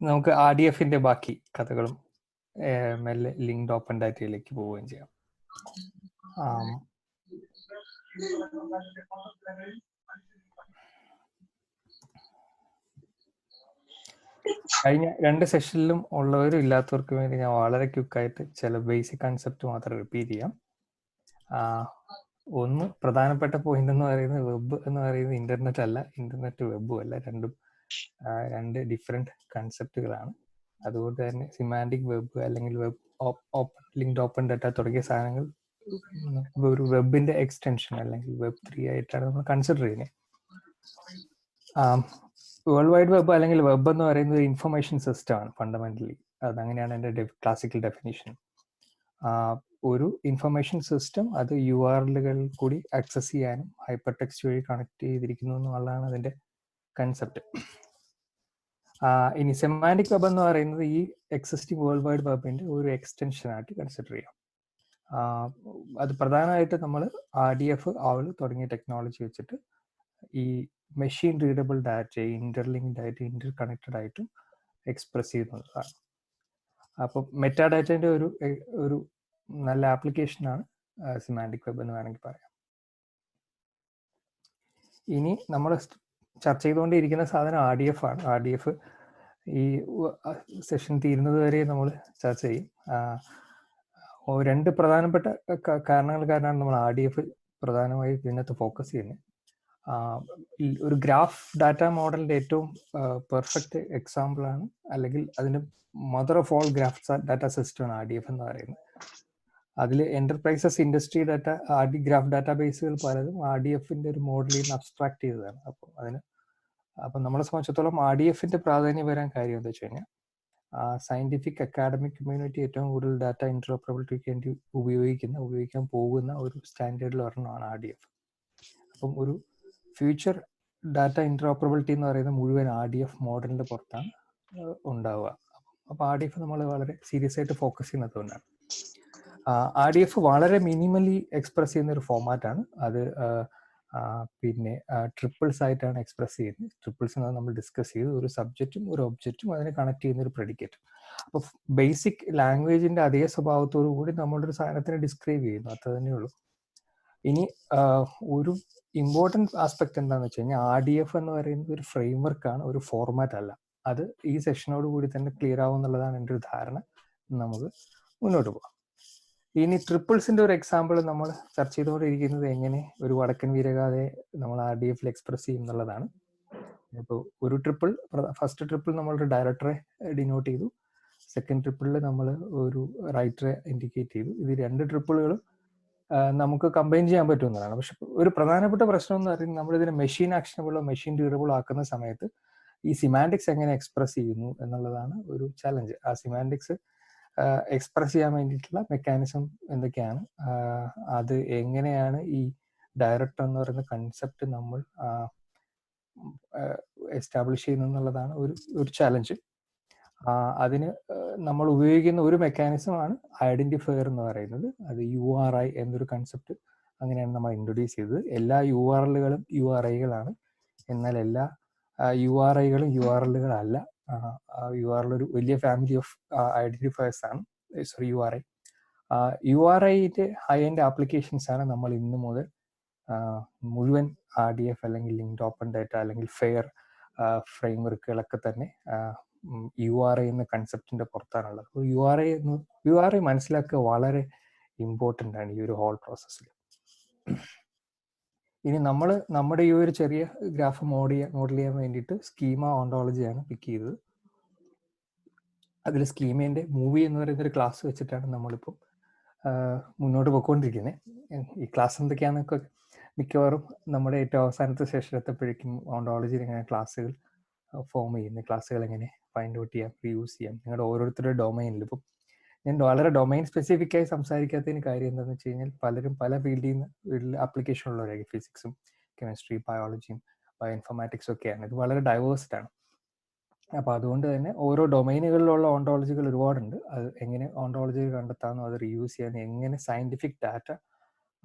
നമുക്ക് RDFന്റെ ബാക്കി കഥകളും മെല്ലെ ലിങ്ക്ഡ് ഓപ്പൺ ഡാറ്റയിലേക്ക് പോവുകയും ചെയ്യാം. കഴിഞ്ഞ 2 സെഷനിലും ഉള്ളവരും ഇല്ലാത്തവർക്കും വേണ്ടി ഞാൻ വളരെ ക്വിക്കായിട്ട് ചില ബേസിക് കൺസെപ്റ്റ് മാത്രം റിപ്പീറ്റ് ചെയ്യാം. ഒന്ന് പ്രധാനപ്പെട്ട പോയിന്റ് എന്ന് പറയുന്നത് വെബ് എന്ന് പറയുന്നത് ഇന്റർനെറ്റ് അല്ല, ഇന്റർനെറ്റ് വെബും അല്ല, രണ്ടും രണ്ട് ഡിഫറെന്റ് കൺസെപ്റ്റുകളാണ്. അതുകൊണ്ട് തന്നെ സിമാൻറ്റിക് വെബ് അല്ലെങ്കിൽ വെബ് ലിങ്ക്ഡ് ഓപ്പൺ ഡാറ്റ തുടങ്ങിയ സാധനങ്ങൾ ഒരു വെബിന്റെ എക്സ്റ്റൻഷൻ അല്ലെങ്കിൽ വെബ് 3 ആയിട്ടാണ് നമ്മൾ കൺസിഡർ ചെയ്യുന്നത്. വേൾഡ് വൈഡ് വെബ് അല്ലെങ്കിൽ വെബ് എന്ന് പറയുന്നത് ഇൻഫർമേഷൻ സിസ്റ്റം ആണ് ഫണ്ടമെന്റലി. അതങ്ങനെയാണ് എൻ്റെ ക്ലാസിക്കൽ ഡെഫിനിഷൻ. ഒരു ഇൻഫർമേഷൻ സിസ്റ്റം അത് URLകൾ കൂടി ആക്സസ് ചെയ്യാനും ഹൈപ്പർ ടെക്സ്റ്റ് വഴി കണക്ട് ചെയ്തിരിക്കുന്നു എന്നുള്ളതാണ് അതിൻ്റെ കൺസെപ്റ്റ്. ഇനി സെമാൻറ്റിക് വെബ് എന്ന് പറയുന്നത് ഈ എക്സിസ്റ്റിംഗ് വേൾഡ് വൈഡ് വെബിന്റെ ഒരു എക്സ്റ്റൻഷൻ ആയിട്ട് കൺസിഡർ ചെയ്യാം. അത് പ്രധാനമായിട്ട് നമ്മൾ RDF തുടങ്ങിയ ടെക്നോളജി വെച്ചിട്ട് ഈ മെഷീൻ റീഡബിൾ ഡാറ്റ ഇന്റർലിങ്ക്ഡ് ആയിട്ട് ഇന്റർ കണക്റ്റഡ് ആയിട്ടും എക്സ്പ്രസ് ചെയ്യുന്നതാണ്. അപ്പോൾ മെറ്റാ ഡാറ്റേൻ്റെ ഒരു നല്ല ആപ്ലിക്കേഷനാണ് സിമാൻറ്റിക് വെബ് എന്ന് വേണമെങ്കിൽ പറയാം. ഇനി നമ്മൾ ചർച്ച ചെയ്തുകൊണ്ടിരിക്കുന്ന സാധനം RDF ആണ്. RDF ഈ സെഷൻ തീരുന്നത് വരെ നമ്മൾ ചർച്ച ചെയ്യും. രണ്ട് പ്രധാനപ്പെട്ട കാരണങ്ങൾ കാരണമാണ് നമ്മൾ RDF പ്രധാനമായി ഇതിനകത്ത് ഫോക്കസ് ചെയ്യുന്നത്. ഒരു ഗ്രാഫ് ഡാറ്റ മോഡലിന്റെ ഏറ്റവും പെർഫെക്റ്റ് എക്സാമ്പിളാണ്, അല്ലെങ്കിൽ അതിന്റെ mother of all graph data സിസ്റ്റമാണ് RDF എന്ന് പറയുന്നത്. അതിൽ enterprises industry data graph data ബേസുകൾ പലതും RDFന്റെ ഒരു മോഡലിൽ നിന്ന് അബ്സ്ട്രാക്ട് ചെയ്തതാണ്. അപ്പം നമ്മളെ സംബന്ധിച്ചിടത്തോളം RDFന്റെ പ്രാധാന്യം വരാൻ കാര്യം എന്താ വെച്ച് കഴിഞ്ഞാൽ സയന്റിഫിക് അക്കാഡമിക് കമ്മ്യൂണിറ്റി ഏറ്റവും കൂടുതൽ ഡാറ്റ ഇന്റർഓപ്പറബിലിറ്റിക്ക് വേണ്ടി ഉപയോഗിക്കാൻ പോകുന്ന ഒരു സ്റ്റാൻഡേർഡിൽ ഒരെണ്ണമാണ് RDF. അപ്പം ഒരു ഫ്യൂച്ചർ ഡാറ്റ ഇന്റർഓപ്പറബിലിറ്റി എന്ന് പറയുന്നത് മുഴുവൻ RDF മോഡലിന്റെ പുറത്താണ് ഉണ്ടാവുക. അപ്പോൾ RDF നമ്മൾ വളരെ സീരിയസ് ആയിട്ട് ഫോക്കസ് ചെയ്യുന്നതുകൊണ്ടാണ്. RDF വളരെ മിനിമലി എക്സ്പ്രസ് ചെയ്യുന്ന ഒരു ഫോമാറ്റാണ്. അത് പിന്നെ ട്രിപ്പിൾസ് ആയിട്ടാണ് എക്സ്പ്രസ് ചെയ്യുന്നത്. ട്രിപ്പിൾസ് എന്ന് നമ്മൾ ഡിസ്കസ് ചെയ്ത് ഒരു സബ്ജക്റ്റും ഒരു ഒബ്ജക്റ്റും അതിനെ കണക്ട് ചെയ്യുന്ന ഒരു പ്രെഡിക്കേറ്റ്. അപ്പോൾ ബേസിക് ലാംഗ്വേജിന്റെ അതേ സ്വഭാവത്തോടു കൂടി നമ്മളൊരു സാധനത്തിനെ ഡിസ്ക്രൈബ് ചെയ്യുന്നു, അത്ര തന്നെ ഉള്ളൂ. ഇനി ഒരു ഇമ്പോർട്ടൻറ്റ് ആസ്പെക്ട് എന്താണെന്ന് വെച്ച് കഴിഞ്ഞാൽ RDF എന്ന് പറയുന്നത് ഒരു ഫ്രെയിം വർക്കാണ്, ഒരു ഫോർമാറ്റ് അല്ല. അത് ഈ സെഷനോട് കൂടി തന്നെ ക്ലിയർ ആവും എന്നുള്ളതാണ് എൻ്റെ ഒരു ധാരണ. നമുക്ക് മുന്നോട്ട് പോകാം. ഇനി ട്രിപ്പിൾസിന്റെ ഒരു എക്സാമ്പിൾ നമ്മൾ ചർച്ച ചെയ്തുകൊണ്ടിരിക്കുന്നത് എങ്ങനെ ഒരു വടക്കൻ വീരഗാഥയെ നമ്മൾ RDFൽ എക്സ്പ്രസ് ചെയ്യും എന്നുള്ളതാണ്. ഇപ്പോൾ ഒരു ട്രിപ്പിൾ, ഫസ്റ്റ് ട്രിപ്പിൾ നമ്മളൊരു ഡയറക്ടറെ ഡിനോട്ട് ചെയ്തു, സെക്കൻഡ് ട്രിപ്പിളിൽ നമ്മൾ ഒരു റൈറ്ററെ ഇൻഡിക്കേറ്റ് ചെയ്തു. ഇത് രണ്ട് ട്രിപ്പിളുകളും നമുക്ക് കമ്പൈൻ ചെയ്യാൻ പറ്റുന്നതാണ്. പക്ഷെ ഒരു പ്രധാനപ്പെട്ട പ്രശ്നം എന്ന് പറയുന്നത് നമ്മളിതിനെ മെഷീൻ ആക്ഷനബിളോ മെഷീൻ ഡ്യൂറബിളോ ആക്കുന്ന സമയത്ത് ഈ സിമാൻറ്റിക്സ് എങ്ങനെ എക്സ്പ്രസ് ചെയ്യുന്നു എന്നുള്ളതാണ് ഒരു ചലഞ്ച്. ആ സിമാൻറ്റിക്സ് എക്സ്പ്രസ് ചെയ്യാൻ വേണ്ടിയിട്ടുള്ള മെക്കാനിസം എന്തൊക്കെയാണ്, അത് എങ്ങനെയാണ് ഈ ഡയറക്ടർ എന്ന് പറയുന്ന കൺസെപ്റ്റ് നമ്മൾ എസ്റ്റാബ്ലിഷ് ചെയ്യുന്നത് എന്നുള്ളതാണ് ഒരു ചലഞ്ച്. അതിന് നമ്മൾ ഉപയോഗിക്കുന്ന ഒരു മെക്കാനിസമാണ് ഐഡന്റിഫയർ എന്ന് പറയുന്നത്. അത് URI എന്നൊരു കൺസെപ്റ്റ് അങ്ങനെയാണ് നമ്മൾ ഇൻട്രൊഡ്യൂസ് ചെയ്തത്. എല്ലാ URLകളും URIകളാണ്, എന്നാൽ എല്ലാ URIകളും URLകളല്ല. URL ഒരു വലിയ ഫാമിലി ഓഫ് ഐഡന്റിഫയേഴ്സ് ആണ്. URI URIന്റെ ഹൈ എൻഡ് ആപ്ലിക്കേഷൻസ് ആണ് നമ്മൾ ഇന്ന് മുതൽ മുഴുവൻ RDF അല്ലെങ്കിൽ ലിങ്ക്ഡ് ഓപ്പൺ ഡാറ്റ അല്ലെങ്കിൽ ഫെയർ ഫ്രെയിം വർക്കുകളൊക്കെ തന്നെ URI എന്ന കൺസെപ്റ്റിന്റെ പുറത്താണുള്ളത്. URI മനസ്സിലാക്കുക വളരെ ഇമ്പോർട്ടൻ്റ് ആണ് ഈ ഒരു ഹോൾ പ്രോസസ്സിൽ. ഇനി നമ്മൾ നമ്മുടെ ഈ ഒരു ചെറിയ ഗ്രാഫ് മോഡൽ ചെയ്യാൻ വേണ്ടിയിട്ട് സ്കീമ ഓണ്ടോളജിയാണ് പിക്ക് ചെയ്തത്. അതിൽ സ്കീമേൻ്റെ മൂവി എന്ന് പറയുന്ന ഒരു ക്ലാസ് വെച്ചിട്ടാണ് നമ്മളിപ്പോൾ മുന്നോട്ട് പോയിക്കൊണ്ടിരിക്കുന്നത്. ഈ ക്ലാസ് എന്തൊക്കെയാണെന്നൊക്കെ മിക്കവാറും നമ്മുടെ ഏറ്റവും അവസാനത്തെ സെഷൻ എത്തപ്പോഴേക്കും ഓണ്ടോളജിയിൽ എങ്ങനെ ക്ലാസ്സുകൾ ഫോം ചെയ്യുന്നത്, ക്ലാസ്സുകൾ എങ്ങനെ ഫൈൻഡ് ഔട്ട് ചെയ്യാം, യൂസ് ചെയ്യാം, നിങ്ങളുടെ ഓരോരുത്തരുടെ ഡൊമൈനിൽ. ഇപ്പം ഞാൻ വളരെ ഡൊമൈൻ സ്പെസിഫിക് ആയി സംസാരിക്കാത്തതിന് കാര്യം എന്താണെന്ന് വെച്ച് കഴിഞ്ഞാൽ പലരും പല ഫീൽഡിൽ ആപ്ലിക്കേഷൻ ഉള്ളവരായിരിക്കും. ഫിസിക്സും കെമിസ്ട്രി ബയോളജിയും ബയോ ഇൻഫോർമാറ്റിക്സും ഒക്കെയാണ്. ഇത് വളരെ ഡൈവേഴ്സ്ഡ് ആണ്. അപ്പോൾ അതുകൊണ്ട് തന്നെ ഓരോ ഡൊമൈനുകളിലുള്ള ഓണ്ടോളജികൾ ഒരുപാടുണ്ട്. അത് എങ്ങനെ ഓണ്ടോളജികൾ കണ്ടെത്താമെന്നോ അത് റീയൂസ് ചെയ്യാനോ, എങ്ങനെ സയൻറ്റിഫിക് ഡാറ്റ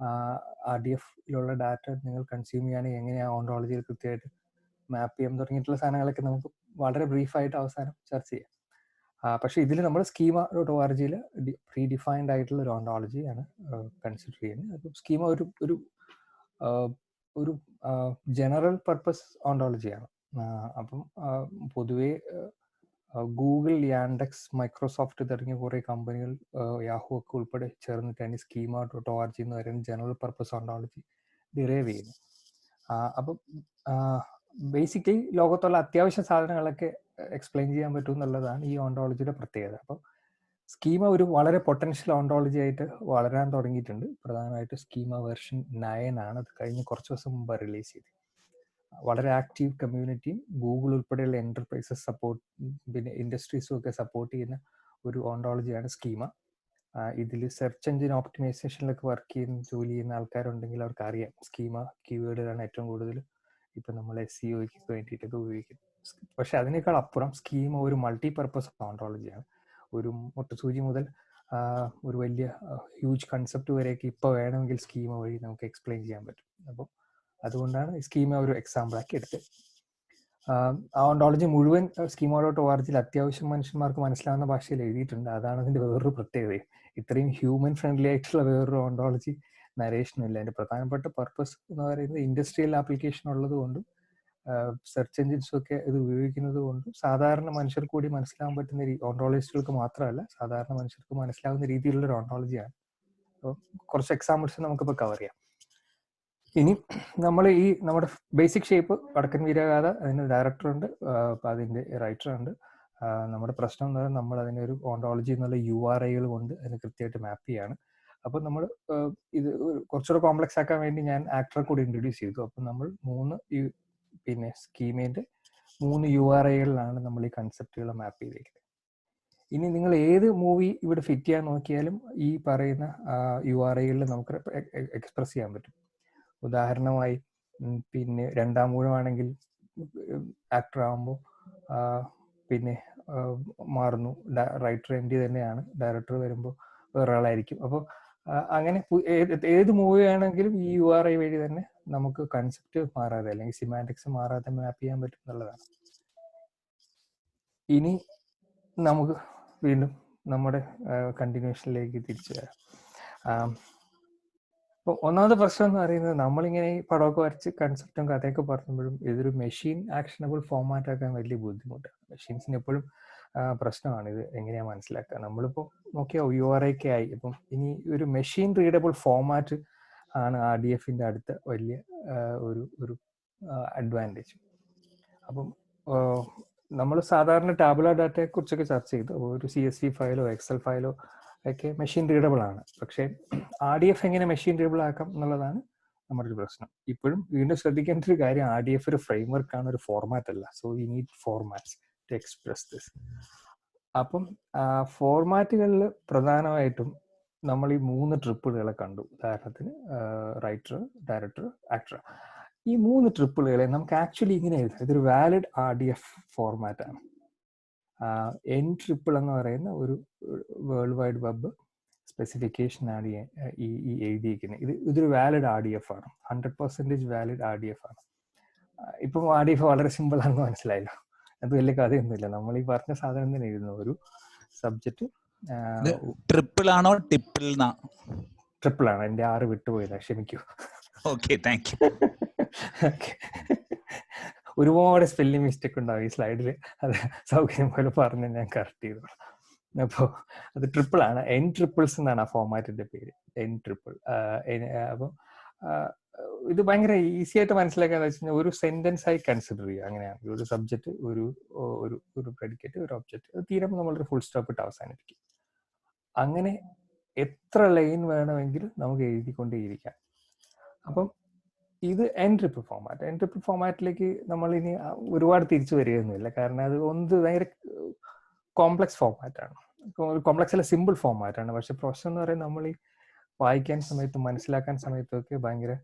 RDFയിലുള്ള ഡാറ്റ നിങ്ങൾ കൺസ്യൂം ചെയ്യുകയാണെങ്കിൽ എങ്ങനെ ആ ഓണ്ടോളജികൾ കൃത്യമായിട്ട് മാപ്പ് ചെയ്യാൻ തുടങ്ങിയിട്ടുള്ള സാധനങ്ങളൊക്കെ നമുക്ക് വളരെ ബ്രീഫായിട്ട് അവസാനം ചർച്ച ചെയ്യാം. പക്ഷേ ഇതിൽ നമ്മൾ schema.org പ്രീ ഡിഫൈൻഡ് ആയിട്ടുള്ള ഒരു ഓണ്ടോളജിയാണ് കൺസിഡർ ചെയ്യുന്നത്. അപ്പം സ്കീമ ഒരു ജനറൽ പർപ്പസ് ഓണ്ടോളജിയാണ്. അപ്പം പൊതുവേ ഗൂഗിൾ, യാൻഡെക്സ്, മൈക്രോസോഫ്റ്റ് തുടങ്ങിയ കുറേ കമ്പനികൾ, യാഹു ഒക്കെ ഉൾപ്പെടെ ചേർന്നിട്ടാണ് schema.org എന്ന് പറയുന്ന ജനറൽ പർപ്പസ് ഓണ്ടോളജി ഡിറൈവ് ചെയ്യുന്നത്. അപ്പം ബേസിക്കലി ലോകത്തുള്ള അത്യാവശ്യ സാധനങ്ങളൊക്കെ എക്സ്പ്ലെയിൻ ചെയ്യാൻ പറ്റും എന്നുള്ളതാണ് ഈ ഓണ്ടോളജിയുടെ പ്രത്യേകത. അപ്പം സ്കീമ ഒരു വളരെ പൊട്ടൻഷ്യൽ ഓണ്ടോളജി ആയിട്ട് വളരാൻ തുടങ്ങിയിട്ടുണ്ട്. പ്രധാനമായിട്ട് സ്കീമ വെർഷൻ 9 ആണ്. അത് കഴിഞ്ഞ് കുറച്ച് ദിവസം മുമ്പ് റിലീസ് ചെയ്തത്. വളരെ ആക്റ്റീവ് കമ്മ്യൂണിറ്റിയും ഗൂഗിൾ ഉൾപ്പെടെയുള്ള എന്റർപ്രൈസസ് സപ്പോർട്ട്, പിന്നെ ഇൻഡസ്ട്രീസും ഒക്കെ സപ്പോർട്ട് ചെയ്യുന്ന ഒരു ഓണ്ടോളജിയാണ് സ്കീമ. ഇതിൽ സെർച്ച് എഞ്ചിൻ ഓപ്റ്റിമൈസേഷനിലൊക്കെ വർക്ക് ചെയ്യുന്ന ജോലി ചെയ്യുന്ന ആൾക്കാരുണ്ടെങ്കിൽ അവർക്ക് അറിയാം സ്കീമ കീവേഡുകളാണ് ഏറ്റവും കൂടുതൽ ഇപ്പം നമ്മൾ SEOയ്ക്ക് വേണ്ടിയിട്ടൊക്കെ ഉപയോഗിക്കുന്നത്. പക്ഷെ അതിനേക്കാൾ അപ്പുറം സ്കീമ ഒരു മൾട്ടി പർപ്പസ് ഓണ്ടോളജിയാണ്. ഒരു മുട്ടുസൂചി മുതൽ ഒരു വലിയ ഹ്യൂജ് കൺസെപ്റ്റ് വരെയൊക്കെ ഇപ്പോൾ വേണമെങ്കിൽ സ്കീമ വഴി നമുക്ക് എക്സ്പ്ലെയിൻ ചെയ്യാൻ പറ്റും. അപ്പം അതുകൊണ്ടാണ് സ്കീമ ഒരു എക്സാമ്പിളാക്കി എടുത്തത്. ആ ഓണ്ടോളജി മുഴുവൻ schema.org അത്യാവശ്യം മനുഷ്യന്മാർക്ക് മനസ്സിലാവുന്ന ഭാഷയിൽ എഴുതിയിട്ടുണ്ട്. അതാണ് അതിൻ്റെ വേറൊരു പ്രത്യേകത. ഇത്രയും ഹ്യൂമൻ ഫ്രണ്ട്ലി ആയിട്ടുള്ള വേറൊരു ഓണ്ടോളജി നരേഷനുമില്ല. അതിൻ്റെ പ്രധാനപ്പെട്ട പർപ്പസ് എന്ന് പറയുന്നത് ഇൻഡസ്ട്രിയൽ ആപ്ലിക്കേഷൻ ഉള്ളത് കൊണ്ടും സെർച്ച് എഞ്ചിൻസും ഒക്കെ ഇത് ഉപയോഗിക്കുന്നത് കൊണ്ടും സാധാരണ മനുഷ്യർക്ക് കൂടി മനസ്സിലാകാൻ പറ്റുന്ന ഓണ്ടോളജിസ്റ്റുകൾക്ക് മാത്രമല്ല സാധാരണ മനുഷ്യർക്ക് മനസ്സിലാവുന്ന രീതിയിലുള്ള ഒരു ഓണ്ടോളജിയാണ്. അപ്പോൾ കുറച്ച് എക്സാമ്പിൾസ് നമുക്കിപ്പോൾ കവർ ചെയ്യാം. ഇനി നമ്മൾ നമ്മുടെ ബേസിക് ഷേപ്പ് വടക്കൻ വീരഗാഥ, അതിന് ഡയറക്ടറുണ്ട്, അതിൻ്റെ റൈറ്ററുണ്ട്. നമ്മുടെ പ്രശ്നം എന്ന് പറയുന്നത് നമ്മൾ അതിനെ ഒരു ഓണ്ടോളജി എന്നുള്ള URI കൊണ്ട് അതിന് കൃത്യമായിട്ട് മാപ്പ് ചെയ്യാണ്. അപ്പോൾ നമ്മൾ ഇത് കുറച്ചുകൂടെ കോംപ്ലക്സ് ആക്കാൻ വേണ്ടി ഞാൻ ആക്ടറെ കൂടി ഇൻട്രൊഡ്യൂസ് ചെയ്തു. അപ്പം നമ്മൾ 3 പിന്നെ സ്കീമേൻ്റെ 3 URI നമ്മൾ ഈ കൺസെപ്റ്റുകൾ മാപ്പ് ചെയ്തേക്കുന്നത്. ഇനി നിങ്ങൾ ഏത് മൂവി ഇവിടെ ഫിറ്റ് ചെയ്യാൻ നോക്കിയാലും ഈ പറയുന്ന URI നമുക്ക് എക്സ്പ്രസ് ചെയ്യാൻ പറ്റും. ഉദാഹരണമായി പിന്നെ രണ്ടാം ഊഴമാണെങ്കിൽ ആക്ടർ ആകുമ്പോൾ പിന്നെ മാറുന്നു, റൈറ്റർ എൻ്റെ തന്നെയാണ്, ഡയറക്ടർ വരുമ്പോൾ വേറൊരാളായിരിക്കും. അപ്പോൾ അങ്ങനെ ഏത് മൂവി ആണെങ്കിലും ഈ URI വഴി തന്നെ നമുക്ക് കൺസെപ്റ്റ് മാറാതെ അല്ലെങ്കിൽ സിമാൻറ്റിക്സ് മാറാതെ മാപ്പ് ചെയ്യാൻ പറ്റും എന്നുള്ളതാണ്. ഇനി നമുക്ക് വീണ്ടും നമ്മുടെ കണ്ടിന്യൂഷനിലേക്ക് തിരിച്ചു വരാം. അപ്പോൾ ഒന്നാമത്തെ പ്രശ്നം എന്ന് പറയുന്നത് നമ്മളിങ്ങനെ ഈ പടമൊക്കെ വരച്ച് കൺസെപ്റ്റും കഥയൊക്കെ പറഞ്ഞപ്പോഴും ഇതൊരു മെഷീൻ ആക്ഷനബിൾ ഫോമാറ്റ് ആക്കാൻ വലിയ ബുദ്ധിമുട്ടാണ്. മെഷീൻസിന് എപ്പോഴും പ്രശ്നമാണ് ഇത് എങ്ങനെയാണ് മനസ്സിലാക്കുക. നമ്മളിപ്പോൾ നോക്കിയാൽ URI ഒക്കെ ആയി. അപ്പം ഇനി ഒരു മെഷീൻ റീഡബിൾ ഫോമാറ്റ് ആണ് RDFന്റെ അടുത്ത വലിയ ഒരു അഡ്വാൻറ്റേജ്. അപ്പം നമ്മൾ സാധാരണ ടാബുലർ ഡാറ്റയെ കുറിച്ചൊക്കെ ചർച്ച ചെയ്തു. ഒരു CSV ഫയലോ Excel ഫയലോ ഒക്കെ മെഷീൻ റീഡബിൾ ആണ്. പക്ഷേ RDF എങ്ങനെ മെഷീൻ റീഡബിൾ ആക്കാം എന്നുള്ളതാണ് നമ്മുടെ ഒരു പ്രശ്നം. ഇപ്പോഴും വീണ്ടും ശ്രദ്ധിക്കേണ്ട ഒരു കാര്യം, RDF ഒരു ഫ്രെയിംവർക്ക് ആണ്, ഒരു ഫോർമാറ്റ് അല്ല. So we need formats to express this. അപ്പം ഫോർമാറ്റുകളിൽ പ്രധാനമായിട്ടും നമ്മൾ ഈ 3 ട്രിപ്പിളുകളെ കണ്ടു. ഉദാഹരണത്തിന് റൈറ്റർ, ഡയറക്ടർ, ആക്ടർ. ഈ 3 ട്രിപ്പിളുകളെ നമുക്ക് ആക്ച്വലി ഇങ്ങനെ എഴുതാം. ഇതൊരു വാലിഡ് RDF ഫോർമാറ്റ് ആണ്. N-triple എന്ന് പറയുന്ന ഒരു വേൾഡ് വൈഡ് വെബ് സ്പെസിഫിക്കേഷൻ ആണ് ഈ എഴുതിയിരിക്കുന്നത്. ഇതൊരു വാലിഡ് RDF ആണ്, 100% വാലിഡ് RDF ആണ്. ഇപ്പം RDF വളരെ സിമ്പിൾ ആണെന്ന് മനസ്സിലായല്ലോ. അത് വലിയ കഥയൊന്നുമില്ല. നമ്മൾ ഈ പറഞ്ഞ സാധനം തന്നെ എഴുതുന്നു. ഒരു സബ്ജക്റ്റ് ട്രിപ്പിൾ ആണോ ടിപ്പിൾ? ട്രിപ്പിൾ ആണ്. എൻ്റെ 6 വിട്ടുപോയതാ, ക്ഷമിക്കൂ. Okay, thank you. ഒരുപാട് സ്പെല്ലിംഗ് മിസ്റ്റേക്ക് ഉണ്ടാവും ഈ സ്ലൈഡിൽ. അത് സൗകര്യം പോലെ പറഞ്ഞ് ഞാൻ കറക്റ്റ് ചെയ്തു. അപ്പോൾ അത് ട്രിപ്പിൾ ആണ്. N-triples എന്നാണ് ആ ഫോർമാറ്റിന്റെ പേര്, N-triple. അപ്പോൾ ഇത് ഭയങ്കര ഈസി ആയിട്ട് മനസ്സിലാക്കാന്ന് വെച്ച് കഴിഞ്ഞാൽ ഒരു സെന്റൻസ് ആയി കൺസിഡർ ചെയ്യുക. അങ്ങനെയാണ് ഒരു സബ്ജക്റ്റ്, ഒരു പ്രെഡിക്കേറ്റ്, ഒരു ഒബ്ജക്റ്റ്, അത് തീരുമ്പോൾ നമ്മളൊരു ഫുൾ സ്റ്റോപ്പ് ഇട്ട് അവസാനിപ്പിക്കും. അങ്ങനെ എത്ര ലൈൻ വേണമെങ്കിലും നമുക്ക് എഴുതിക്കൊണ്ടേയിരിക്കാം. അപ്പം ഇത് N-triple ഫോർമാറ്റ്. N-triple ഫോർമാറ്റിലേക്ക് നമ്മൾ ഇനി ഒരുപാട് തിരിച്ചു വരികയൊന്നുമില്ല. കാരണം അത് ഭയങ്കര കോംപ്ലക്സ് ഫോർമാറ്റാണ്. കോംപ്ലക്സ് അല്ല, സിമ്പിൾ ഫോർമാറ്റാണ്. പക്ഷെ പ്രശ്നം എന്ന് പറയുന്നത് നമ്മൾ ഈ വായിക്കാൻ സമയത്തും മനസ്സിലാക്കാൻ സമയത്തും ഒക്കെ ഭയങ്കര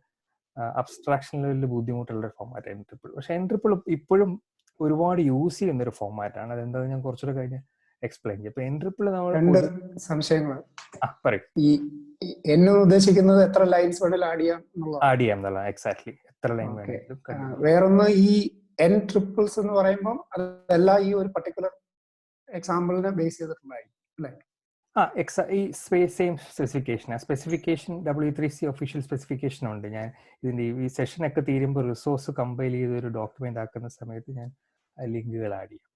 അബ്സ്ട്രാക്ഷൻ ലെവലിൽ ബുദ്ധിമുട്ടുള്ള ഒരു ഫോർമാറ്റ് N-triple. പക്ഷെ N-triple ഇപ്പോഴും ഒരുപാട് യൂസ് ചെയ്യുന്ന ഒരു ഫോർമാറ്റാണ്. അതെന്താണെന്ന് ഞാൻ കുറച്ചുകൂടെ കഴിഞ്ഞ് എക്സ്പ്ലെയിൻ ചെയ്യും. ഇപ്പൊ N-triple നമ്മൾ 2 സംശയങ്ങൾ പറയും. ഈ N ഉദ്ദേശിക്കുന്നത് എത്ര ലൈൻസ് വേണമെങ്കിലും ആഡ് ചെയ്യാം എന്നുള്ളത്. എക്സാക്ട്ലി എത്ര ലൈൻ വേണമെങ്കിലും. വേറൊന്ന്, ഈ n ട്രിപ്പിൾസ് എന്ന് പറയുമ്പോൾ അതെല്ലാം ഈ ഒരു പർട്ടിക്കുലർ എക്സാമ്പിളിനെ ബേസ് ചെയ്തിട്ടുണ്ടായിരിക്കും അല്ലേ? ഈ same specification W3C official specification ഉണ്ട്. ഞാൻ ഇതിന്റെ ഈ സെഷനൊക്കെ തീരുമ്പോൾ റിസോഴ്സ് കമ്പൈൽ ചെയ്ത് ഒരു ഡോക്യുമെന്റ് ആക്കുന്ന സമയത്ത് ഞാൻ ലിങ്കുകൾ ആഡ് ചെയ്യും.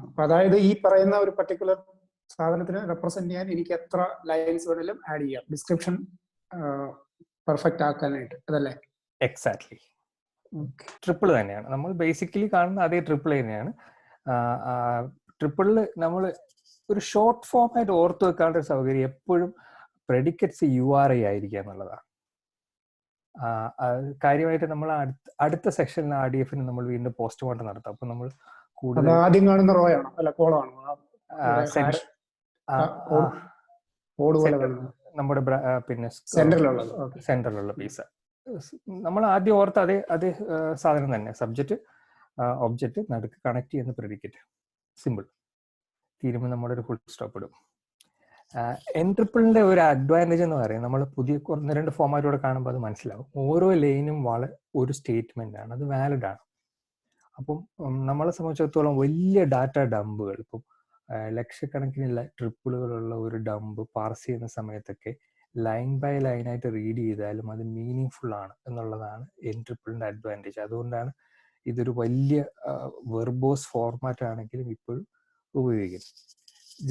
അപ്പൊ അതായത് ഈ പറയുന്ന ഒരു പർട്ടിക്കുലർ സാധനത്തിന് റെപ്രസെന്റ് ചെയ്യാൻ എനിക്ക് എത്ര ലൈൻസ് വേണേലും ആഡ് ചെയ്യാം, ഡിസ്ക്രിപ്ഷൻ പെർഫെക്റ്റ് ആക്കാനായിട്ട്, അതല്ലേ? എക്സാക്ട്ലി. ട്രിപ്പിൾ തന്നെയാണ് നമ്മൾ ബേസിക്കലി കാണുന്ന അതേ ട്രിപ്പിൾ തന്നെയാണ്. ട്രിപ്പിളിൽ നമ്മൾ ഒരു ഷോർട്ട് ഫോം ആയിട്ട് ഓർത്ത് വെക്കാനുള്ള ഒരു സൗകര്യം എപ്പോഴും പ്രെഡിക്കറ്റ്സ് URI ആയിരിക്കുക എന്നുള്ളതാണ്. കാര്യമായിട്ട് നമ്മൾ അടുത്ത സെക്ഷനിൽ RDF നമ്മൾ വീണ്ടും പോസ്റ്റ്മോർട്ടം നടത്തും. അപ്പൊ നമ്മൾ കൂടുതൽ ആദ്യം കാണുന്ന റോ ആണോ അല്ല കോളാണോ നമ്മുടെ പിന്നെ സെന്ററിലുള്ള പീസ് നമ്മൾ ആദ്യം ഓർത്ത് അതേ സാധനം തന്നെ, സബ്ജക്റ്റ് ഒബ്ജക്റ്റ് നടുക്ക് കണക്ട് ചെയ്യുന്ന പ്രെഡിക്കറ്റ്, സിമ്പിൾ തീരുമ്പോൾ നമ്മുടെ ഒരു ഫുൾ സ്റ്റോപ്പ് ഇടും. ട്രിപ്പിളിന്റെ ഒരു അഡ്വാൻറ്റേജ് എന്ന് പറയുന്നത് നമ്മൾ പുതിയ 1-2 ഫോമാറ്റോടെ കാണുമ്പോൾ അത് മനസ്സിലാവും. ഓരോ ലൈനും ഒരു സ്റ്റേറ്റ്മെന്റ് ആണ്, അത് വാലിഡ് ആണ്. അപ്പം നമ്മളെ സംബന്ധിച്ചിടത്തോളം വലിയ ഡാറ്റ ഡംപുകൾ, ഇപ്പം ലക്ഷക്കണക്കിനുള്ള ട്രിപ്പിളുകളുള്ള ഒരു ഡംപ് പാർസ് ചെയ്യുന്ന സമയത്തൊക്കെ ലൈൻ ബൈ ലൈൻ ആയിട്ട് റീഡ് ചെയ്താലും അത് മീനിങ് ഫുൾ ആണ് എന്നുള്ളതാണ് ട്രിപ്പിളിന്റെ അഡ്വാൻറ്റേജ്. അതുകൊണ്ടാണ് ഇതൊരു വലിയ വെർബോസ് ഫോർമാറ്റ് ആണെങ്കിലും ഇപ്പോഴും ഉപയോഗിക്കുന്നത്.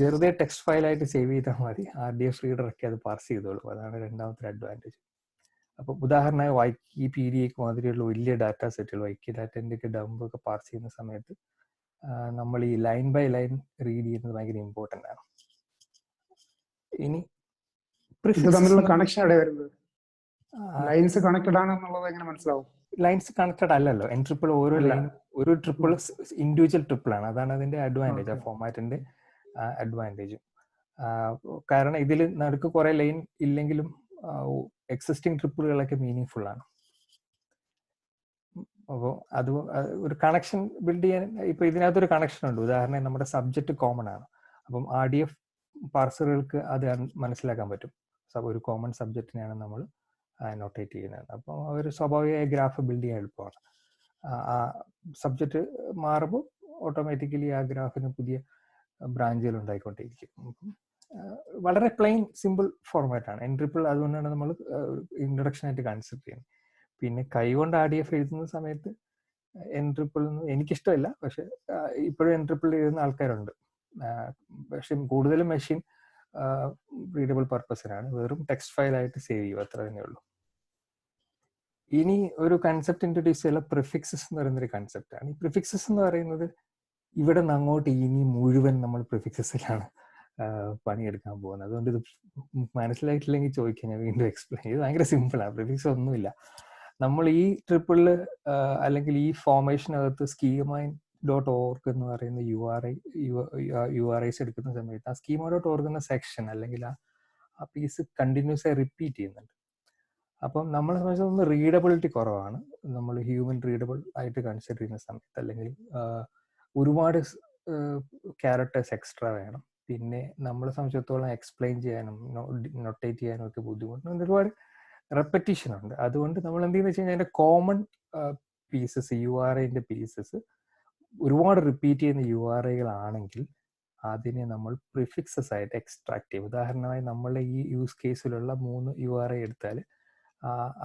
വെറുതെ ടെക്സ്റ്റ് ഫയലായിട്ട് സേവ് ചെയ്താൽ മതി, RDF റീഡറൊക്കെ അത് പാർസ് ചെയ്തോളും. അതാണ് രണ്ടാമത്തെ അഡ്വാൻറ്റേജ്. അപ്പം ഉദാഹരണമായി വൈക്കി PDF മാതിരിയുള്ള വലിയ ഡാറ്റ സെറ്റുകൾ, വൈക്കി ഡാറ്റൻ്റെ ഒക്കെ ഡംപ് ഒക്കെ പാർസ് ചെയ്യുന്ന സമയത്ത് നമ്മൾ ഈ ലൈൻ ബൈ ലൈൻ റീഡ് ചെയ്യുന്നത് ഭയങ്കര ഇമ്പോർട്ടൻ്റ് ആണ്. ഇനി കണക്ഷൻ എവിടെ വരുന്നത്? ലൈൻസ് കണക്റ്റഡ് ആണ് എന്നുള്ളത് എങ്ങനെ മനസ്സിലാവും? ലൈൻസ് കണക്റ്റഡ് അല്ലല്ലോ. ട്രിപ്പിൾ ഓരോ ലൈൻ ഒരു ട്രിപ്പിൾ ഇൻഡിവിജ്വൽ ട്രിപ്പിൾ ആണ്. അതാണ് അതിന്റെ അഡ്വാൻറ്റേജ്, ആ ഫോമാറ്റിന്റെ അഡ്വാൻറ്റേജും. കാരണം ഇതിൽ നടുക്ക് കുറെ ലൈൻ ഇല്ലെങ്കിലും എക്സിസ്റ്റിംഗ് ട്രിപ്പിളുകളൊക്കെ മീനിങ് ഫുൾ ആണ്. അപ്പോൾ അത് ഒരു കണക്ഷൻ ബിൽഡ് ചെയ്യാൻ ഇപ്പൊ ഇതിനകത്തൊരു കണക്ഷൻ ഉണ്ട്. ഉദാഹരണം നമ്മുടെ സബ്ജക്റ്റ് കോമൺ ആണ്, അപ്പം RDF പാർസറുകൾക്ക് അത് മനസ്സിലാക്കാൻ പറ്റും. ഒരു കോമൺ സബ്ജക്റ്റിനെയാണ് നമ്മൾ നോട്ടേറ്റ് ചെയ്യുന്നത്. അപ്പം ഒരു സ്വാഭാവികമായ ഗ്രാഫ് ബിൽഡ് ചെയ്യാൻ എളുപ്പമാണ്. ആ സബ്ജക്റ്റ് മാറുമ്പോൾ ഓട്ടോമാറ്റിക്കലി ആ ഗ്രാഫിന് പുതിയ ബ്രാഞ്ചുകൾ ഉണ്ടായിക്കൊണ്ടിരിക്കും. വളരെ പ്ലെയിൻ സിമ്പിൾ ഫോർമാറ്റ് ആണ് ട്രിപ്പിൾ. അതുകൊണ്ടാണ് നമ്മൾ ഇൻട്രൊഡക്ഷൻ ആയിട്ട് കൺസിഡർ ചെയ്യുന്നത്. പിന്നെ കൈകൊണ്ട് RDF എഴുതുന്ന സമയത്ത് ട്രിപ്പിൾ എനിക്കിഷ്ടമില്ല, പക്ഷെ ഇപ്പോഴും ട്രിപ്പിൾ എഴുതുന്ന ആൾക്കാരുണ്ട്. പക്ഷെ കൂടുതലും മെഷീൻ റീഡബിൾ പർപ്പസിനാണ്, വെറും ടെക്സ്റ്റ് ഫയലായിട്ട് സേവ് ചെയ്യും, അത്ര തന്നെ ഉള്ളൂ. ഇനി ഒരു കൺസെപ്റ്റ് ഇൻട്രൊഡ്യൂസ് ചെയ്യുന്ന പ്രിഫിക്സസ് എന്ന് പറയുന്നൊരു കൺസെപ്റ്റാണ്. ഈ പ്രിഫിക്സസ് എന്ന് പറയുന്നത് ഇവിടെ നിന്ന് അങ്ങോട്ട് ഇനി മുഴുവൻ നമ്മൾ പ്രിഫിക്സസിലാണ് പണിയെടുക്കാൻ പോകുന്നത്. അതുകൊണ്ട് ഇത് മനസ്സിലായിട്ടില്ലെങ്കിൽ ചോദിക്കാൻ ഞാൻ വീണ്ടും എക്സ്പ്ലെയിൻ ചെയ്ത്. ഭയങ്കര സിമ്പിളാണ്, പ്രിഫിക്സ് ഒന്നുമില്ല. നമ്മൾ ഈ ട്രിപ്പിളിൽ അല്ലെങ്കിൽ ഈ ഫോർമേഷനകത്ത് schema.org എന്ന് പറയുന്ന URIs എടുക്കുന്ന സമയത്ത് ആ schema.org എന്ന സെക്ഷൻ അല്ലെങ്കിൽ ആ പീസ് കണ്ടിന്യൂസ് ആയി റിപ്പീറ്റ് ചെയ്യുന്നുണ്ട്. അപ്പം നമ്മളെ സംബന്ധിച്ചൊന്ന് റീഡബിലിറ്റി കുറവാണ്. നമ്മൾ ഹ്യൂമൻ റീഡബിൾ ആയിട്ട് കൺസിഡർ ചെയ്യുന്ന സമയത്ത് അല്ലെങ്കിൽ ഒരുപാട് ക്യാരക്ടേഴ്സ് എക്സ്ട്രാ വേണം. പിന്നെ നമ്മളെ സംബന്ധിച്ചിടത്തോളം എക്സ്പ്ലെയിൻ ചെയ്യാനും നൊട്ടേറ്റ് ചെയ്യാനും ഒക്കെ ബുദ്ധിമുട്ടുണ്ട്, ഒരുപാട് റെപ്പറ്റീഷൻ ഉണ്ട്. അതുകൊണ്ട് നമ്മൾ എന്ത് ചെയ്യുന്നത് വെച്ച് കഴിഞ്ഞാൽ അതിൻ്റെ കോമൺ പീസസ്, URIൻ്റെ പീസസ് ഒരുപാട് റിപ്പീറ്റ് ചെയ്യുന്ന URIകളാണെങ്കിൽ അതിനെ നമ്മൾ പ്രിഫിക്സസ് ആയിട്ട് എക്സ്ട്രാക്ട് ചെയ്യും. ഉദാഹരണമായി നമ്മളെ ഈ യൂസ് കേസിലുള്ള 3 URI എടുത്താൽ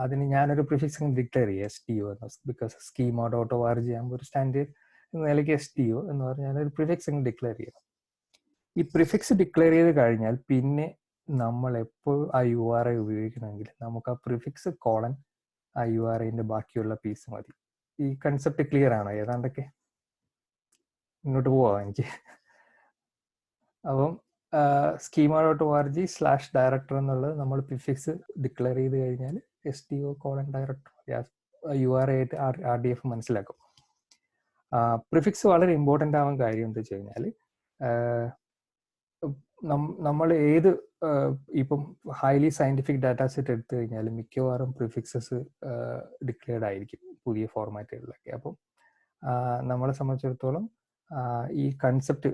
അതിന് ഞാനൊരു പ്രിഫിക്സ് ഡിക്ലെയർ ചെയ്യുക STO എന്ന്. ബിക്കോസ് schema.org ആകുമ്പോൾ ഒരു സ്റ്റാൻഡേർഡ് എന്ന നിലയ്ക്ക് STO എന്ന് പറഞ്ഞാൽ ഒരു പ്രിഫിക്സ് ഡിക്ലെയർ ചെയ്യണം. ഈ പ്രിഫിക്സ് ഡിക്ലെയർ ചെയ്ത് കഴിഞ്ഞാൽ പിന്നെ നമ്മൾ എപ്പോഴും ആ URI ഉപയോഗിക്കണമെങ്കിൽ നമുക്ക് ആ പ്രിഫിക്സ് കോളൻ ആ URIൻ്റെ ബാക്കിയുള്ള പീസ് മതി. ഈ കൺസെപ്റ്റ് ക്ലിയർ ആണോ? ഏതാണ്ടൊക്കെ മുന്നോട്ട് പോവാം എനിക്ക്. അപ്പം schema.org/director എന്നുള്ളത് നമ്മൾ പ്രിഫിക്സ് ഡിക്ലെയർ ചെയ്ത് കഴിഞ്ഞാൽ STO director URI ആയിട്ട് RDF മനസ്സിലാക്കും. പ്രിഫിക്സ് വളരെ ഇമ്പോർട്ടൻ്റ് ആവാൻ കാര്യം എന്താ വെച്ച് കഴിഞ്ഞാൽ നമ്മൾ ഏത് ഇപ്പം ഹൈലി സയന്റിഫിക് ഡാറ്റാ സെറ്റ് എടുത്തു കഴിഞ്ഞാൽ മിക്കവാറും പ്രിഫിക്സസ് ഡിക്ലെയർഡ് ആയിരിക്കും പുതിയ ഫോർമാറ്റുകളിലൊക്കെ. അപ്പം നമ്മളെ സംബന്ധിച്ചിടത്തോളം ഈ കൺസെപ്റ്റ്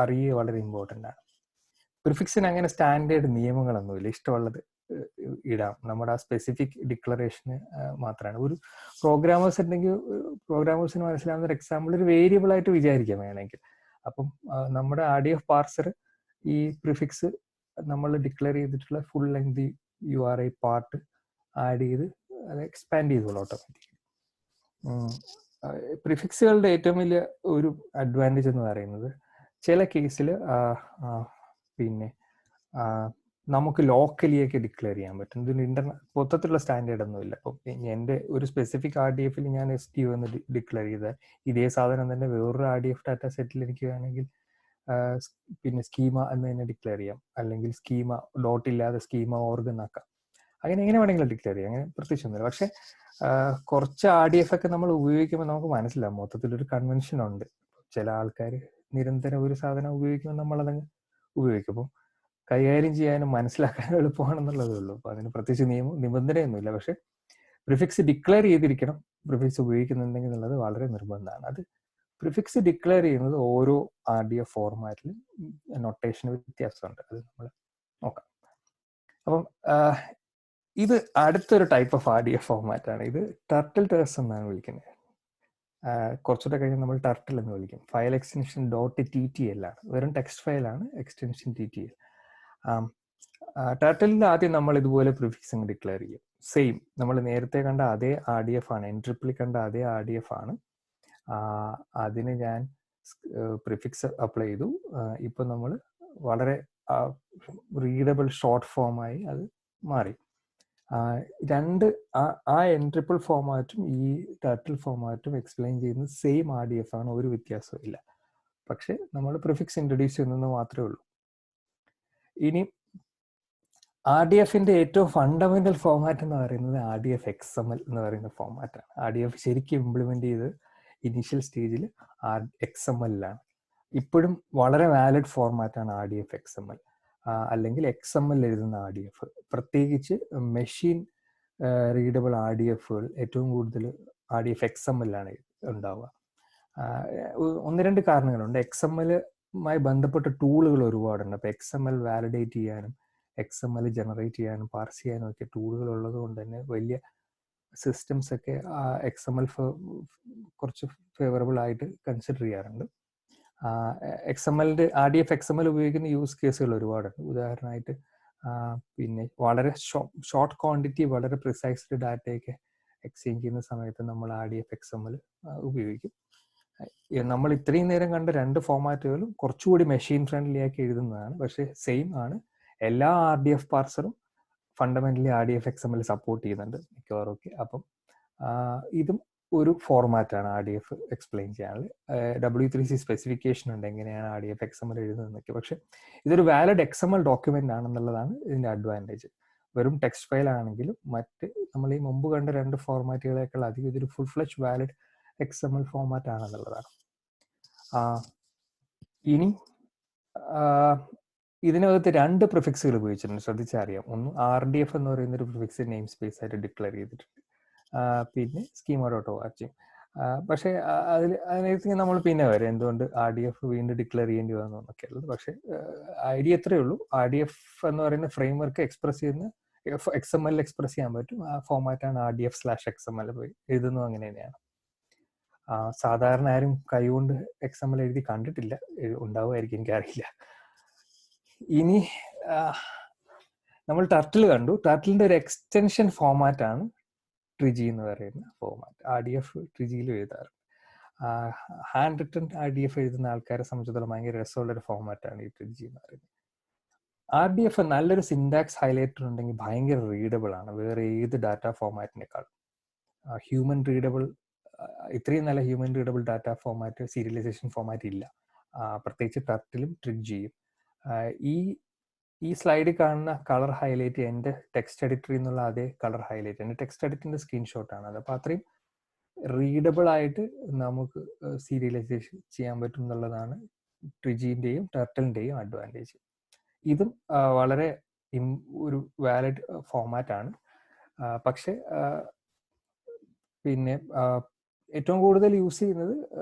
അറിയുക വളരെ ഇമ്പോർട്ടൻ്റ് ആണ്. പ്രിഫിക്സിന് അങ്ങനെ സ്റ്റാൻഡേർഡ് നിയമങ്ങളൊന്നുമില്ല, ഇഷ്ടമുള്ളത് ഇടാം. നമ്മുടെ ആ സ്പെസിഫിക് ഡിക്ലറേഷന് മാത്രമാണ്. ഒരു പ്രോഗ്രാമേഴ്സ് ഉണ്ടെങ്കിൽ പ്രോഗ്രാമേഴ്സിന് മനസ്സിലാവുന്ന ഒരു എക്സാമ്പിൾ ഒരു വേരിയബിൾ ആയിട്ട് വിചാരിക്കാം വേണമെങ്കിൽ. അപ്പം നമ്മുടെ RDF പാർസർ ഈ പ്രിഫിക്സ് നമ്മൾ ഡിക്ലെയർ ചെയ്തിട്ടുള്ള full length URI part add ചെയ്ത് അത് എക്സ്പാൻഡ് ചെയ്തോളൂ ഓട്ടോമാറ്റിക്കലി. പ്രിഫിക്സുകളുടെ ഏറ്റവും വലിയ ഒരു അഡ്വാൻറ്റേജ് എന്ന് പറയുന്നത് ചില കേസിൽ പിന്നെ നമുക്ക് ലോക്കലിയൊക്കെ ഡിക്ലെയർ ചെയ്യാൻ പറ്റും. ഇതിന് മൊത്തത്തിലുള്ള സ്റ്റാൻഡേർഡ് ഒന്നുമില്ല. അപ്പം എൻ്റെ ഒരു സ്പെസിഫിക് RDF ഞാൻ STU എന്ന് ഡിക്ലെയർ ചെയ്താൽ ഇതേ സാധനം തന്നെ വേറൊരു RDF ഡാറ്റ സെറ്റിൽ എനിക്ക് വേണമെങ്കിൽ പിന്നെ സ്കീമ എന്ന് തന്നെ ഡിക്ലെയർ ചെയ്യാം, അല്ലെങ്കിൽ സ്കീമ ഡോട്ട് ഇല്ലാതെ സ്കീമ ഓർഗ് എന്നാക്കാം. അങ്ങനെ എങ്ങനെ വേണമെങ്കിലും ഡിക്ലെയർ ചെയ്യാം, അങ്ങനെ പ്രത്യേകിച്ചൊന്നുമില്ല. പക്ഷെ കുറച്ച് RDF ഒക്കെ നമ്മൾ ഉപയോഗിക്കുമ്പോൾ നമുക്ക് മനസ്സിലാവും മൊത്തത്തിലൊരു കൺവെൻഷൻ ഉണ്ട്. ചില ആൾക്കാർ നിരന്തരം ഒരു സാധനം ഉപയോഗിക്കുമ്പോൾ നമ്മളതങ്ങ് ഉപയോഗിക്കും. അപ്പം കൈകാര്യം ചെയ്യാനും മനസ്സിലാക്കാനും എളുപ്പമാണെന്നുള്ളതേ ഉള്ളൂ. അപ്പോൾ അതിന് പ്രത്യേകിച്ച് നിബന്ധനയൊന്നുമില്ല. പക്ഷെ പ്രിഫിക്സ് ഡിക്ലെയർ ചെയ്തിരിക്കണം പ്രിഫിക്സ് ഉപയോഗിക്കുന്നുണ്ടെങ്കിൽ എന്നുള്ളത് വളരെ നിർബന്ധമാണ്. അത് പ്രിഫിക്സ് ഡിക്ലെയർ ചെയ്യുന്നത് ഓരോ RDF ഫോർമാറ്റിലും നൊട്ടേഷന് വ്യത്യാസമുണ്ട്. അത് നമ്മൾ നോക്കാം. അപ്പം ഇത് അടുത്തൊരു ടൈപ്പ് ഓഫ് RDF ഫോർമാറ്റാണ്. ഇത് ടർട്ടിൽ ടേഴ്സ് എന്നാണ് വിളിക്കുന്നത്. കുറച്ചുകൂടെ കഴിഞ്ഞ് നമ്മൾ ടർട്ടിൽ എന്ന് വിളിക്കും. ഫയൽ എക്സ്റ്റൻഷൻ .ttl ആണ്. വെറും ടെക്സ്റ്റ് ഫയലാണ് എക്സ്റ്റൻഷൻ TTL. ടർട്ടിലിൽ ആദ്യം നമ്മൾ ഇതുപോലെ പ്രിഫിക്സ് അങ്ങ് ഡിക്ലെയർ ചെയ്യും. സെയിം നമ്മൾ നേരത്തെ കണ്ട അതേ RDF ആണ്, എൻട്രിപ്പിൾ കണ്ട അതേ RDF ആണ്. അതിന് ഞാൻ പ്രിഫിക്സ് അപ്ലൈ ചെയ്തു. ഇപ്പം നമ്മൾ വളരെ റീഡബിൾ ഷോർട്ട് ഫോമായി അത് മാറി. രണ്ട് ആ എൻട്രിപ്പിൾ ഫോമാറ്റും ഈ ടർട്ടിൽ ഫോമാറ്റും എക്സ്പ്ലെയിൻ ചെയ്യുന്നത് സെയിം RDF ആണ്, ഒരു വ്യത്യാസവും ഇല്ല. പക്ഷെ നമ്മൾ പ്രിഫിക്സ് ഇൻട്രൊഡ്യൂസ് ചെയ്യുന്നത് മാത്രമേ ഉള്ളൂ. ഇനി RDFന്റെ ഏറ്റവും ഫണ്ടമെന്റൽ ഫോമാറ്റ് എന്ന് പറയുന്നത് RDF XML എന്ന് പറയുന്ന ഫോമാറ്റാണ്. RDF ശരിക്കും ഇംപ്ലിമെന്റ് ചെയ്ത് ഇനീഷ്യൽ സ്റ്റേജിൽ XML-ലാണ്. ഇപ്പോഴും വളരെ വാലിഡ് ഫോർമാറ്റാണ് RDF XML, അല്ലെങ്കിൽ XML എഴുതുന്ന RDF. പ്രത്യേകിച്ച് മെഷീൻ റീഡബിൾ RDF-കൾ ഏറ്റവും കൂടുതൽ RDF XML-ലാണ് ഉണ്ടാവുക. ഒന്ന് രണ്ട് കാരണങ്ങളുണ്ട്. XML-മായി ബന്ധപ്പെട്ട ടൂളുകൾ ഒരുപാടുണ്ട്. അപ്പോൾ XML വാലിഡേറ്റ് ചെയ്യാനും XML ജനറേറ്റ് ചെയ്യാനും പാർസ് ചെയ്യാനും ഒക്കെ ടൂളുകൾ ഉള്ളത് കൊണ്ട് തന്നെ വലിയ സിസ്റ്റംസ് ഒക്കെ XML കുറച്ച് ഫേവറബിൾ ആയിട്ട് കൺസിഡർ ചെയ്യാറുണ്ട്. RDF XML ഉപയോഗിക്കുന്ന യൂസ് കേസുകൾ ഒരുപാടുണ്ട്. ഉദാഹരണമായിട്ട് പിന്നെ വളരെ ഷോർട്ട് ക്വാണ്ടിറ്റി വളരെ പ്രിസൈസ്ഡ് ഡാറ്റയൊക്കെ എക്സ്ചേഞ്ച് ചെയ്യുന്ന സമയത്ത് നമ്മൾ RDF XML ഉപയോഗിക്കും. നമ്മൾ ഇത്രയും നേരം കണ്ട രണ്ട് ഫോമാറ്റുകളും കുറച്ചുകൂടി മെഷീൻ ഫ്രണ്ട്ലി ആക്കി എഴുതുന്നതാണ്. പക്ഷേ സെയിം ആണ്. എല്ലാ RDF പാർസറും ഫണ്ടമെന്റലി RDF XML സപ്പോർട്ട് ചെയ്യുന്നുണ്ട് മിക്കവാറും ഒക്കെ. അപ്പം ഇതും ഒരു ഫോർമാറ്റാണ് RDF എക്സ്പ്ലെയിൻ ചെയ്യാനുള്ള. W3C സ്പെസിഫിക്കേഷൻ ഉണ്ട് എങ്ങനെയാണ് RDF XML എഴുതുന്നതൊക്കെ. പക്ഷെ ഇതൊരു വാലിഡ് XML ഡോക്യുമെന്റ് ആണെന്നുള്ളതാണ് ഇതിന്റെ അഡ്വാൻറ്റേജ്. വെറും ടെക്സ്റ്റ് ഫയൽ ആണെങ്കിലും മറ്റ് നമ്മൾ ഈ മുമ്പ് കണ്ട രണ്ട് ഫോർമാറ്റുകളേക്കാൾ അധികം ഇതൊരു full fledge valid XML format ആണെന്നുള്ളതാണ്. ഇനി ഇതിനകത്ത് രണ്ട് പ്രിഫിക്സുകൾ ഉപയോഗിച്ചിട്ടുണ്ട്, ശ്രദ്ധിച്ചറിയാം. ഒന്ന് RDF എന്ന് പറയുന്ന ഒരു പ്രിഫിക്സ് നെയിം സ്പേസ് ആയിട്ട് ഡിക്ലെയർ ചെയ്തിട്ടുണ്ട്. പിന്നെ schema.org. പക്ഷേ അതിനകത്ത് നമ്മൾ പിന്നെ വരെ എന്തുകൊണ്ട് RDF വീണ്ടും ഡിക്ലെയർ ചെയ്യേണ്ടി വന്നു എന്നൊക്കെ ഉള്ളത്. പക്ഷേ ഐഡിയ എത്രയേ ഉള്ളൂ. RDF എന്ന് പറയുന്ന ഫ്രെയിംവർക്ക് എക്സ്പ്രസ് ചെയ്യുന്ന XML എക്സ്പ്രസ് ചെയ്യാൻ പറ്റും. ആ ഫോമാറ്റാണ് RDF/XML. പോയി എഴുതുന്നത് അങ്ങനെ തന്നെയാണ്. സാധാരണ ആരും കൈകൊണ്ട് XML എഴുതി കണ്ടിട്ടില്ല, ഉണ്ടാവുമായിരിക്കും, എനിക്കറിയില്ല. ഇനി നമ്മൾ ടർട്ടിൽ കണ്ടു. ടർട്ടിലിന്റെ ഒരു എക്സ്റ്റൻഷൻ ഫോമാറ്റാണ് ട്രിജി എന്ന് പറയുന്ന ഫോമാറ്റ്. RDF ട്രിജിയിലും എഴുതാറ്. ഹാൻഡ് റിട്ടൺ RDF എഴുതുന്ന ആൾക്കാരെ സംബന്ധിച്ചിടത്തോളം ഭയങ്കര രസമുള്ളൊരു ഫോമാറ്റാണ് ഈ ട്രിജി എന്ന് പറയുന്നത്. RDF നല്ലൊരു സിൻടാക്സ് ഹൈലൈറ്റർ ഉണ്ടെങ്കിൽ ഭയങ്കര റീഡബിൾ ആണ് വേറെ ഏത് ഡാറ്റ ഫോമാറ്റിനേക്കാൾ. ഹ്യൂമൻ റീഡബിൾ, ഇത്രയും നല്ല human readable data format, serialisation format ഇല്ല. പ്രത്യേകിച്ച് ടർട്ടിലും ട്രിജിയും. ഈ സ്ലൈഡിൽ കാണുന്ന കളർ ഹൈലൈറ്റ് എൻ്റെ ടെക്സ്റ്റ് എഡിറ്ററിൽ നിന്നുള്ള അതേ കളർ ഹൈലൈറ്റ് എൻ്റെ ടെക്സ്റ്റ് എഡിറ്റിന്റെ സ്ക്രീൻഷോട്ടാണ് അത്. അപ്പോൾ അത്രയും റീഡബിൾ ആയിട്ട് നമുക്ക് സീരിയലൈസേഷൻ ചെയ്യാൻ പറ്റും എന്നുള്ളതാണ് ട്രിജിന്റെയും ടർട്ടിലിന്റെയും അഡ്വാൻറ്റേജ്. ഇതും വളരെ ഒരു വാലിഡ് ഫോമാറ്റ് ആണ്. പക്ഷെ പിന്നെ ഏറ്റവും കൂടുതൽ യൂസ് ചെയ്യുന്നത്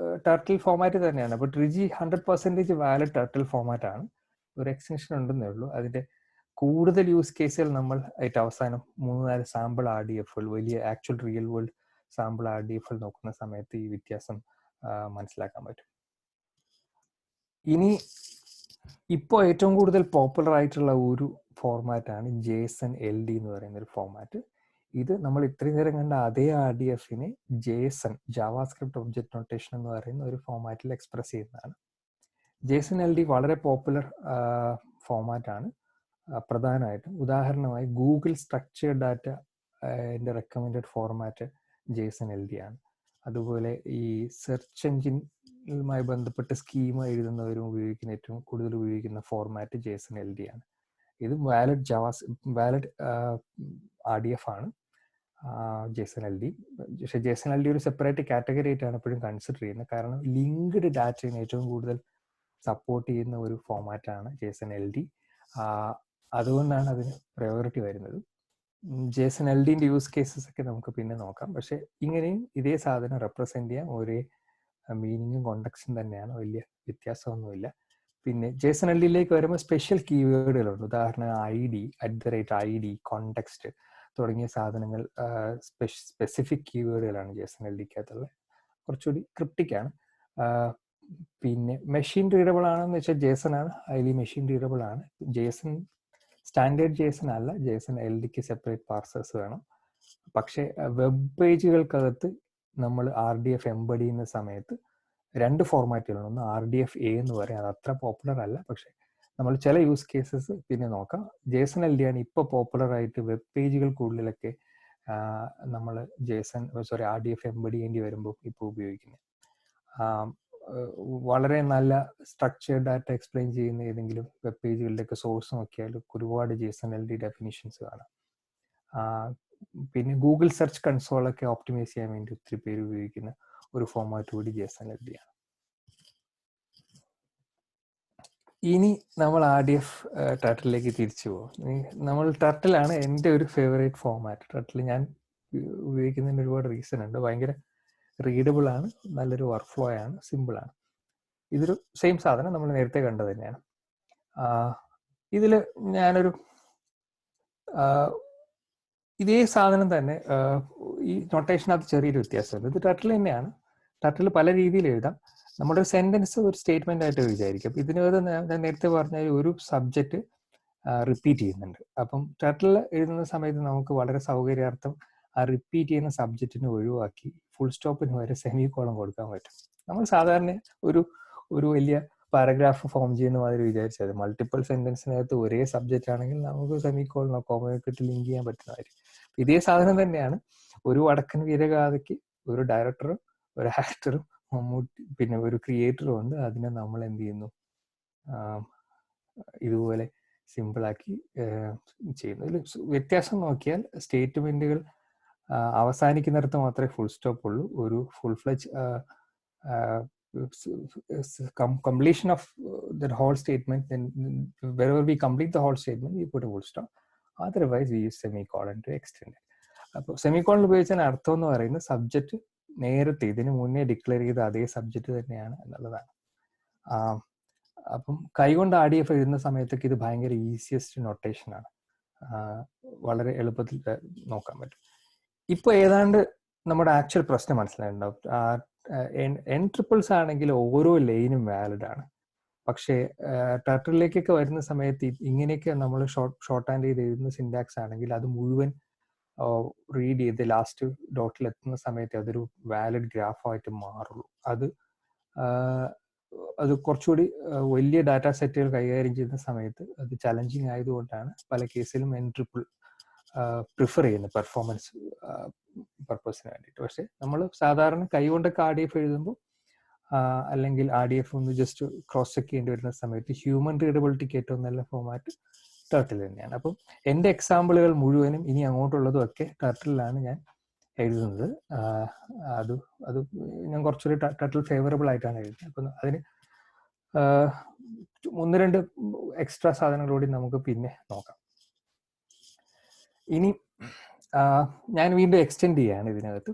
ടർട്ടിൽ ഫോമാറ്റ് തന്നെയാണ്. അപ്പോൾ ട്രിജി 100% വാലിഡ് ടർട്ടിൽ ഫോമാറ്റ് ആണ്. ഒരു എക്സ്റ്റൻഷൻ ഉണ്ടെന്നേ ഉള്ളൂ. അതിന്റെ കൂടുതൽ യൂസ് കേസുകൾ നമ്മൾ ഏറ്റവും അവസാനം 3-4 സാമ്പിൾ RDF വലിയ actual real world sample RDF നോക്കുന്ന സമയത്ത് ഈ വ്യത്യാസം മനസ്സിലാക്കാൻ പറ്റും. ഇനി ഇപ്പോൾ ഏറ്റവും കൂടുതൽ പോപ്പുലർ ആയിട്ടുള്ള ഒരു ഫോർമാറ്റാണ് JSON LD എന്ന് പറയുന്ന ഒരു ഫോർമാറ്റ്. ഇത് നമ്മൾ ഇത്രയും നേരം കണ്ട അതേ RDFനെ JSON ജാവാസ്ക്രിപ്റ്റ് ഒബ്ജക്റ്റ് നൊട്ടേഷൻ എന്ന് പറയുന്ന ഒരു ഫോർമാറ്റിൽ എക്സ്പ്രസ് ചെയ്യുന്നതാണ്. JSON LD വളരെ പോപ്പുലർ ഫോർമാറ്റാണ്. പ്രധാനമായിട്ടും ഉദാഹരണമായി ഗൂഗിൾ സ്ട്രക്ചേർഡ് ഡാറ്റ എൻ്റെ റെക്കമെൻഡഡ് ഫോർമാറ്റ് JSON LD ആണ്. അതുപോലെ ഈ സെർച്ച് എഞ്ചിനുമായി ബന്ധപ്പെട്ട് സ്കീമ എഴുതുന്നവരും ഉപയോഗിക്കുന്ന ഏറ്റവും കൂടുതൽ ഉപയോഗിക്കുന്ന ഫോർമാറ്റ് JSON LD ആണ്. ഇത് വാലിഡ് RDF ആണ് JSON LD. പക്ഷേ JSON LD ഒരു സെപ്പറേറ്റ് കാറ്റഗറി ആയിട്ടാണ് എപ്പോഴും കൺസിഡർ ചെയ്യുന്നത്. കാരണം ലിങ്ക്ഡ് ഡാറ്റയെ ഏറ്റവും കൂടുതൽ സപ്പോർട്ട് ചെയ്യുന്ന ഒരു ഫോർമാറ്റാണ് JSON LD. അതുകൊണ്ടാണ് അതിന് പ്രയോറിറ്റി വരുന്നത്. JSON LDൻ്റെ യൂസ് കേസസ് ഒക്കെ നമുക്ക് പിന്നെ നോക്കാം. പക്ഷെ ഇങ്ങനെയും ഇതേ സാധനം റെപ്രസെന്റ് ചെയ്യാൻ ഒരേ മീനിങ്ങും കോണ്ടക്സ്റ്റും തന്നെയാണ്, വലിയ വ്യത്യാസമൊന്നുമില്ല. പിന്നെ JSON LDയിലേക്ക് വരുമ്പോൾ സ്പെഷ്യൽ കീവേഡുകളുണ്ട്. ഉദാഹരണം ID, @ID, കോണ്ടെക്സ്റ്റ് തുടങ്ങിയ സാധനങ്ങൾ സ്പെസിഫിക് കീവേഡുകളാണ് JSON LDക്കകത്തുള്ള. കുറച്ചുകൂടി ക്രിപ്റ്റിക്കാണ്. പിന്നെ മെഷീൻ റീഡബിൾ ആണെന്ന് വെച്ചാൽ JSON ആണ്, ഹൈലി മെഷീൻ റീഡബിൾ ആണ്. JSON സ്റ്റാൻഡേർഡ് JSON അല്ല, JSON LDക്ക് സെപ്പറേറ്റ് പാർസേഴ്സ് വേണം. പക്ഷേ വെബ് പേജുകൾക്കകത്ത് നമ്മൾ RDF എംബഡ് ചെയ്യുന്ന സമയത്ത് 2 ഫോർമാറ്റുകളുണ്ട്. ഒന്ന് RDF-A എന്ന് പറയും, അത് അത്ര പോപ്പുലർ അല്ല. പക്ഷേ നമ്മൾ ചില യൂസ് കേസസ് പിന്നെ നോക്കാം. JSON LD ആണ് ഇപ്പോൾ പോപ്പുലർ ആയിട്ട് വെബ് പേജുകൾക്കുള്ളിലൊക്കെ നമ്മൾ RDF എംബഡ് ചെയ്യേണ്ടി വരുമ്പോൾ ഇപ്പോൾ ഉപയോഗിക്കുന്നത്. വളരെ നല്ല സ്ട്രക്ചേർഡ് ഡാറ്റ എക്സ്പ്ലെയിൻ ചെയ്യുന്ന ഏതെങ്കിലും വെബ് പേജുകളിലേക്ക് സോഴ്സ് നോക്കിയാൽ ഒരുപാട് JSON LD ഡെഫിനിഷൻസ് കാണാം. പിന്നെ ഗൂഗിൾ സെർച്ച് കൺസോളൊക്കെ ഓപ്റ്റിമൈസ് ചെയ്യാൻ വേണ്ടി ഒത്തിരി പേര് ഉപയോഗിക്കുന്ന ഒരു ഫോർമാറ്റ് കൂടി JSON LD ആണ്. ഇനി നമ്മൾ RDF ടർട്ടിലേക്ക് തിരിച്ചു പോകും. നമ്മൾ ടർട്ടിലാണ് എൻ്റെ ഒരു ഫേവറേറ്റ് ഫോർമാറ്റ്. ടർട്ടിൽ ഞാൻ ഉപയോഗിക്കുന്നതിന് ഒരുപാട് റീസൺ ഉണ്ട്. ഭയങ്കര റീഡബിൾ ആണ്, നല്ലൊരു വർക്ക് ഫ്ലോ ആണ്, സിമ്പിളാണ്. ഇതൊരു സെയിം സാധനം നമ്മൾ നേരത്തെ കണ്ടത് തന്നെയാണ്. ഇതിൽ ഞാനൊരു ഇതേ സാധനം തന്നെ ഈ നൊട്ടേഷനകത്ത് ചെറിയൊരു വ്യത്യാസമുണ്ട്. ഇത് ടർട്ടിൽ തന്നെയാണ്. ടർട്ടിൽ പല രീതിയിൽ എഴുതാം. നമ്മുടെ ഒരു സെന്റൻസ് ഒരു സ്റ്റേറ്റ്മെന്റ് ആയിട്ട് വിചാരിക്കും. അപ്പം ഇതിനകത്ത് ഞാൻ നേരത്തെ പറഞ്ഞ ഒരു സബ്ജക്റ്റ് റിപ്പീറ്റ് ചെയ്യുന്നുണ്ട്. അപ്പം ടർട്ടിൽ എഴുതുന്ന സമയത്ത് നമുക്ക് വളരെ സൗകര്യാർത്ഥം ആ റിപ്പീറ്റ് ചെയ്യുന്ന സബ്ജക്റ്റിനെ ഒഴിവാക്കി ഫുൾ സ്റ്റോപ്പിന് വരെ സെമി കോളം കൊടുക്കാൻ പറ്റും. നമ്മൾ സാധാരണ ഒരു വലിയ പാരഗ്രാഫ് ഫോം ചെയ്യുന്ന മാതിരി വിചാരിച്ചത് മൾട്ടിപ്പിൾ സെന്റൻസിനകത്ത് ഒരേ സബ്ജക്റ്റ് ആണെങ്കിൽ നമുക്ക് സെമി കോളനോ കോമയൊക്കെ ഇട്ട് ലിങ്ക് ചെയ്യാൻ പറ്റുന്നതായിരിക്കും. ഇതേ സാധനം തന്നെയാണ് ഒരു വടക്കൻ വീരഗാഥയ്ക്ക് ഒരു ഡയറക്ടറും ഒരു ആക്ടറും മമ്മൂട്ടി പിന്നെ ഒരു ക്രിയേറ്ററും ഉണ്ട്. അതിനെ നമ്മൾ എന്ത് ചെയ്യുന്നു, ഇതുപോലെ സിമ്പിളാക്കി ചെയ്യുന്നു. ഇതിൽ വ്യത്യാസം നോക്കിയാൽ സ്റ്റേറ്റ്മെന്റുകൾ അവസാനിക്കുന്നിടത്ത് മാത്രമേ ഫുൾ സ്റ്റോപ്പ് ഉള്ളൂ. ഒരു full fledged completion of the whole statement, then wherever we complete the whole statement we put a full stop, otherwise we use semicolon to extend it. അപ്പോൾ സെമിക്കോളൻ ഉപയോഗിച്ചാൽ അർത്ഥം എന്ന് പറയുന്നത് സബ്ജക്റ്റ് നേരത്തെ ഇതിന് മുന്നേ ഡിക്ലെയർ ചെയ്ത അതേ സബ്ജക്റ്റ് തന്നെയാണ് എന്നുള്ളതാണ്. അപ്പം കൈകൊണ്ട് RDF എഴുതുന്ന സമയത്തൊക്കെ ഇത് ഭയങ്കര ഈസിയസ്റ്റ് നൊട്ടേഷനാണ്, വളരെ എളുപ്പത്തിൽ നോക്കാൻ പറ്റും. ഇപ്പോൾ ഏതാണ്ട് നമ്മുടെ ആക്ച്വൽ പ്രശ്നം മനസ്സിലായിട്ടുണ്ടാവും. N ട്രിപ്പിൾസ് ആണെങ്കിൽ ഓരോ ലൈനും വാലിഡ് ആണ്. പക്ഷേ ടർട്ടിലേക്കൊക്കെ വരുന്ന സമയത്ത് ഇങ്ങനെയൊക്കെ നമ്മൾ ഷോർട്ട് ഹാൻഡ് ചെയ്ത് എഴുതുന്ന സിൻടാക്സ് ആണെങ്കിൽ അത് മുഴുവൻ റീഡ് ചെയ്ത് ലാസ്റ്റ് ഡോട്ടിൽ എത്തുന്ന സമയത്ത് അതൊരു വാലിഡ് ഗ്രാഫായിട്ട് മാറുള്ളൂ. അത് കുറച്ചുകൂടി വലിയ ഡാറ്റാ സെറ്റുകൾ കൈകാര്യം ചെയ്യുന്ന സമയത്ത് അത് ചലഞ്ചിങ് ആയതുകൊണ്ടാണ് പല കേസിലും N ട്രിപ്പിൾ പ്രിഫർ ചെയ്യുന്നത് പെർഫോമൻസ് പർപ്പസിന് വേണ്ടിയിട്ട്. പക്ഷെ നമ്മൾ സാധാരണ കൈകൊണ്ടൊക്കെ RDF എഴുതുമ്പോൾ അല്ലെങ്കിൽ RDF ഒന്ന് ജസ്റ്റ് ക്രോസ് ചെക്ക് ചെയ്യേണ്ടി വരുന്ന സമയത്ത് ഹ്യൂമൻ റീഡബിലിറ്റിക്ക് ഏറ്റവും നല്ല ഫോർമാറ്റ് ടർട്ടിൽ തന്നെയാണ്. അപ്പം എൻ്റെ എക്സാമ്പിളുകൾ മുഴുവനും ഇനി അങ്ങോട്ടുള്ളതും ഒക്കെ ടർട്ടിലാണ് ഞാൻ എഴുതുന്നത്. അത് ഞാൻ കുറച്ചൊരു ടർട്ടിൽ ഫേവറബിൾ ആയിട്ടാണ് എഴുതുന്നത്. അപ്പം അതിന് 1-2 എക്സ്ട്രാ സാധനങ്ങളോടി നമുക്ക് പിന്നെ നോക്കാം. ഇനി ഞാൻ വീണ്ടും എക്സ്റ്റെൻഡ് ചെയ്യാണ് ഇതിനകത്ത്.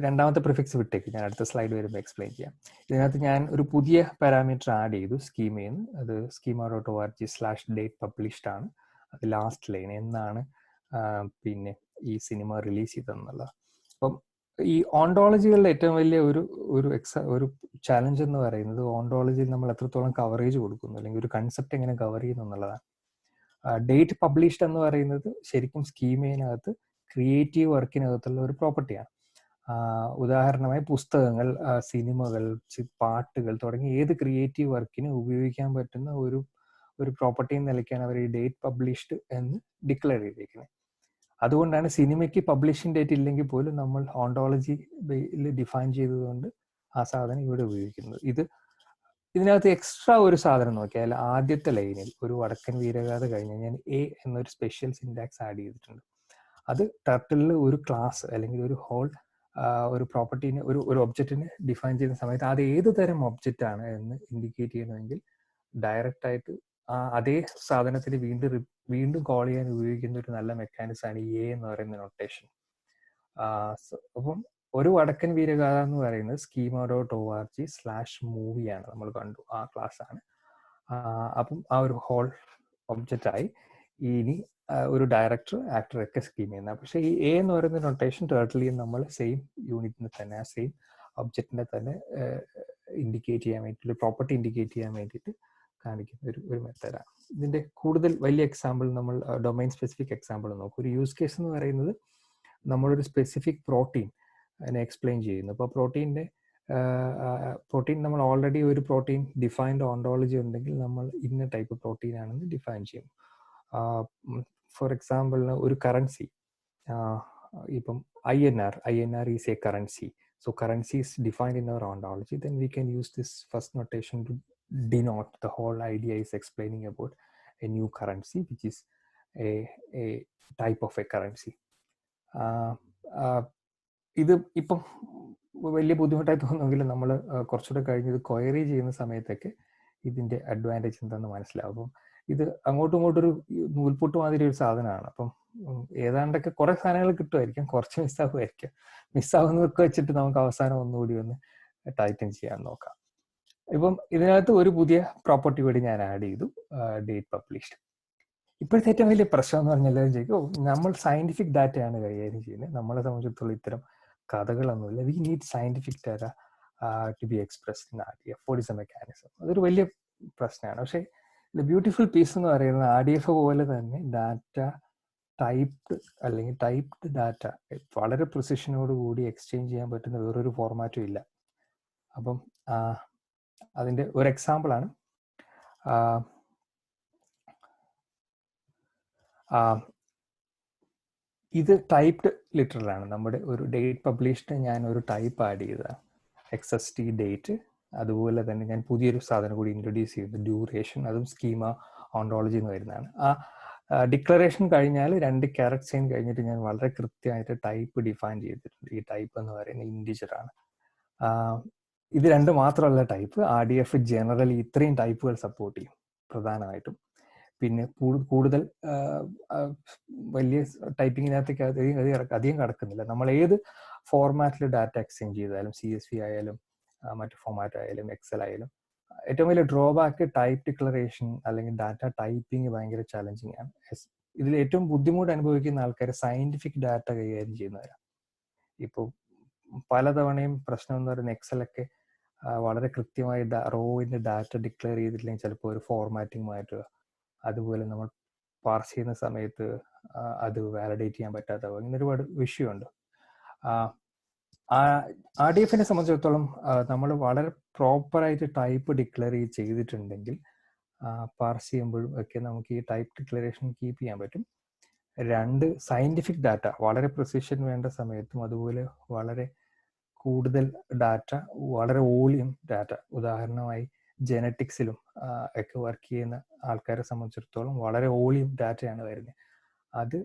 രണ്ടാമത്തെ പ്രിഫിക്സ് വിട്ടേക്ക്, ഞാൻ അടുത്ത സ്ലൈഡ് വരുമ്പോൾ എക്സ്പ്ലെയിൻ ചെയ്യാം. ഇതിനകത്ത് ഞാൻ ഒരു പുതിയ പാരാമീറ്റർ ആഡ് ചെയ്തു സ്കീമയിൽ നിന്ന്. അത് schema.org/date published ആണ്. അത് ലാസ്റ്റ് ലൈൻ എന്നാണ് പിന്നെ ഈ സിനിമ റിലീസ് ചെയ്തതെന്നുള്ളത്. അപ്പം ഈ ഓണ്ടോളജികളുടെ ഏറ്റവും വലിയ ഒരു ചാലഞ്ച് എന്ന് പറയുന്നത് ഓണ്ടോളജിയിൽ നമ്മൾ എത്രത്തോളം കവറേജ് കൊടുക്കുന്നു, അല്ലെങ്കിൽ ഒരു കൺസെപ്റ്റ് എങ്ങനെ കവർ ചെയ്യുന്നു എന്നുള്ളതാണ്. ഡേറ്റ് പബ്ലിഷ്ഡ് എന്ന് പറയുന്നത് ശരിക്കും സ്കീമയിനകത്ത് ക്രിയേറ്റീവ് വർക്കിനകത്തുള്ള ഒരു പ്രോപ്പർട്ടിയാണ്. ഉദാഹരണമായി പുസ്തകങ്ങൾ, സിനിമകൾ, പാട്ടുകൾ തുടങ്ങി ഏത് ക്രിയേറ്റീവ് വർക്കിന് ഉപയോഗിക്കാൻ പറ്റുന്ന ഒരു പ്രോപ്പർട്ടി നിലയ്ക്കാണ് അവർ ഈ ഡേറ്റ് പബ്ലിഷ്ഡ് എന്ന് ഡിക്ലെയർ ചെയ്തിരിക്കുന്നത്. അതുകൊണ്ടാണ് സിനിമയ്ക്ക് പബ്ലിഷിംഗ് ഡേറ്റ് ഇല്ലെങ്കിൽ പോലും നമ്മൾ ഓണ്ടോളജിയിൽ ഡിഫൈൻ ചെയ്തതുകൊണ്ട് ആ സാധനം ഇവിടെ ഉപയോഗിക്കുന്നത്. ഇതിനകത്ത് എക്സ്ട്രാ ഒരു സാധനം നോക്കിയാൽ ആദ്യത്തെ ലൈനിൽ ഒരു വടക്കൻ വീരഗാഥ കഴിഞ്ഞ് ഞാൻ എ എന്നൊരു സ്പെഷ്യൽ സിൻടാക്സ് ആഡ് ചെയ്തിട്ടുണ്ട്. അത് ടർട്ടിലിൽ ഒരു ക്ലാസ് അല്ലെങ്കിൽ ഒരു ഹോൾ ഒരു പ്രോപ്പർട്ടീനെ ഒരു ഒബ്ജക്റ്റിനെ ഡിഫൈൻ ചെയ്യുന്ന സമയത്ത് അത് ഏത് തരം ഒബ്ജക്റ്റ് ആണ് എന്ന് ഇൻഡിക്കേറ്റ് ചെയ്യണമെങ്കിൽ ഡയറക്റ്റ് ആയിട്ട് അതേ സാധനത്തിന് വീണ്ടും കോൾ ചെയ്യാൻ ഉപയോഗിക്കുന്ന ഒരു നല്ല മെക്കാനിസം ആണ് എ എന്ന് പറയുന്ന നൊട്ടേഷൻ. അപ്പം ഒരു വടക്കൻ വീരഗാഥ എന്ന് പറയുന്നത് schema.org/movie ആണ്, നമ്മൾ കണ്ടു, ആ ക്ലാസ് ആണ്. അപ്പം ആ ഒരു ഹോൾ ഒബ്ജക്റ്റ് ആയി. ഇനി ഒരു ഡയറക്ടർ, ആക്ടർ ഒക്കെ സ്കീം ചെയ്യുന്നത്. പക്ഷെ ഈ എ എന്ന് പറയുന്ന നൊട്ടേഷൻ ടോട്ടലിയും നമ്മൾ സെയിം യൂണിറ്റിനെ തന്നെ, ആ സെയിം ഒബ്ജക്റ്റിനെ തന്നെ ഇൻഡിക്കേറ്റ് ചെയ്യാൻ വേണ്ടിയിട്ട്, പ്രോപ്പർട്ടി ഇൻഡിക്കേറ്റ് ചെയ്യാൻ വേണ്ടിയിട്ട് കാണിക്കുന്ന ഒരു മെത്തേഡാണ്. ഇതിന്റെ കൂടുതൽ വലിയ എക്സാമ്പിൾ നമ്മൾ ഡൊമൈൻ സ്പെസിഫിക് എക്സാമ്പിൾ നോക്കും. ഒരു യൂസ് കേസ് എന്ന് പറയുന്നത് നമ്മളൊരു സ്പെസിഫിക് പ്രോട്ടീൻ എക്സ്പ്ലെയിൻ ചെയ്യുന്നു. അപ്പോൾ പ്രോട്ടീൻ നമ്മൾ ഓൾറെഡി ഒരു പ്രോട്ടീൻ ഡിഫൈൻഡ് ഓണ്ടോളജി ഉണ്ടെങ്കിൽ നമ്മൾ ഇന്ന ടൈപ്പ് പ്രോട്ടീൻ ആണെന്ന് ഡിഫൈൻ ചെയ്യും. ഫോർ എക്സാമ്പിൾ ഒരു കറൻസി, ഇപ്പം INR is A currency. So currency is defined in our ontology. Then we can use this first notation to denote the whole idea is explaining about a new currency, which is a type of a currency. ഇത് ഇപ്പം വലിയ ബുദ്ധിമുട്ടായി തോന്നുമെങ്കിലും നമ്മൾ കുറച്ചുകൂടെ കഴിഞ്ഞ് ഇത് query ചെയ്യുന്ന സമയത്തൊക്കെ ഇതിന്റെ അഡ്വാൻറ്റേജ് എന്താണെന്ന് മനസ്സിലാവും. അപ്പം ഇത് അങ്ങോട്ടും ഇങ്ങോട്ടൊരു നൂൽപുട്ട് മാതിരി ഒരു സാധനമാണ്. അപ്പം ഏതാണ്ടൊക്കെ കുറെ സാധനങ്ങൾ കിട്ടുമായിരിക്കും, കുറച്ച് മിസ്സാകുമായിരിക്കും. മിസ്സാകുന്നതൊക്കെ വെച്ചിട്ട് നമുക്ക് അവസാനം ഒന്നുകൂടി ഒന്ന് ടൈറ്റൻ ചെയ്യാൻ നോക്കാം. ഇപ്പം ഇതിനകത്ത് ഒരു പുതിയ പ്രോപ്പർട്ടി കൂടി ഞാൻ ആഡ് ചെയ്തു, ഡേറ്റ് പബ്ലിഷ്ഡ്. ഇപ്പോഴത്തെ ഏറ്റവും വലിയ പ്രശ്നം എന്ന് പറഞ്ഞാൽ എല്ലാവരും ചോദിക്കും, നമ്മൾ സയന്റിഫിക് ഡാറ്റയാണ് കൈകാര്യം ചെയ്യുന്നത്, നമ്മളെ സംബന്ധിച്ചിടത്തോളം ഇത്തരം കഥകളൊന്നുമില്ല. We need scientific data to be expressed in RDF. What is a mechanism? അതൊരു വലിയ പ്രശ്നമാണ്. പക്ഷേ ബ്യൂട്ടിഫുൾ പീസ് എന്ന് പറയുന്നത് RDF പോലെ തന്നെ ഡാറ്റ ടൈപ്ഡ് അല്ലെങ്കിൽ ടൈപ്ഡ് ഡാറ്റ വളരെ പ്രിസിഷനോട് കൂടി എക്സ്ചേഞ്ച് ചെയ്യാൻ പറ്റുന്ന വേറൊരു ഫോർമാറ്റും ഇല്ല. അപ്പം അതിൻ്റെ ഒരു എക്സാമ്പിളാണ് ഇത്. ടൈപ്ഡ് ലിറ്ററലാണ്. നമ്മുടെ ഒരു ഡേറ്റ് പബ്ലിഷ്ഡ് ഞാൻ ഒരു ടൈപ്പ് ആഡ് ചെയ്തതാണ്, XST ഡേറ്റ്. അതുപോലെ തന്നെ ഞാൻ പുതിയൊരു സാധനം കൂടി ഇൻട്രൊഡ്യൂസ് ചെയ്തു, ഡ്യൂറേഷൻ. അതും സ്കീമ ഓണ്ടോളജി എന്ന് വരുന്നതാണ്. ഡിക്ലറേഷൻ കഴിഞ്ഞാൽ 2 ക്യാരക്ടർ സൈൻ കഴിഞ്ഞിട്ട് ഞാൻ വളരെ കൃത്യമായിട്ട് ടൈപ്പ് ഡിഫൈൻ ചെയ്തിട്ടുണ്ട്. ഈ ടൈപ്പ് എന്ന് പറയുന്നത് ഇൻഡിജർ ആണ്. ഇത് 2 മാത്രമല്ല ടൈപ്പ്. RDF ജനറലി ഇത്രയും ടൈപ്പുകൾ സപ്പോർട്ട് ചെയ്യും പ്രധാനമായിട്ടും. പിന്നെ കൂടുതൽ വലിയ ടൈപ്പിങ്ങിനകത്തേക്ക് അധികം കടക്കുന്നില്ല. നമ്മൾ ഏത് ഫോർമാറ്റിൽ ഡാറ്റ എക്സ്ചേഞ്ച് ചെയ്താലും, CSV ആയാലും മറ്റു ഫോർമാറ്റ് ആയാലും എക്സൽ ആയാലും, ഏറ്റവും വലിയ ഡ്രോബാക്ക് ടൈപ്പ് ഡിക്ലറേഷൻ അല്ലെങ്കിൽ ഡാറ്റ ടൈപ്പിംഗ് ഭയങ്കര ചാലഞ്ചിങ് ആണ്. ഇതിൽ ഏറ്റവും ബുദ്ധിമുട്ട് അനുഭവിക്കുന്ന ആൾക്കാർ സയന്റിഫിക് ഡാറ്റ കൈകാര്യം ചെയ്യുന്നവരാണ്. ഇപ്പോൾ പലതവണയും പ്രശ്നം എന്ന് പറയുന്നത് എക്സലൊക്കെ വളരെ കൃത്യമായി റോവിന്റെ ഡാറ്റ ഡിക്ലെയർ ചെയ്തിട്ടില്ലെങ്കിൽ ചിലപ്പോൾ ഒരു ഫോർമാറ്റിംഗ് മാറ്റുക, അതുപോലെ നമ്മൾ പാർസ് ചെയ്യുന്ന സമയത്ത് അത് വാലിഡേറ്റ് ചെയ്യാൻ പറ്റാത്ത അങ്ങനെ ഒരുപാട് വിഷയമുണ്ട്. RDFനെ സംബന്ധിച്ചിടത്തോളം നമ്മൾ വളരെ പ്രോപ്പറായിട്ട് ടൈപ്പ് ഡിക്ലെയർ ചെയ്തിട്ടുണ്ടെങ്കിൽ പാർസ് ചെയ്യുമ്പോഴും ഒക്കെ നമുക്ക് ഈ ടൈപ്പ് ഡിക്ലറേഷൻ കീപ്പ് ചെയ്യാൻ പറ്റും. 2 സയന്റിഫിക് ഡാറ്റ വളരെ പ്രിസിഷൻ വേണ്ട സമയത്തും, അതുപോലെ വളരെ കൂടുതൽ ഡാറ്റ, വളരെ വോളിയം ഡാറ്റ, ഉദാഹരണമായി ജെനറ്റിക്സിലും ഒക്കെ വർക്ക് ചെയ്യുന്ന ആൾക്കാരെ സംബന്ധിച്ചിടത്തോളം വളരെ വോളിയം ഡാറ്റയാണ് വരുന്നത്. അത്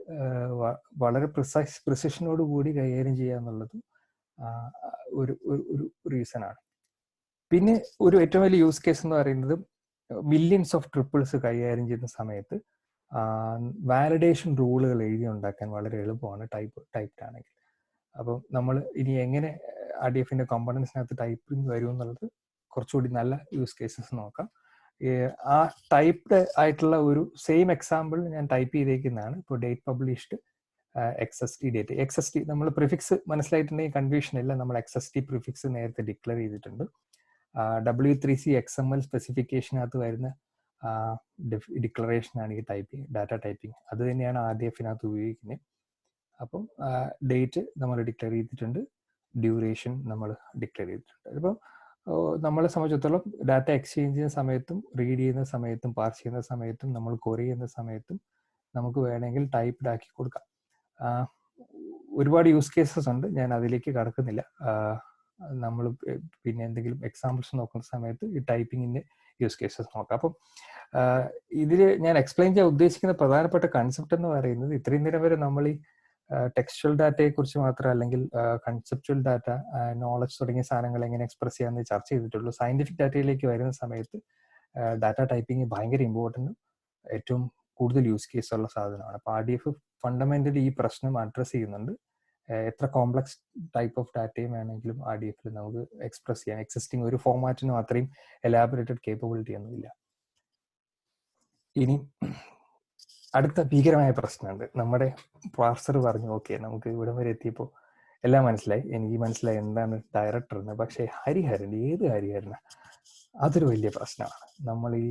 വളരെ പ്രിസിഷനോട് കൂടി കൈകാര്യം ചെയ്യുക എന്നുള്ളത് ഒരു റീസൺ ആണ്. പിന്നെ ഒരു ഏറ്റവും വലിയ യൂസ് കേസ് എന്ന് പറയുന്നത് മില്യൺസ് ഓഫ് ട്രിപ്പിൾസ് കൈകാര്യം ചെയ്യുന്ന സമയത്ത് വാലിഡേഷൻ റൂളുകൾ എഴുതി ഉണ്ടാക്കാൻ വളരെ എളുപ്പമാണ് ടൈപ്ഡ് ആണെങ്കിൽ. അപ്പം നമ്മൾ ഇനി എങ്ങനെ RDFന്റെ കോമ്പണൻസിനകത്ത് ടൈപ്പിംഗ് വരും എന്നുള്ളത് കുറച്ചുകൂടി നല്ല യൂസ് കേസസ് നോക്കാം. ആ ടൈപ്ഡ് ആയിട്ടുള്ള ഒരു സെയിം എക്സാമ്പിൾ ഞാൻ ടൈപ്പ് ചെയ്തേക്കുന്നതാണ്. ഇപ്പോൾ date published XST date. XST നമ്മൾ പ്രിഫിക്സ് മനസ്സിലായിട്ടുണ്ടെങ്കിൽ കൺഫ്യൂഷൻ ഇല്ല. നമ്മൾ XST പ്രിഫിക്സ് നേരത്തെ ഡിക്ലെയർ ചെയ്തിട്ടുണ്ട്. W3C XML സ്പെസിഫിക്കേഷനകത്ത് വരുന്ന ഡിക്ലറേഷൻ ആണ് ഈ ടൈപ്പിംഗ്, ഡാറ്റ ടൈപ്പിംഗ്. അത് തന്നെയാണ് RDFനകത്ത് ഉപയോഗിക്കുന്നത്. അപ്പം ഡേറ്റ് നമ്മൾ ഡിക്ലെയർ ചെയ്തിട്ടുണ്ട്, ഡ്യൂറേഷൻ നമ്മൾ ഡിക്ലെയർ ചെയ്തിട്ടുണ്ട്. ഇപ്പം നമ്മളെ സംബന്ധിച്ചിടത്തോളം ഡാറ്റ എക്സ്ചേഞ്ച് ചെയ്യുന്ന സമയത്തും റീഡ് ചെയ്യുന്ന സമയത്തും പാർസ് ചെയ്യുന്ന സമയത്തും നമ്മൾ ക്വറി ചെയ്യുന്ന സമയത്തും നമുക്ക് വേണമെങ്കിൽ ടൈപ്ഡ് ആക്കി കൊടുക്കാം. ഒരുപാട് യൂസ് കേസസ് ഉണ്ട്, ഞാൻ അതിലേക്ക് കടക്കുന്നില്ല. നമ്മൾ പിന്നെ എന്തെങ്കിലും എക്സാമ്പിൾസ് നോക്കുന്ന സമയത്ത് ഈ ടൈപ്പിങ്ങിന്റെ യൂസ് കേസസ് നോക്കാം. അപ്പം ഇതിൽ ഞാൻ എക്സ്പ്ലെയിൻ ചെയ്യാൻ ഉദ്ദേശിക്കുന്ന പ്രധാനപ്പെട്ട കൺസെപ്റ്റ് എന്ന് പറയുന്നത്, ഇത്രയും നേരം വരെ നമ്മൾ ഈ ടെക്സ്ച്വൽ ഡാറ്റയെ കുറിച്ച് മാത്രം, അല്ലെങ്കിൽ കൺസെപ്ച്വൽ ഡാറ്റ, നോളജ് തുടങ്ങിയ സാധനങ്ങൾ എങ്ങനെ എക്സ്പ്രസ് ചെയ്യാമെന്ന് ചർച്ച ചെയ്തിട്ടുള്ളൂ. സയന്റിഫിക് ഡാറ്റയിലേക്ക് വരുന്ന സമയത്ത് ഡാറ്റ ടൈപ്പിംഗ് ഭയങ്കര ഇമ്പോർട്ടൻ്റ്, ഏറ്റവും കൂടുതൽ യൂസ് കേസ് ഉള്ള സാധനമാണ്. അപ്പോൾ RDF ഫണ്ടമെന്റലി ഈ പ്രശ്നം അഡ്രസ് ചെയ്യുന്നുണ്ട്. എത്ര കോംപ്ലക്സ് ടൈപ്പ് ഓഫ് ഡാറ്റയും വേണമെങ്കിലും RDFൽ നമുക്ക് എക്സ്പ്രസ് ചെയ്യാം. എക്സിസ്റ്റിംഗ് ഒരു ഫോർമാറ്റിനും അത്രയും എലാബറേറ്റഡ് കേപ്പബിലിറ്റി ഒന്നുമില്ല. ഇനി അടുത്ത ഭീകരമായ പ്രശ്നമുണ്ട്. നമ്മുടെ പാർസർ പറഞ്ഞു, ഓക്കെ നമുക്ക് ഇവിടെ വരെ എത്തിയപ്പോൾ എല്ലാം മനസ്സിലായി, എനിക്ക് മനസ്സിലായി എന്താണ് ഡയറക്ടർ എന്ന്. പക്ഷേ ഹരിഹരൻ, ഏത് ഹരിഹരനാ, അതൊരു വലിയ പ്രശ്നമാണ്. നമ്മൾ ഈ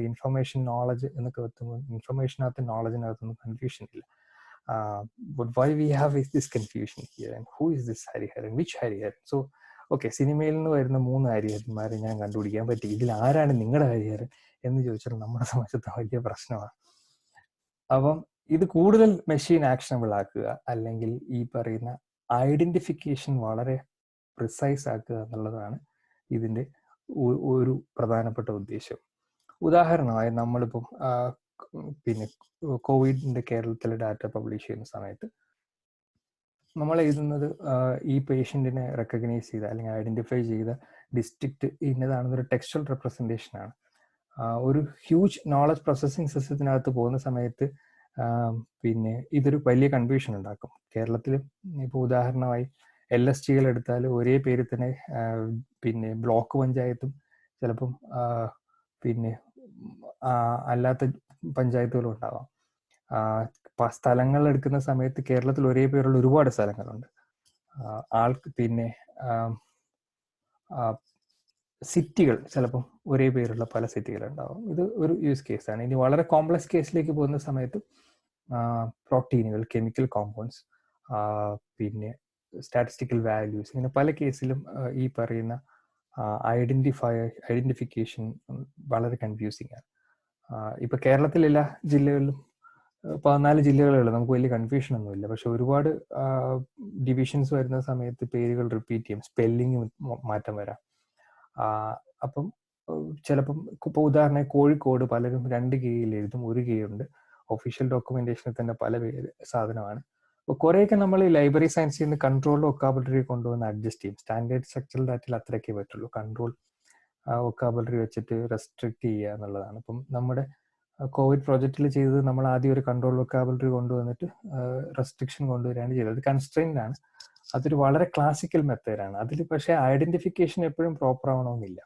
ഇൻഫർമേഷൻ നോളജ് എന്നൊക്കെ എത്തുമ്പോൾ ഇൻഫർമേഷനകത്ത് നോളജിനകത്തൊന്നും കൺഫ്യൂഷൻ ഇല്ല. But why we have this confusion here, and who is this Hariharan, which Hariharan? So okay, സിനിമയിൽ നിന്ന് വരുന്ന 3 ഹരിഹരന്മാരെ ഞാൻ കണ്ടുപിടിക്കാൻ പറ്റി. ഇതിൽ ആരാണ് നിങ്ങളുടെ ഹരിഹരൻ എന്ന് ചോദിച്ചാൽ നമ്മുടെ സമയത്ത് വലിയ പ്രശ്നമാണ്. അപ്പം ഇത് കൂടുതൽ മെഷീൻ ആക്ഷനബിൾ ആക്കുക, അല്ലെങ്കിൽ ഈ പറയുന്ന ഐഡന്റിഫിക്കേഷൻ വളരെ പ്രിസൈസ് ആക്കുക എന്നുള്ളതാണ് ഇതിന്റെ ഒരു പ്രധാനപ്പെട്ട ഉദ്ദേശം. ഉദാഹരണമായി നമ്മളിപ്പം പിന്നെ കോവിഡിന്റെ കേരളത്തിലെ ഡാറ്റ പബ്ലിഷ് ചെയ്യുന്ന സമയത്ത് നമ്മൾ എഴുതുന്നത് ഈ പേഷ്യന്റിനെ റെക്കഗ്നൈസ് ചെയ്ത അല്ലെങ്കിൽ ഐഡന്റിഫൈ ചെയ്ത ഡിസ്ട്രിക്ട് ഇന്നതാണെന്നൊരു ടെക്സ്ച്വൽ റെപ്രസെന്റേഷൻ ആണ്. ഒരു ഹ്യൂജ് നോളജ് പ്രോസസ്സിംഗ് സിസ്റ്റത്തിനകത്ത് പോകുന്ന സമയത്ത് പിന്നെ ഇതൊരു വലിയ കൺഫ്യൂഷൻ ഉണ്ടാക്കും. കേരളത്തിൽ ഇപ്പോൾ ഉദാഹരണമായി LSTകൾ എടുത്താൽ ഒരേ പേരിൽ തന്നെ പിന്നെ ബ്ലോക്ക് പഞ്ചായത്തും ചിലപ്പം പിന്നെ അല്ലാത്ത പഞ്ചായത്തുകളും ഉണ്ടാവാം. സ്ഥലങ്ങൾ എടുക്കുന്ന സമയത്ത് കേരളത്തിൽ ഒരേ പേരുള്ള ഒരുപാട് സ്ഥലങ്ങളുണ്ട്. പിന്നെ സിറ്റികൾ ചിലപ്പം ഒരേ പേരുള്ള പല സിറ്റികൾ ഉണ്ടാവും. ഇത് ഒരു യൂസ് കേസാണ്. ഇനി വളരെ കോംപ്ലക്സ് കേസിലേക്ക് പോകുന്ന സമയത്ത് പ്രോട്ടീനുകൾ, കെമിക്കൽ കോമ്പൗണ്ട്സ്, പിന്നെ സ്റ്റാറ്റിസ്റ്റിക്കൽ വാല്യൂസ്, ഇങ്ങനെ പല കേസിലും ഈ പറയുന്ന ഐഡന്റിഫിക്കേഷൻ വളരെ കൺഫ്യൂസിങ് ആണ്. ഇപ്പൊ കേരളത്തിലെ എല്ലാ ജില്ലകളിലും 14 ജില്ലകളുള്ളൂ, നമുക്ക് വലിയ കൺഫ്യൂഷൻ ഒന്നുമില്ല. പക്ഷെ ഒരുപാട് ഡിവിഷൻസ് വരുന്ന സമയത്ത് പേരുകൾ റിപ്പീറ്റ് ചെയ്യും, സ്പെല്ലിങ് മാറ്റം വരാം. അപ്പം ചിലപ്പം ഇപ്പോൾ ഉദാഹരണം കോഴിക്കോട് പലരും 2 കെയിൽ എഴുതും, 1 കെ ഉണ്ട്. ഒഫീഷ്യൽ ഡോക്യുമെന്റേഷനിൽ തന്നെ പല പേര് സാധനമാണ്. അപ്പോൾ കുറേയൊക്കെ നമ്മൾ ഈ ലൈബ്രറി സയൻസിൽ നിന്ന് കൺട്രോൾ വൊക്കാബുലറി കൊണ്ടുവന്ന് അഡ്ജസ്റ്റ് ചെയ്യും. സ്റ്റാൻഡേർഡ് സ്ട്രക്ചറൽ ഡാറ്റയിൽ അത്രയൊക്കെ പറ്റുള്ളൂ. കൺട്രോൾ വൊക്കാബുലറി വെച്ചിട്ട് റെസ്ട്രിക്ട് ചെയ്യുക എന്നുള്ളതാണ്. അപ്പം നമ്മുടെ കോവിഡ് പ്രോജക്റ്റിൽ ചെയ്തത് നമ്മൾ ആദ്യം ഒരു കൺട്രോൾ വൊക്കാബുലറി കൊണ്ടുവന്നിട്ട് റെസ്ട്രിക്ഷൻ കൊണ്ടുവരികയാണ് ചെയ്തത്. അത് കൺസ്ട്രെയിൻഡ് ആണ്. അതൊരു വളരെ ക്ലാസിക്കൽ മെത്തേഡാണ്. അതിൽ പക്ഷേ ഐഡന്റിഫിക്കേഷൻ എപ്പോഴും പ്രോപ്പർ ആവണമെന്നില്ല.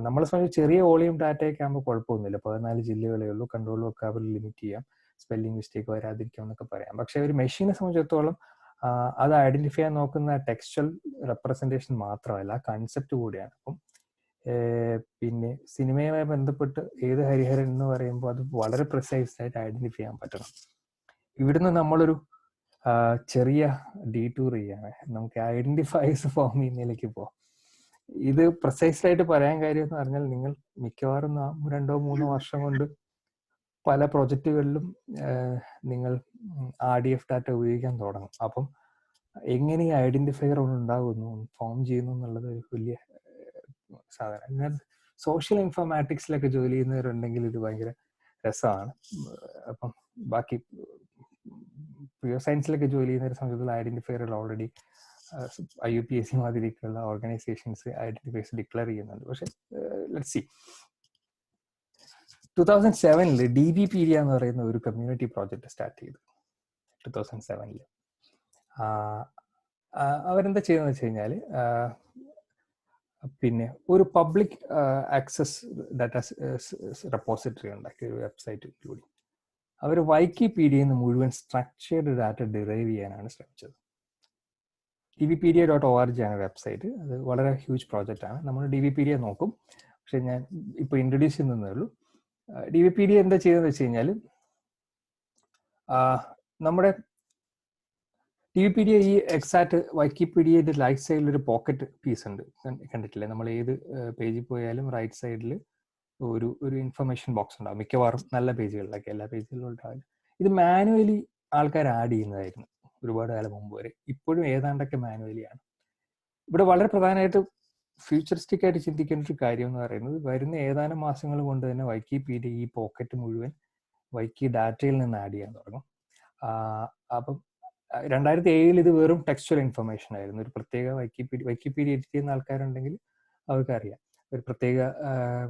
നമ്മളെ സംബന്ധിച്ച് ചെറിയ വോളിയം ഡാറ്റയൊക്കെ ആകുമ്പോൾ കുഴപ്പമൊന്നുമില്ല. 14 ജില്ലകളേ ഉള്ളൂ, കൺട്രോൾ വൊക്കാബുലറി ലിമിറ്റ് ചെയ്യാം, സ്പെല്ലിംഗ് മിസ്റ്റേക്ക് വരാതിരിക്കാം എന്നൊക്കെ പറയാം. പക്ഷെ ഒരു മെഷീനെ സംബന്ധിച്ചിടത്തോളം അത് ഐഡന്റിഫൈ ചെയ്യാൻ നോക്കുന്ന ടെക്സ്ച്വൽ റെപ്രസെന്റേഷൻ മാത്രമല്ല, കൺസെപ്റ്റ് കൂടിയാണ്. അപ്പം പിന്നെ സിനിമയുമായി ബന്ധപ്പെട്ട് ഏത് ഹരിഹരൻ എന്ന് പറയുമ്പോൾ അത് വളരെ പ്രിസൈസ് ആയിട്ട് ഐഡന്റിഫൈ ചെയ്യാൻ പറ്റണം. ഇവിടുന്ന് നമ്മളൊരു ചെറിയ ഡീറ്റൂർ ചെയ്യാണ്, നമുക്ക് ഐഡന്റിഫൈസ് ഫോം ചെയ്യുന്നതിലേക്ക് പോവാം. ഇത് പ്രിസൈസ് ആയിട്ട് പറയാൻ കാര്യം എന്ന് പറഞ്ഞാൽ, നിങ്ങൾ മിക്കവാറും 2-3 വർഷം കൊണ്ട് പല പ്രൊജക്റ്റുകളിലും നിങ്ങൾ RDF ഡാറ്റ ഉപയോഗിക്കാൻ തുടങ്ങും. അപ്പം എങ്ങനെ ഈ ഐഡന്റിഫയർ ഉണ്ടാകുന്നു, ഫോം ചെയ്യുന്നു എന്നുള്ളത് ഒരു വലിയ സാധനം. എന്നാൽ സോഷ്യൽ ഇൻഫോർമാറ്റിക്സിലൊക്കെ ജോലി ചെയ്യുന്നവരുണ്ടെങ്കിൽ ഇത് ഭയങ്കര രസമാണ്. അപ്പം ബാക്കി പ്യൂർ സയൻസിലൊക്കെ ജോലി ചെയ്യുന്നവരെ സംബന്ധിച്ചുള്ള ഐഡന്റിഫയറുകൾ ഓൾറെഡി IUPAC മാതിരിക്കുള്ള ഓർഗനൈസേഷൻസ് ഐഡന്റിഫൈസ് ഡിക്ലെയർ ചെയ്യുന്നുണ്ട്. പക്ഷെ ലെറ്റ്സ് സീ, 2007 DBpedia എന്ന് പറയുന്ന ഒരു കമ്മ്യൂണിറ്റി പ്രോജക്റ്റ് സ്റ്റാർട്ട് ചെയ്തു. 2007 അവരെന്താ ചെയ്യുന്നത് വെച്ച് കഴിഞ്ഞാൽ പിന്നെ ഒരു പബ്ലിക് ആക്സസ് ഡാറ്റ റെപ്പോസിറ്ററി ഉണ്ടാക്കി ഒരു വെബ്സൈറ്റ് കൂടി. അവർ വൈക്കിപീഡിയയിൽ നിന്ന് മുഴുവൻ സ്ട്രക്ചേർഡ് ഡാറ്റ ഡിറൈവ് ചെയ്യാനാണ് ശ്രമിച്ചത്. dvpedia.org ആണ് വെബ്സൈറ്റ്. അത് വളരെ ഹ്യൂജ് പ്രോജക്റ്റ് ആണ്. നമ്മൾ dvpedia നോക്കും, പക്ഷെ ഞാൻ ഇപ്പോൾ ഇൻട്രൊഡ്യൂസ് ചെയ്യുന്നതേ ഉള്ളൂ. dvpedia എന്താ ചെയ്തതെന്ന് വെച്ച് കഴിഞ്ഞാൽ നമ്മുടെ dvpedia ഈ എക്സാക്ട് വൈക്കിപീഡിയയുടെ റൈറ്റ് സൈഡിൽ ഒരു പോക്കറ്റ് പീസ് ഉണ്ട്, കണ്ടിട്ടില്ലേ? നമ്മൾ ഏത് പേജിൽ പോയാലും റൈറ്റ് സൈഡിൽ ഒരു ഇൻഫർമേഷൻ ബോക്സ് ഉണ്ടാവും, മിക്കവാറും നല്ല പേജുകളിലൊക്കെ, എല്ലാ പേജുകളിലും ഉണ്ടാവില്ല. ഇത് മാനുവലി ആൾക്കാർ ആഡ് ചെയ്യുന്നതായിരുന്നു ഒരുപാട് കാലം മുമ്പ് വരെ. ഇപ്പോഴും ഏതാണ്ടൊക്കെ മാനുവലിയാണ്. ഇവിടെ വളരെ പ്രധാനമായിട്ട് ഫ്യൂച്ചറിസ്റ്റിക് ആയിട്ട് ചിന്തിക്കേണ്ട ഒരു കാര്യം എന്ന് പറയുന്നത്, വരുന്ന ഏതാനും മാസങ്ങൾ കൊണ്ട് തന്നെ വൈക്കിപീഡിയ ഈ പോക്കറ്റ് മുഴുവൻ വൈക്കി ഡാറ്റയിൽ നിന്ന് ആഡ് ചെയ്യാൻ തുടങ്ങും. അപ്പം 2007 ഇത് വെറും ടെക്സ്ച്വൽ ഇൻഫർമേഷൻ ആയിരുന്നു. ഒരു പ്രത്യേക വൈക്കിപീഡിയ എഡിറ്റ് ചെയ്യുന്ന ആൾക്കാരുണ്ടെങ്കിൽ അവർക്കറിയാം, ഒരു പ്രത്യേക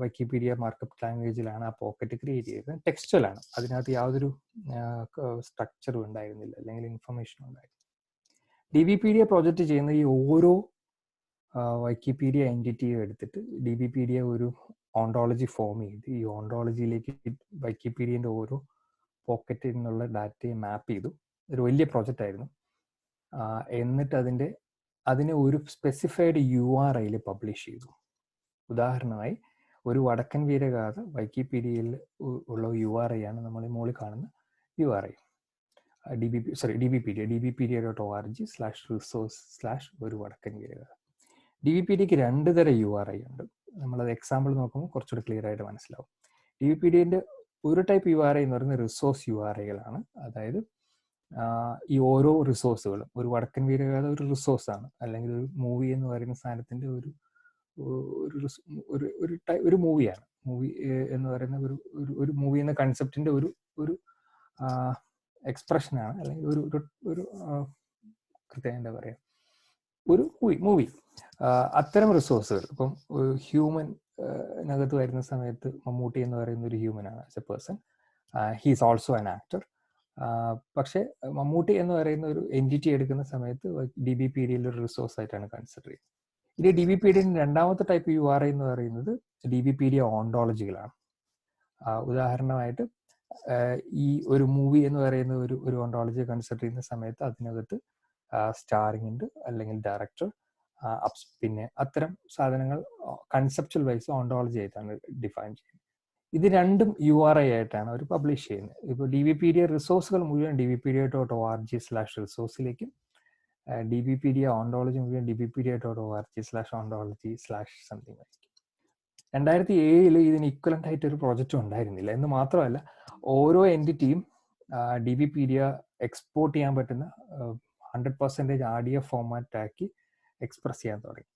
വൈക്കിപീഡിയ മാർക്കപ്പ് ലാംഗ്വേജിലാണ് ആ പോക്കറ്റ് ക്രിയേറ്റ് ചെയ്തത്. ടെക്സ്ച്വൽ ആണ്, അതിനകത്ത് യാതൊരു സ്ട്രക്ചറും ഉണ്ടായിരുന്നില്ല, അല്ലെങ്കിൽ ഇൻഫർമേഷനും ഉണ്ടായിരുന്നില്ല. dvpedia പ്രോജക്റ്റ് ചെയ്യുന്ന ഈ ഓരോ വൈക്കിപീഡിയ എൻറ്റിറ്റിയും എടുത്തിട്ട് dvpedia ഒരു ഓണ്ടോളജി ഫോം ചെയ്ത് ഈ ഓണ്ടോളജിയിലേക്ക് വൈക്കിപീഡിയൻ്റെ ഓരോ പോക്കറ്റിൽ നിന്നുള്ള ഡാറ്റയെ മാപ്പ് ചെയ്തു. ഒരു വലിയ പ്രോജക്റ്റ് ആയിരുന്നു. എന്നിട്ട് അതിനെ ഒരു സ്പെസിഫൈഡ് URI പബ്ലിഷ് ചെയ്തു. ഉദാഹരണമായി ഒരു വടക്കൻ വീരഗാഥ വൈക്കിപീഡിയയിൽ ഉള്ള URI ആണ് നമ്മൾ ഈ മുകളിൽ കാണുന്ന URI. dvpedia.org/resource/ ഒരു വടക്കൻ വീരഗാഥ. dvpediaക്ക് 2 തരം URI ഉണ്ട്. നമ്മളത് എക്സാമ്പിൾ നോക്കുമ്പോൾ കുറച്ചുകൂടി ക്ലിയർ ആയിട്ട് മനസ്സിലാവും. dvpediaൻ്റെ ഒരു ടൈപ്പ് URI എന്ന് പറയുന്നത് റിസോഴ്സ് URIകളാണ്. അതായത് ഈ ഓരോ റിസോഴ്സുകളും, ഒരു വടക്കൻ വീരഗാഥ ഒരു റിസോഴ്സാണ്, അല്ലെങ്കിൽ ഒരു മൂവി എന്ന് പറയുന്ന സാധനത്തിൻ്റെ ഒരു മൂവിയാണ്. മൂവി എന്ന് പറയുന്ന ഒരു മൂവി എന്ന കൺസെപ്റ്റിന്റെ ഒരു എക്സ്പ്രഷനാണ്, അല്ലെങ്കിൽ ഒരു കൃത്യം എന്താ പറയുക, ഒരു മൂവി. അത്തരം റിസോഴ്സുകൾ ഇപ്പം ഹ്യൂമനകത്ത് വരുന്ന സമയത്ത് മമ്മൂട്ടി എന്ന് പറയുന്ന ഒരു ഹ്യൂമനാണ് as a person. He's also an actor. പക്ഷെ മമ്മൂട്ടി എന്ന് പറയുന്ന ഒരു എൻറ്റിറ്റി എടുക്കുന്ന സമയത്ത് dvpediaയിൽ ഒരു റിസോഴ്സ് ആയിട്ടാണ് കൺസിഡർ ചെയ്യുന്നത്. ഇത് dvpediaൻ്റെ രണ്ടാമത്തെ ടൈപ്പ് URI എന്ന് പറയുന്നത് dvpedia ഓണ്ടോളജികളാണ്. ഉദാഹരണമായിട്ട് ഈ ഒരു മൂവി എന്ന് പറയുന്ന ഒരു ഓണ്ടോളജി കൺസിഡർ ചെയ്യുന്ന സമയത്ത് അതിനകത്ത് സ്റ്റാറിംഗ് ഉണ്ട്, അല്ലെങ്കിൽ ഡയറക്ടർ, പിന്നെ അത്തരം സാധനങ്ങൾ കൺസെപ്ച്വൽ വൈസ് ഓണ്ടോളജി ആയിട്ടാണ് ഡിഫൈൻ ചെയ്യുന്നത്. ഇത് രണ്ടും URI ആയിട്ടാണ് അവർ പബ്ലിഷ് ചെയ്യുന്നത്. ഇപ്പോൾ dvpedia റിസോഴ്സുകൾ മുഴുവൻ dvpedia.org/resourceലേക്കും, dvpedia ഓണ്ടോളജി മുഴുവൻ dvpedia.org/ontology/something ആയിരിക്കും. 2007 ഇതിന് ഇക്വലന്റ് ആയിട്ട് ഒരു പ്രോജക്റ്റും ഉണ്ടായിരുന്നില്ല. എന്ന് മാത്രമല്ല, ഓരോ എൻറ്റിറ്റിയും dvpedia എക്സ്പോർട്ട് ചെയ്യാൻ പറ്റുന്ന 100% RDF ഫോർമാറ്റ് ആക്കി എക്സ്പ്രസ് ചെയ്യാൻ തുടങ്ങി.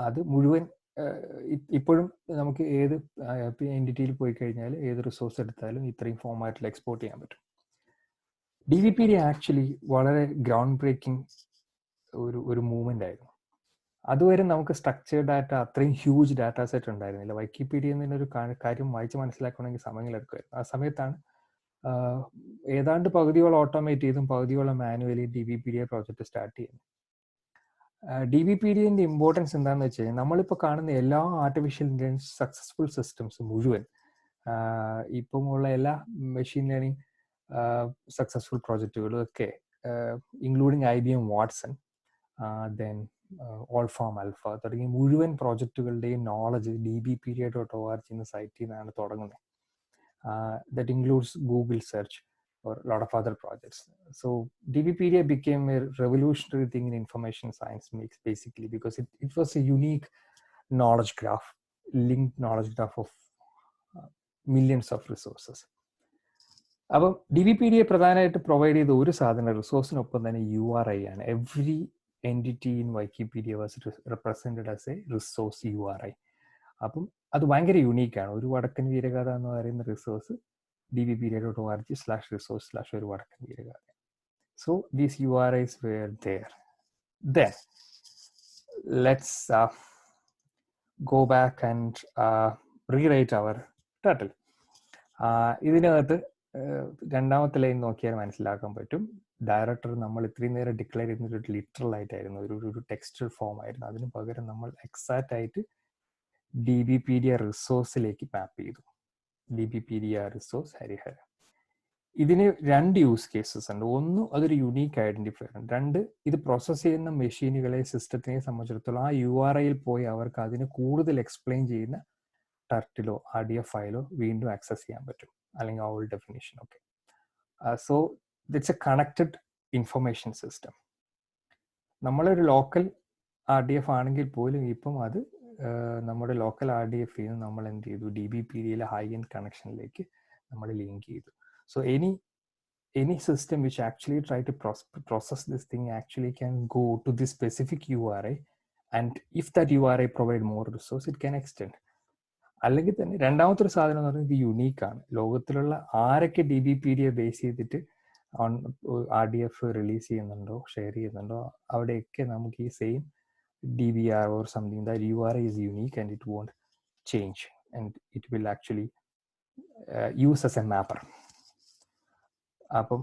അത് മുഴുവൻ ഇപ്പോഴും നമുക്ക് ഏത് എൻറ്റിറ്റിയിൽ പോയി കഴിഞ്ഞാൽ ഏത് റിസോഴ്സ് എടുത്താലും ഇത്രയും ഫോർമാറ്റിൽ എക്സ്പോർട്ട് ചെയ്യാൻ പറ്റും. dvpedia ആക്ച്വലി വളരെ ഗ്രൗണ്ട് ബ്രേക്കിംഗ് ഒരു മൂവ്മെന്റ് ആയിരുന്നു. അതുവരെ നമുക്ക് സ്ട്രക്ചേർഡ് ഡാറ്റ, അത്രയും ഹ്യൂജ് ഡാറ്റ സെറ്റ് ഉണ്ടായിരുന്നില്ല. വൈക്കിപീഡിയയിൽ നിന്നൊരു കാര്യം വായിച്ച് മനസ്സിലാക്കണമെങ്കിൽ സമയങ്ങളെടുക്കുമായിരുന്നു. ആ സമയത്താണ് ഏതാണ്ട് പകുതിയോളം ഓട്ടോമേറ്റ് ചെയ്തും പകുതിയോളം മാനുവലി dvpedia പ്രോജക്റ്റ് സ്റ്റാർട്ട് ചെയ്യുന്നത്. dvpediaൻ്റെ ഇമ്പോർട്ടൻസ് എന്താണെന്ന് വെച്ച് കഴിഞ്ഞാൽ, നമ്മളിപ്പോൾ കാണുന്ന എല്ലാ ആർട്ടിഫിഷ്യൽ ഇന്റലിജൻസ് സക്സസ്ഫുൾ സിസ്റ്റംസ് മുഴുവൻ, ഇപ്പം ഉള്ള എല്ലാ മെഷീൻ ലേണിംഗ് സക്സസ്ഫുൾ പ്രോജക്റ്റുകളും ഒക്കെ, including IBM Watson, then Wolfram Alpha തുടങ്ങിയ മുഴുവൻ പ്രോജക്റ്റുകളുടെയും നോളജ് dvpedia.org എന്ന സൈറ്റിൽ നിന്നാണ് തുടങ്ങുന്നത്. That includes Google search or a lot of other projects. So dvpedia became a revolutionary thing in information science basically because it was a unique knowledge graph, linked knowledge graph of millions of resources. അപ്പം dvpedia പ്രധാനമായിട്ട് provide ചെയ്ത ഒരു സാധനം റിസോഴ്സിനൊപ്പം തന്നെ URI ആണ്. Every entity in Wikipedia was represented as a resource URI. അപ്പം അത് ഭയങ്കര യുണീക്കാണ്. ഒരു വടക്കൻ വീരഗാഥ എന്ന് പറയുന്ന റിസോഴ്സ് dvpedia.org/resource/ ഒരു വടക്കൻ Veeragatha. So these URIs were there. Then let's go back and rewrite our turtle. ഇതിനകത്ത് രണ്ടാമത്തെ ലൈൻ നോക്കിയാൽ മനസ്സിലാക്കാൻ പറ്റും. ഡയറക്ടർ നമ്മൾ ഇത്രയും നേരം ഡിക്ലെയർ ചെയ്യുന്ന ഒരു ലിറ്ററൽ ആയിട്ടായിരുന്നു, ഒരു ടെക്സ്റ്റൽ ഫോം ആയിരുന്നു. അതിന് പകരം നമ്മൾ എക്സാക്റ്റ് ആയിട്ട് DBpedia റിസോഴ്സിലേക്ക് മാപ്പ് ചെയ്തു. DBpedia resource Harihara. ഇതിന് 2 യൂസ് കേസസ് ഉണ്ട്. ഒന്ന്, അതൊരു യുണീക്ക് ഐഡന്റിഫയർ ആണ്. 2, ഇത് പ്രോസസ് ചെയ്യുന്ന മെഷീനുകളെ, സിസ്റ്റത്തിനെ സംബന്ധിച്ചിടത്തോളം ആ URIയിൽ പോയി അവർക്ക് അതിന് കൂടുതൽ എക്സ്പ്ലെയിൻ ചെയ്യുന്ന ടർട്ടിലോ RDF ഫയലോ വീണ്ടും ആക്സസ് ചെയ്യാൻ പറ്റും, അല്ലെങ്കിൽ ഓൾ ഡെഫിനിഷൻ ഒക്കെ. So it's A connected information system. നമ്മളൊരു ലോക്കൽ RDF ആണെങ്കിൽ പോലും ഇപ്പം അത് നമ്മുടെ ലോക്കൽ RDF ൽ നിന്ന് നമ്മൾ എന്ത് ചെയ്തു, DBpediaയിലെ ഹൈ എൻഡ് കണക്ഷനിലേക്ക് നമ്മൾ ലിങ്ക് ചെയ്തു. So any system which actually try to process this thing actually can go to this specific URI, and if that URI provide more resource, it can extend. അല്ലെങ്കിൽ തന്നെ രണ്ടാമത്തെ ഒരു സാധനം എന്ന് പറയുന്നത് ഇത് യുണീക്ക് ആണ്. ലോകത്തിലുള്ള ആരൊക്കെ DBpedia ബേസ് ചെയ്തിട്ട് RDF റിലീസ് ചെയ്യുന്നുണ്ടോ, ഷെയർ ചെയ്യുന്നുണ്ടോ, അവിടെയൊക്കെ നമുക്ക് ഈ same DBR or something, that URI is unique and it won't change, and it will actually use as a mapper. അപ്പം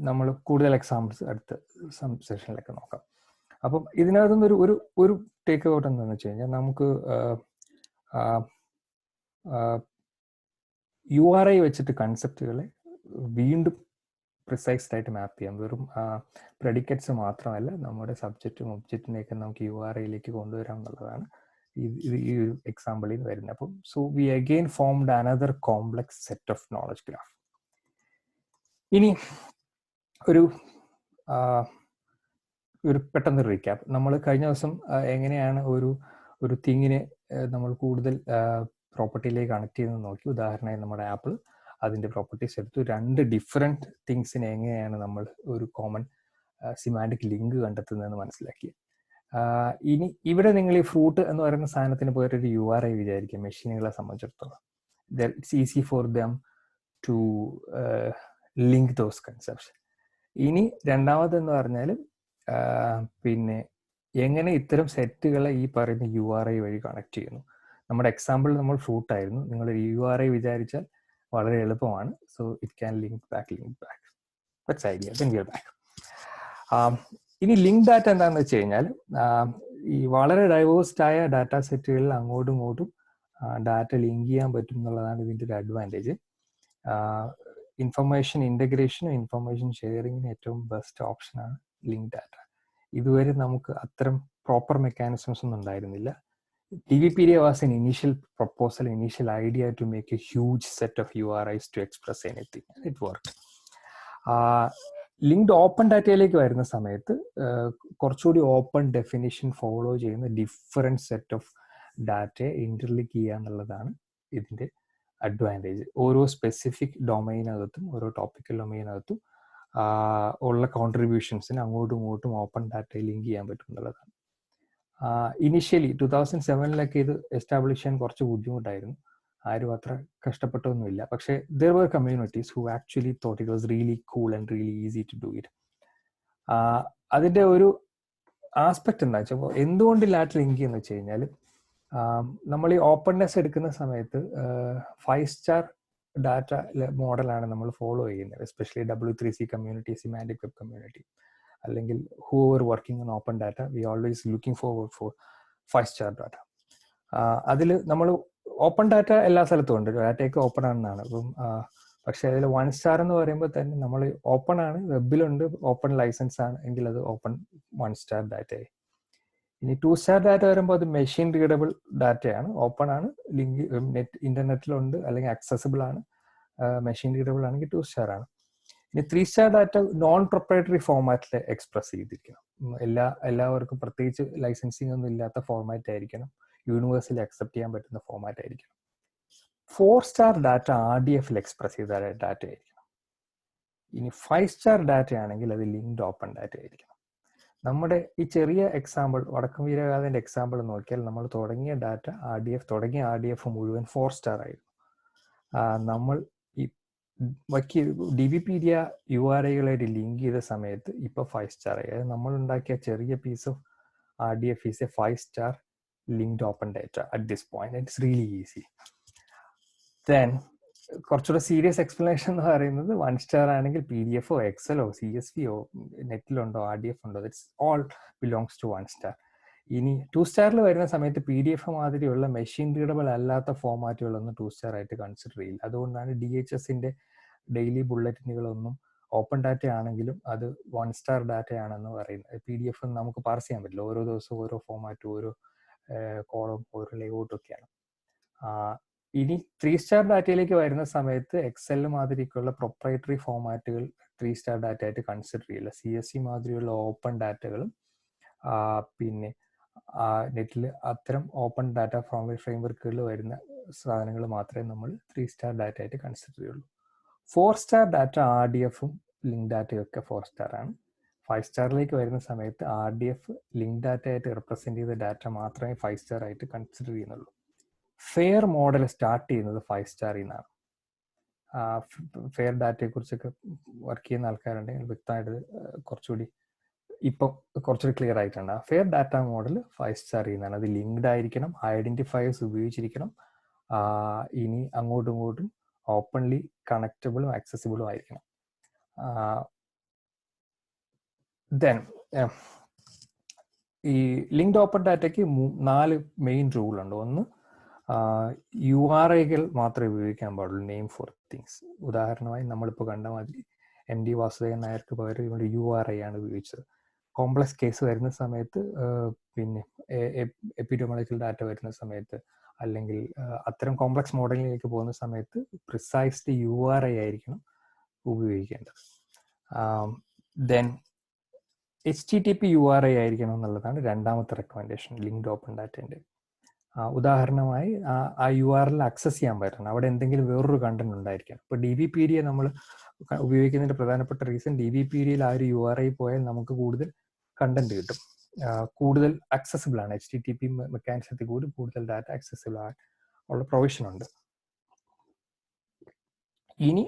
നമ്മൾ കൂടുതൽ എക്സാമ്പിൾസ് അടുത്ത സെഷനിലൊക്കെ നോക്കാം. അപ്പം ഇതിനകത്തുനിന്ന് ഒരു ടേക്ക് ഔട്ട് എന്താണെന്ന് വെച്ച് കഴിഞ്ഞാൽ, നമുക്ക് URI വെച്ചിട്ട് കൺസെപ്റ്റുകളെ വീണ്ടും പ്രിസൈസ്ഡ് ആയിട്ട് മാപ്പ് ചെയ്യാം. വെറും പ്രെഡിക്കറ്റ്സ് മാത്രമല്ല, നമ്മുടെ സബ്ജക്റ്റും ഒബ്ജക്റ്റിനെയൊക്കെ നമുക്ക് URIയിലേക്ക് കൊണ്ടുവരാം എന്നുള്ളതാണ് ഈ ഒരു എക്സാമ്പിളിൽ നിന്ന് വരുന്നത്. അപ്പം so we again formed another complex set of knowledge graph. ഇനി ഒരു പെട്ടെന്ന് റീക്യാപ്പ്. നമ്മൾ കഴിഞ്ഞ ദിവസം എങ്ങനെയാണ് ഒരു തിങ്ങിനെ നമ്മൾ കൂടുതൽ പ്രോപ്പർട്ടിയിലേക്ക് കണക്ട് ചെയ്യുന്നത് നോക്കി. ഉദാഹരണമായി നമ്മുടെ ആപ്പിൾ അതിൻ്റെ പ്രോപ്പർട്ടീസ് എടുത്തു. 2 ഡിഫറെൻറ്റ് തിങ്സിനെ എങ്ങനെയാണ് നമ്മൾ ഒരു കോമൺ സിമാൻറ്റിക് ലിങ്ക് കണ്ടെത്തുന്നതെന്ന് മനസ്സിലാക്കി. ഇനി ഇവിടെ നിങ്ങൾ ഈ ഫ്രൂട്ട് എന്ന് പറയുന്ന സാധനത്തിന് പോയിട്ടൊരു URI വിചാരിക്കുക. മെഷീനുകളെ സംബന്ധിച്ചിടത്തോളം it's easy for them to link those concepts. ഇനി രണ്ടാമതെന്ന് പറഞ്ഞാൽ പിന്നെ എങ്ങനെ ഇത്തരം സെറ്റുകളെ ഈ പറയുന്ന URI വഴി കണക്ട് ചെയ്യുന്നു. നമ്മുടെ എക്സാമ്പിൾ നമ്മൾ ഫ്രൂട്ട് ആയിരുന്നു. നിങ്ങൾ URI വിചാരിച്ചാൽ വളരെ എളുപ്പമാണ്. So it can link back. That's idea. Then we are back. ഇനി ലിങ്ക് ഡാറ്റ എന്താണെന്ന് വെച്ച് കഴിഞ്ഞാൽ, ഈ വളരെ ഡൈവേഴ്സ്ഡ് ആയ ഡാറ്റ സെറ്റുകളിൽ അങ്ങോട്ടും ഇങ്ങോട്ടും ഡാറ്റ ലിങ്ക് ചെയ്യാൻ പറ്റും എന്നുള്ളതാണ് ഇതിൻ്റെ ഒരു അഡ്വാൻറ്റേജ്. ഇൻഫർമേഷൻ ഇൻ്റഗ്രേഷനും ഇൻഫർമേഷൻ ഷെയറിങ്ങിന് ഏറ്റവും ബെസ്റ്റ് ഓപ്ഷനാണ് ലിങ്ക് ഡാറ്റ. ഇതുവരെ നമുക്ക് അത്തരം പ്രോപ്പർ മെക്കാനിസംസ് ഒന്നും ഉണ്ടായിരുന്നില്ല. DBpedia was an initial proposal, initial idea to make a huge set of URIs to express anything, and it worked. Linked open ഡാറ്റയിലേക്ക് വരുന്ന സമയത്ത് കുറച്ചുകൂടി ഓപ്പൺ ഡെഫിനിഷൻ ഫോളോ ചെയ്യുന്ന ഡിഫറെൻറ്റ് സെറ്റ് ഓഫ് ഡാറ്റയെ ഇന്റർലിങ്ക് ചെയ്യുക എന്നുള്ളതാണ് ഇതിൻ്റെ അഡ്വാൻറ്റേജ്. ഓരോ സ്പെസിഫിക് ഡൊമൈനകത്തും ഓരോ ടോപ്പിക്കൽ ഡൊമൈനകത്തും ഉള്ള കോൺട്രിബ്യൂഷൻസിന് അങ്ങോട്ടും ഇങ്ങോട്ടും ഓപ്പൺ ഡാറ്റയെ ലിങ്ക് ചെയ്യാൻ പറ്റും എന്നുള്ളതാണ്. ഇനിഷ്യലി 2007 ഇത് എസ്റ്റാബ്ലിഷ് ചെയ്യാൻ കുറച്ച് ബുദ്ധിമുട്ടായിരുന്നു. ആരും അത്ര കഷ്ടപ്പെട്ടൊന്നുമില്ല. പക്ഷേ there were communities who actually thought it was really cool and really easy to do it. അതിൻ്റെ ഒരു ആസ്പെക്ട് എന്താ വെച്ചാൽ, എന്തുകൊണ്ട് ലാറ്റ് ലിങ്ക് ചെയ്യുന്ന വെച്ച് കഴിഞ്ഞാൽ, നമ്മൾ ഈ ഓപ്പൺനെസ് എടുക്കുന്ന സമയത്ത് 5 സ്റ്റാർ ഡാറ്റ മോഡലാണ് നമ്മൾ ഫോളോ ചെയ്യുന്നത്. Especially W3C community, semantic web community, അല്ലെങ്കിൽ whoever working on open data, we always looking forward for 5 star data. അതിൽ നമ്മൾ ഓപ്പൺ ഡാറ്റ എല്ലാ സ്ഥലത്തും ഉണ്ട്, ഡാറ്റയൊക്കെ ഓപ്പൺ ആണെന്നാണ്. അപ്പം പക്ഷെ അതിൽ 1 സ്റ്റാർ എന്ന് പറയുമ്പോൾ തന്നെ നമ്മൾ ഓപ്പൺ ആണ്, വെബിലുണ്ട്, ഓപ്പൺ ലൈസൻസ് ആണ് എങ്കിൽ അത് ഓപ്പൺ 1 സ്റ്റാർ ഡാറ്റയായി. ഇനി 2 സ്റ്റാർ ഡാറ്റ വരുമ്പോൾ അത് മെഷീൻ റീഡബിൾ ഡാറ്റയാണ്, ഓപ്പൺ ആണ്, ലിങ്ക് ഇന്റർനെറ്റിലുണ്ട് അല്ലെങ്കിൽ അക്സസിബിൾ ആണ്, മെഷീൻ റീഡബിൾ ആണെങ്കിൽ 2 സ്റ്റാർ ആണ്. ഇനി 3 സ്റ്റാർ ഡാറ്റ നോൺ പ്രൊപ്രൈറ്ററി ഫോർമാറ്റിൽ എക്സ്പ്രസ് ചെയ്തിരിക്കണം. എല്ലാവർക്കും പ്രത്യേകിച്ച് ലൈസൻസിങ് ഒന്നും ഇല്ലാത്ത ഫോർമാറ്റ് ആയിരിക്കണം, യൂണിവേഴ്സലി അക്സെപ്റ്റ് ചെയ്യാൻ പറ്റുന്ന ഫോർമാറ്റ് ആയിരിക്കണം. 4 സ്റ്റാർ ഡാറ്റ RDFൽ എക്സ്പ്രസ് ചെയ്ത ഡാറ്റ ആയിരിക്കണം. ഇനി 5 സ്റ്റാർ ഡാറ്റ ആണെങ്കിൽ അത് ലിങ്ക്ഡ് ഓപ്പൺ ഡാറ്റ ആയിരിക്കണം. നമ്മുടെ ഈ ചെറിയ എക്സാമ്പിൾ, വടക്കം വീരഗാഥന്റെ എക്സാമ്പിൾ നോക്കിയാൽ നമ്മൾ തുടങ്ങിയ ഡാറ്റ RDF മുഴുവൻ 4 സ്റ്റാർ ആയിരുന്നു. നമ്മൾ ഈ ബാക്കി DBpedia URIകളായിട്ട് ലിങ്ക് ചെയ്ത സമയത്ത് ഇപ്പോൾ 5 സ്റ്റാർ ആയി. അതായത് നമ്മൾ ഉണ്ടാക്കിയ ചെറിയ piece of RDF is a 5 star linked open data at this point. It's really easy. Then കുറച്ചുകൂടെ സീരിയസ് എക്സ്പ്ലനേഷൻ എന്ന് പറയുന്നത് 1 സ്റ്റാർ ആണെങ്കിൽ PDF എക്സലോ CSV നെറ്റിലുണ്ടോ RDF ഉണ്ടോ, that's all belongs to 1 star. ഇനി 2 സ്റ്റാറിൽ വരുന്ന സമയത്ത് PDF മാതിരിയുള്ള മെഷീൻ റീഡബിൾ അല്ലാത്ത ഫോമാറ്റുകളൊന്നും 2 സ്റ്റാർ ആയിട്ട് കൺസിഡർ ചെയ്യില്ല. അതുകൊണ്ടാണ് DHSന്റെ ഡെയിലി ബുള്ളറ്റിനുകളൊന്നും ഓപ്പൺ ഡാറ്റ ആണെങ്കിലും അത് 1 സ്റ്റാർ ഡാറ്റ ആണെന്ന് പറയുന്നത്. PDF നമുക്ക് പാർസ് ചെയ്യാൻ പറ്റില്ല, ഓരോ ദിവസവും ഓരോ ഫോമാറ്റും ഓരോ കോളം ഓരോ ലേഔട്ടും ഒക്കെയാണ്. ഇനി 3 സ്റ്റാർ ഡാറ്റയിലേക്ക് വരുന്ന സമയത്ത് എക്സൽ മാതിരിക്കുള്ള പ്രൊപ്രൈറ്ററി ഫോമാറ്റുകൾ 3 സ്റ്റാർ ഡാറ്റ ആയിട്ട് കൺസിഡർ ചെയ്യില്ല. CSV മാതിരിയുള്ള ഓപ്പൺ ഡാറ്റകളും പിന്നെ നെറ്റിൽ അത്തരം ഓപ്പൺ ഡാറ്റ ഫ്രെയിംവർക്കുകളിൽ വരുന്ന സാധനങ്ങൾ മാത്രമേ നമ്മൾ 3 സ്റ്റാർ ഡാറ്റ ആയിട്ട് കൺസിഡർ ചെയ്യുള്ളൂ. 4 സ്റ്റാർ ഡാറ്റ RDFും ലിങ്ക് ഡാറ്റയും ഒക്കെ 4 സ്റ്റാർ ആണ്. 5 സ്റ്റാറിലേക്ക് വരുന്ന സമയത്ത് RDF ലിങ്ക് ഡാറ്റ ആയിട്ട് റെപ്രസെന്റ് ചെയ്ത ഡാറ്റ മാത്രമേ 5 സ്റ്റാർ ആയിട്ട് കൺസിഡർ ചെയ്യുന്നുള്ളൂ. ഫെയർ മോഡൽ സ്റ്റാർട്ട് ചെയ്യുന്നത് 5 സ്റ്റാറിൽ നിന്നാണ്. ഫെയർ ഡാറ്റയെ കുറിച്ചൊക്കെ വർക്ക് ചെയ്യുന്ന ആൾക്കാരുണ്ടെങ്കിൽ വ്യക്തമായിട്ട് കുറച്ചുകൂടി ഇപ്പം കുറച്ചുകൂടി ക്ലിയർ ആയിട്ടുണ്ട്. ഫെയർ ഡാറ്റ മോഡൽ 5 സ്റ്റാറിൽ നിന്നാണ്. അത് ലിങ്ക്ഡ് ആയിരിക്കണം, ഐഡന്റിഫയേഴ്സ് ഉപയോഗിച്ചിരിക്കണം, ഇനി അങ്ങോട്ടും ഇങ്ങോട്ടും ഓപ്പൺലി കണക്റ്റബിളും ആക്സസിബിളും ആയിരിക്കണം. ദെൻ ഈ ലിങ്ക്ഡ് ഓപ്പൺ ഡാറ്റയ്ക്ക് 4 മെയിൻ റൂൾ ഉണ്ട്. ഒന്ന്, URIകൾ മാത്രമേ ഉപയോഗിക്കാൻ പാടുള്ളൂ, നെയിം ഫോർ തിങ്സ്. ഉദാഹരണമായി നമ്മളിപ്പോൾ കണ്ട മാതിരി MD വാസുദേവൻ നായർക്ക് പകരം ഇവിടെ URI ആണ് ഉപയോഗിച്ചത്. കോംപ്ലക്സ് കേസ് വരുന്ന സമയത്ത് പിന്നെ എപ്പിഡെമിയോളജിക്കൽ ഡാറ്റ വരുന്ന സമയത്ത് അല്ലെങ്കിൽ അത്തരം കോംപ്ലക്സ് മോഡലിലേക്ക് പോകുന്ന സമയത്ത് പ്രിസൈസ്ലി URI ആയിരിക്കണം ഉപയോഗിക്കേണ്ടത്. ദെൻ HTTP URI ആയിരിക്കണം എന്നുള്ളതാണ് രണ്ടാമത്തെ റെക്കമെൻഡേഷൻ ലിങ്ക്ഡ് ഓപ്പൺ ഡാറ്റേൻ്റെ. ഉദാഹരണമായി ആ URL ആക്സസ് ചെയ്യാൻ പറ്റണം, അവിടെ എന്തെങ്കിലും വേറൊരു കണ്ടന്റ് ഉണ്ടായിരിക്കണം. ഇപ്പോൾ DBpedia നമ്മൾ ഉപയോഗിക്കുന്നതിൻ്റെ പ്രധാനപ്പെട്ട റീസൺ DBpediaയിൽ ആ ഒരു URI പോയാൽ നമുക്ക് കൂടുതൽ കണ്ടന്റ് കിട്ടും, കൂടുതൽ ആക്സസിബിൾ ആണ്. HTTP മെക്കാനിസത്തിൽ കൂടി കൂടുതൽ ഡാറ്റ ആക്സസിബിൾ ഉള്ള പ്രൊവിഷൻ ഉണ്ട്. ഇനി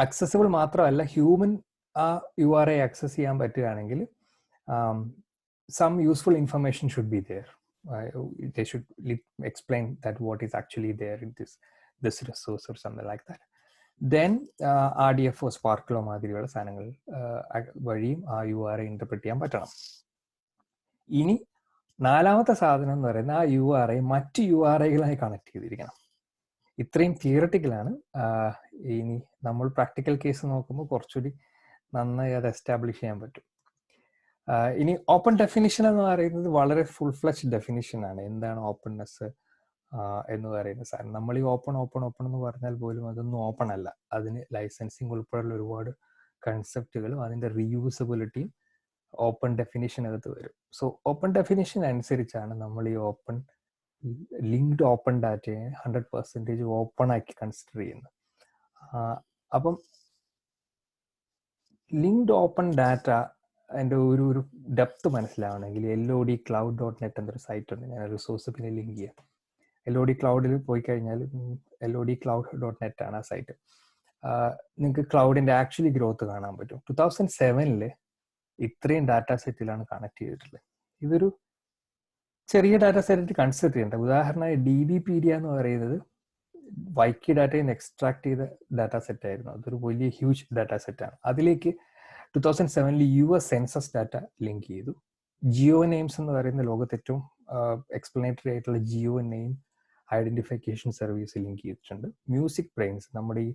ആക്സസിബിൾ മാത്രമല്ല, ഹ്യൂമൻ ആ URI ആക്സസ് ചെയ്യാൻ പറ്റുകയാണെങ്കിൽ some useful information should be there. They should explain that what is actually there in this resource or something like that. Then RDF സ്പാർക്കിളോ മാതിരിയുള്ള സാധനങ്ങൾ വഴിയും ആ URI ഇന്റർപ്രറ്റ് ചെയ്യാൻ പറ്റണം. ഇനി നാലാമത്തെ സാധനം എന്ന് പറയുന്നത് ആ URI മറ്റ് URIകളായി കണക്ട് ചെയ്തിരിക്കണം. ഇത്രയും തിയററ്റിക്കലാണ്. ഇനി നമ്മൾ പ്രാക്ടിക്കൽ കേസ് നോക്കുമ്പോൾ കുറച്ചുകൂടി നന്നായി അത് എസ്റ്റാബ്ലിഷ് ചെയ്യാൻ പറ്റും. ഇനി ഓപ്പൺ ഡെഫിനിഷൻ എന്ന് പറയുന്നത് വളരെ ഫുൾ ഫ്ലെജ് ഡെഫിനിഷൻ ആണ്. എന്താണ് ഓപ്പൺനെസ് എന്ന് പറയുന്ന സാധനം? നമ്മൾ ഈ ഓപ്പൺ എന്ന് പറഞ്ഞാൽ പോലും അതൊന്നും ഓപ്പൺ അല്ല. അതിന് ലൈസൻസിങ് ഉൾപ്പെടെയുള്ള ഒരുപാട് കൺസെപ്റ്റുകളും അതിൻ്റെ റീയൂസബിലിറ്റിയും ഓപ്പൺ ഡെഫിനിഷനകത്ത് വരും. സോ ഓപ്പൺ ഡെഫിനിഷൻ അനുസരിച്ചാണ് നമ്മൾ ഈ ലിങ്ക്ഡ് ഓപ്പൺ ഡാറ്റയെ 100% ഓപ്പൺ ആക്കി കൺസിഡർ ചെയ്യുന്നത്. അപ്പം ലിങ്ക്ഡ് ഓപ്പൺ ഡാറ്റ അതിൻ്റെ ഒരു ഡെപ്ത് മനസ്സിലാവണമെങ്കിൽ LODcloud.net എന്നൊരു സൈറ്റ് ഉണ്ട്. ഞാൻ റിസോഴ്സ് പിന്നെ ലിങ്ക് ചെയ്യാം. LOD ക്ലൗഡിൽ പോയി കഴിഞ്ഞാൽ LODcloud.net ആണ് ആ സൈറ്റ്. നിങ്ങൾക്ക് ക്ലൗഡിൻ്റെ ആക്ച്വലി ഗ്രോത്ത് കാണാൻ പറ്റും. 2007 ഇത്രയും ഡാറ്റാ സെറ്റിലാണ് കണക്ട് ചെയ്തിട്ടുള്ളത്. ഇതൊരു ചെറിയ ഡാറ്റാ സെറ്റ് കൺസിഡർ ചെയ്യേണ്ട. ഉദാഹരണമായി DBpedia എന്ന് പറയുന്നത് വൈക്കി ഡാറ്റയിൽ നിന്ന് എക്സ്ട്രാക്ട് ചെയ്ത ഡാറ്റാ സെറ്റ് ആയിരുന്നു. അതൊരു വലിയ ഹ്യൂജ് ഡാറ്റാ സെറ്റാണ്. അതിലേക്ക് 2007 US സെൻസസ് ഡാറ്റ ലിങ്ക് ചെയ്തു. ജിയോ നെയിംസ് എന്ന് പറയുന്ന ലോകത്ത് ഏറ്റവും എക്സ്പ്ലനേറ്ററി ആയിട്ടുള്ള geo name identification service link ചെയ്തിട്ടുണ്ട്. മ്യൂസിക് ബ്രെയിൻസ്, നമ്മുടെ ഈ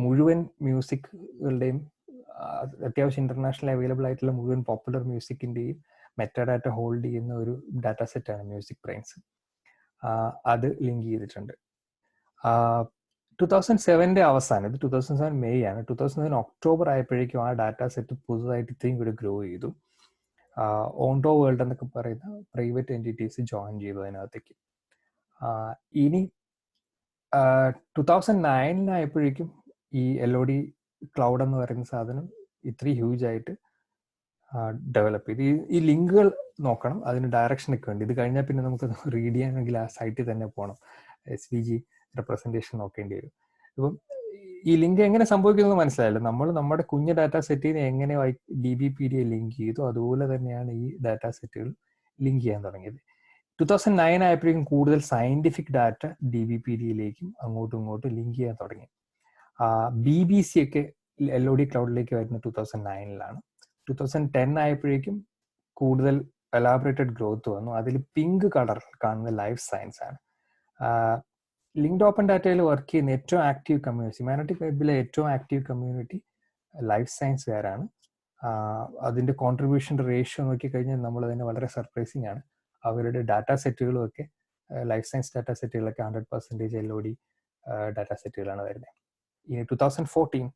മുഴുവൻ മ്യൂസിക്കുകളുടെയും അത്യാവശ്യം ഇന്റർനാഷണൽ അവൈലബിൾ ആയിട്ടുള്ള മുഴുവൻ പോപ്പുലർ മ്യൂസിക്കിൻ്റെയും മെറ്റാഡാറ്റ ഹോൾഡ് ചെയ്യുന്ന ഒരു ഡാറ്റാ സെറ്റാണ് മ്യൂസിക് ബ്രെയിൻസ്. അത് ലിങ്ക് ചെയ്തിട്ടുണ്ട്. 2007 അവസാനം, ഇത് 2007 മെയ് ആണ്, 2007 ഒക്ടോബർ ആയപ്പോഴേക്കും ആ ഡാറ്റാ സെറ്റ് പുതുതായിട്ട് ഇത്രയും കൂടി ഗ്രോ ചെയ്തു. ഓണ്ടോ വേൾഡ് എന്നൊക്കെ പറയുന്ന പ്രൈവറ്റ് എൻറ്റിറ്റീസ് ജോയിൻ ചെയ്തു അതിനകത്തേക്ക്. ഇനി 2009 ആയപ്പോഴേക്കും ഈ LOD ക്ലൗഡ് എന്ന് പറയുന്ന സാധനം ഇത്രയും ഹ്യൂജ് ആയിട്ട് ഡെവലപ്പ് ചെയ്ത്. ഈ ലിങ്കുകൾ നോക്കണം, അതിന് ഡയറക്ഷനൊക്കെ ഉണ്ട്. ഇത് കഴിഞ്ഞാൽ പിന്നെ നമുക്ക് റീഡ് ചെയ്യാനെങ്കിൽ ആ സൈറ്റിൽ തന്നെ പോകണം, SVG റെപ്രസെൻറ്റേഷൻ നോക്കേണ്ടി വരും. ഇപ്പം ഈ ലിങ്ക് എങ്ങനെ സംഭവിക്കുന്നത് മനസ്സിലായല്ലോ. നമ്മൾ നമ്മുടെ കുഞ്ഞ് ഡാറ്റാ സെറ്റിനെ എങ്ങനെ DBpedia ലിങ്ക് ചെയ്തു അതുപോലെ തന്നെയാണ് ഈ ഡാറ്റാ സെറ്റുകൾ ലിങ്ക് ചെയ്യാൻ തുടങ്ങിയത്. 2009 ആയപ്പോഴേക്കും കൂടുതൽ സയന്റിഫിക് ഡാറ്റ DBPDയിലേക്കും അങ്ങോട്ടും ഇങ്ങോട്ടും ലിങ്ക് ചെയ്യാൻ തുടങ്ങി. BBC ഒക്കെ LOD ക്ലൗഡിലേക്ക് വരുന്ന 2009-ലാണ്. 2010 ആയപ്പോഴേക്കും കൂടുതൽ എലാബറേറ്റഡ് ഗ്രോത്ത് വന്നു. അതിൽ പിങ്ക് കളർ കാണുന്ന ലൈഫ് സയൻസ് ആണ്. ലിങ്ക്ഡ് ഓപ്പൺ ഡാറ്റയിൽ വർക്ക് ചെയ്യുന്ന ഏറ്റവും ആക്റ്റീവ് കമ്മ്യൂണിറ്റി, സെമാന്റിക് വെബിലെ ഏറ്റവും ആക്റ്റീവ് കമ്മ്യൂണിറ്റി ലൈഫ് സയൻസുകാരാണ്. അതിന്റെ കോൺട്രിബ്യൂഷൻ റേഷ്യോ നോക്കിക്കഴിഞ്ഞാൽ നമ്മൾ തന്നെ വളരെ സർപ്രൈസിങ് ആണ്. അവരുടെ ഡാറ്റാ സെറ്റുകളും ഒക്കെ ലൈഫ് സയൻസ് ഡാറ്റാ സെറ്റുകളൊക്കെ 100% LOD ഡാറ്റാ സെറ്റുകളാണ് വരുന്നത്. In 2014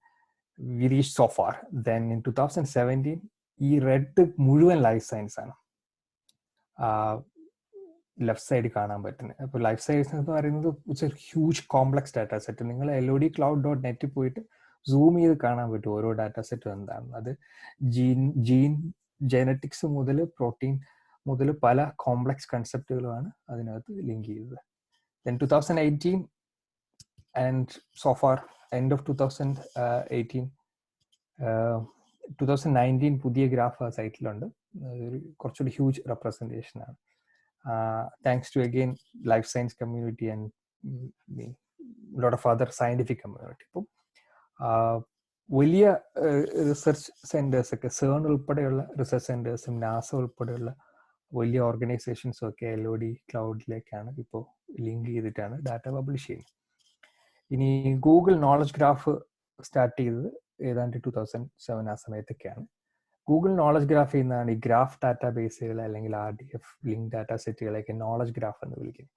we reached so far. Then in 2017 ഈ റെഡ് മുഴുവൻ ലൈഫ് സയൻസ് ആണ് ലെഫ്റ്റ് സൈഡിൽ കാണാൻ പറ്റുന്നത്. അപ്പോൾ ലൈഫ് സയൻസ് എന്ന് പറയുന്നത് it's A huge complex data set. നിങ്ങൾ LODcloud.net പോയിട്ട് സൂം ചെയ്ത് കാണാൻ പറ്റും ഓരോ ഡാറ്റാ സെറ്റും എന്താണ്. അത് ജീൻ ജെനറ്റിക്സ് മുതൽ പ്രോട്ടീൻ മുതൽ പല കോംപ്ലക്സ് കൺസെപ്റ്റുകളുമാണ് അതിനകത്ത് ലിങ്ക് ചെയ്തത്. Then 2018 and so far end of 2018 2019 പുതിയ ഗ്രാഫ് ആ സൈറ്റിലുണ്ട്. കുറച്ചുകൂടി ഹ്യൂജ് റെപ്രസെൻറ്റേഷൻ ആണ്. Thanks to again life science community and lot of other scientific community. ഇപ്പം വലിയ റിസർച്ച് സെന്റേഴ്സ് ഒക്കെ CERN ഉൾപ്പെടെയുള്ള റിസർച്ച് സെന്റേഴ്സും NASA ഉൾപ്പെടെയുള്ള വലിയ ഓർഗനൈസേഷൻസും ഒക്കെ LOD ക്ലൗഡിലേക്കാണ് ഇപ്പോൾ ലിങ്ക് ചെയ്തിട്ടാണ് ഡാറ്റ പബ്ലിഷ് ചെയ്യുന്നത്. ഇനി ഗൂഗിൾ നോളജ് ഗ്രാഫ് സ്റ്റാർട്ട് ചെയ്തത് ഏതാണ്ട് 2007 ആ സമയത്തൊക്കെയാണ്. ഗൂഗിൾ നോളജ് ഗ്രാഫ് ചെയ്യുന്നതാണ് ഈ ഗ്രാഫ് ഡാറ്റാ ബേസുകൾ അല്ലെങ്കിൽ RDF ലിങ്ക് ഡാറ്റാ സെറ്റുകളെയൊക്കെ നോളജ് ഗ്രാഫ് എന്ന് വിളിക്കുന്നത്.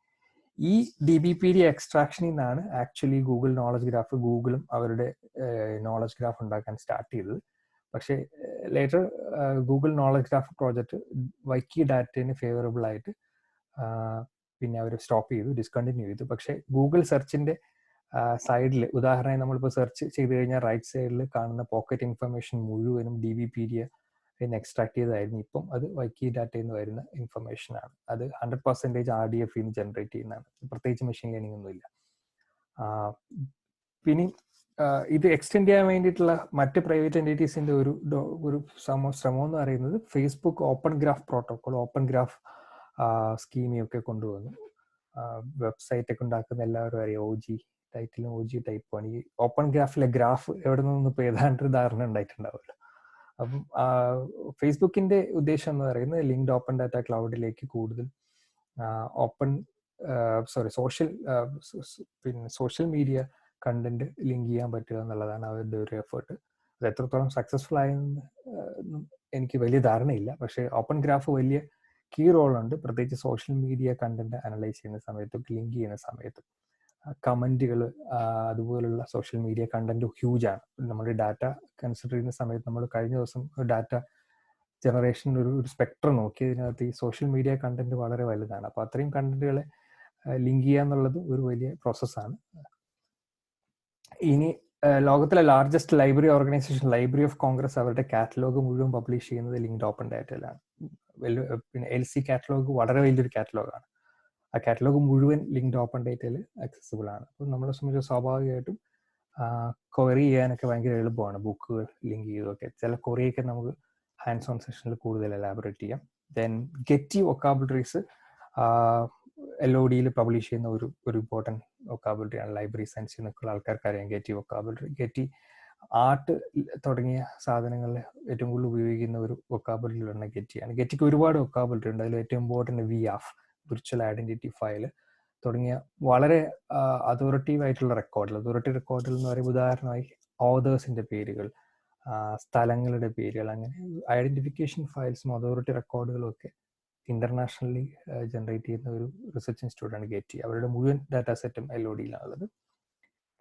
ഈ DBPD എക്സ്ട്രാക്ഷനിൽ നിന്നാണ് ആക്ച്വലി ഗൂഗിൾ നോളജ് ഗ്രാഫ് ഗൂഗിളും അവരുടെ നോളജ് ഗ്രാഫ് ഉണ്ടാക്കാൻ സ്റ്റാർട്ട് ചെയ്തത്. പക്ഷേ later Google knowledge graph project വൈക്കി ഡാറ്റന് ഫേവറബിൾ ആയിട്ട് പിന്നെ അവർ സ്റ്റോപ്പ് ചെയ്തു, ഡിസ്കണ്ടിന്യൂ ചെയ്തു. പക്ഷേ ഗൂഗിൾ സെർച്ചിന്റെ സൈഡിൽ ഉദാഹരണമായി നമ്മളിപ്പോൾ സെർച്ച് ചെയ്ത് കഴിഞ്ഞാൽ റൈറ്റ് സൈഡിൽ കാണുന്ന പോക്കറ്റ് ഇൻഫർമേഷൻ മുഴുവനും DBPD എക്സ്ട്രാക്ട് ചെയ്തതായിരുന്നു. ഇപ്പം അത് വൈക്കി ഡാറ്റയിൽ നിന്ന് വരുന്ന ഇൻഫർമേഷൻ ആണ്. അത് 100% RDF ജനറേറ്റ് ചെയ്യുന്നതാണ്. പ്രത്യേകിച്ച് മെഷീൻ ലേണിംഗ് ഒന്നുമില്ല. പിന്നെ ഇത് എക്സ്റ്റെൻഡ് ചെയ്യാൻ വേണ്ടിയിട്ടുള്ള മറ്റ് പ്രൈവറ്റ് എൻറ്റിറ്റീസിന്റെ ഒരു ശ്രമം എന്ന് പറയുന്നത് Facebook open graph protocol, open graph സ്കീമിയൊക്കെ കൊണ്ടുവന്നു. വെബ്സൈറ്റ് ഒക്കെ ഉണ്ടാക്കുന്ന എല്ലാവരും അറിയാം, OG ടൈറ്റിലും OG ടൈപ്പാണ്. ഈ ഓപ്പൺ ഗ്രാഫിലെ ഗ്രാഫ് എവിടെ നിന്നും ഇപ്പോൾ ഏതാണ്ട് ധാരണ ഉണ്ടായിട്ടുണ്ടാവുമല്ലോ. അപ്പം ഫേസ്ബുക്കിന്റെ ഉദ്ദേശം എന്ന് പറയുന്നത് ലിങ്ക്ഡ് ഓപ്പൺ ഡാറ്റ ക്ലൗഡിലേക്ക് കൂടുതൽ സോഷ്യൽ മീഡിയ കണ്ടന്റ് ലിങ്ക് ചെയ്യാൻ പറ്റുക എന്നുള്ളതാണ് അവരുടെ ഒരു എഫേർട്ട്. അത് എത്രത്തോളം സക്സസ്ഫുൾ ആയെന്ന് എനിക്ക് വലിയ ധാരണയില്ല. പക്ഷേ ഓപ്പൺ ഗ്രാഫ് വലിയ കീ റോളുണ്ട്, പ്രത്യേകിച്ച് സോഷ്യൽ മീഡിയ കണ്ടന്റ് അനലൈസ് ചെയ്യുന്ന സമയത്തും ലിങ്ക് ചെയ്യുന്ന സമയത്തും. കമന്റുകൾ അതുപോലുള്ള സോഷ്യൽ മീഡിയ കണ്ടന്റ് ഹ്യൂജ് ആണ്. നമ്മുടെ ഡാറ്റ കൺസിഡർ ചെയ്യുന്ന സമയത്ത് നമ്മൾ കഴിഞ്ഞ ദിവസം ഡാറ്റ ജനറേഷൻ ഒരു സ്പെക്ട്രം നോക്കി, ഇതിനകത്ത് ഈ സോഷ്യൽ മീഡിയ കണ്ടന്റ് വളരെ വലുതാണ്. അപ്പോൾ അത്രയും കണ്ടന്റുകളെ ലിങ്ക് ചെയ്യുക എന്നുള്ളത് ഒരു വലിയ പ്രോസസ്സാണ്. ഇനി ലോകത്തിലെ largest library organisation library of Congress അവരുടെ കാറ്റലോഗ് മുഴുവൻ പബ്ലിഷ് ചെയ്യുന്നത് ലിങ്ക്ഡ് ഓപ്പൺ ഡാറ്റയിലാണ്. പിന്നെ LC കാറ്റലോഗ് വളരെ വലിയൊരു കാറ്റലോഗാണ്. ആ കാറ്റലോഗ് മുഴുവൻ ലിങ്ക്ഡ് ഓപ്പൺ ഡാറ്റയിൽ ആക്സസിബിൾ ആണ്. അപ്പം നമ്മളെ സംബന്ധിച്ച് സ്വാഭാവികമായിട്ടും ക്വയറി ചെയ്യാനൊക്കെ ഭയങ്കര എളുപ്പമാണ്. ബുക്കുകൾ ലിങ്ക് ചെയ്തൊക്കെ ചില ക്വറിയൊക്കെ നമുക്ക് ഹാൻഡ്സ് ഓൺ സെഷനിൽ കൂടുതൽ എലാബറേറ്റ് ചെയ്യാം. ദെൻ ഗെറ്റി വൊക്കാബുലറീസ് LODയിൽ പബ്ലിഷ് ചെയ്യുന്ന ഒരു ഇമ്പോർട്ടൻറ്റ് വൊക്കാബുലറി ആണ്. ലൈബ്രറി സയൻസിൽ നിന്നൊക്കെയുള്ള ആൾക്കാർക്ക് അറിയാം ഗെറ്റി വൊക്കാബുലറി. ഗെറ്റി ആർട്ട് തുടങ്ങിയ സാധനങ്ങളിൽ ഏറ്റവും കൂടുതൽ ഉപയോഗിക്കുന്ന ഒരു വൊക്കാബുലറിയാണ് ഗെറ്റിയാണ്. ഗെറ്റിക്ക് ഒരുപാട് വൊക്കാബുലറി ഉണ്ട്. അതിൽ ഏറ്റവും important VIAF, virtual identity file തുടങ്ങിയ വളരെ അതോറിറ്റീവ് ആയിട്ടുള്ള റെക്കോർഡുകൾ. അതോറിറ്റി റെക്കോർഡുകൾ എന്ന് പറയുമ്പോൾ ഉദാഹരണമായി ഓതേഴ്സിന്റെ പേരുകൾ, സ്ഥലങ്ങളുടെ പേരുകൾ, അങ്ങനെ ഐഡന്റിഫിക്കേഷൻ ഫയൽസും അതോറിറ്റി റെക്കോർഡുകളും ഒക്കെ ഇന്റർനാഷണലി ജനറേറ്റ് ചെയ്യുന്ന ഒരു റിസർച്ച് ഇൻസ്റ്റിറ്റ്യൂട്ടാണ് ഗെറ്റി. അവരുടെ മുഴുവൻ ഡാറ്റാ സെറ്റും LODയിലാണുള്ളത്.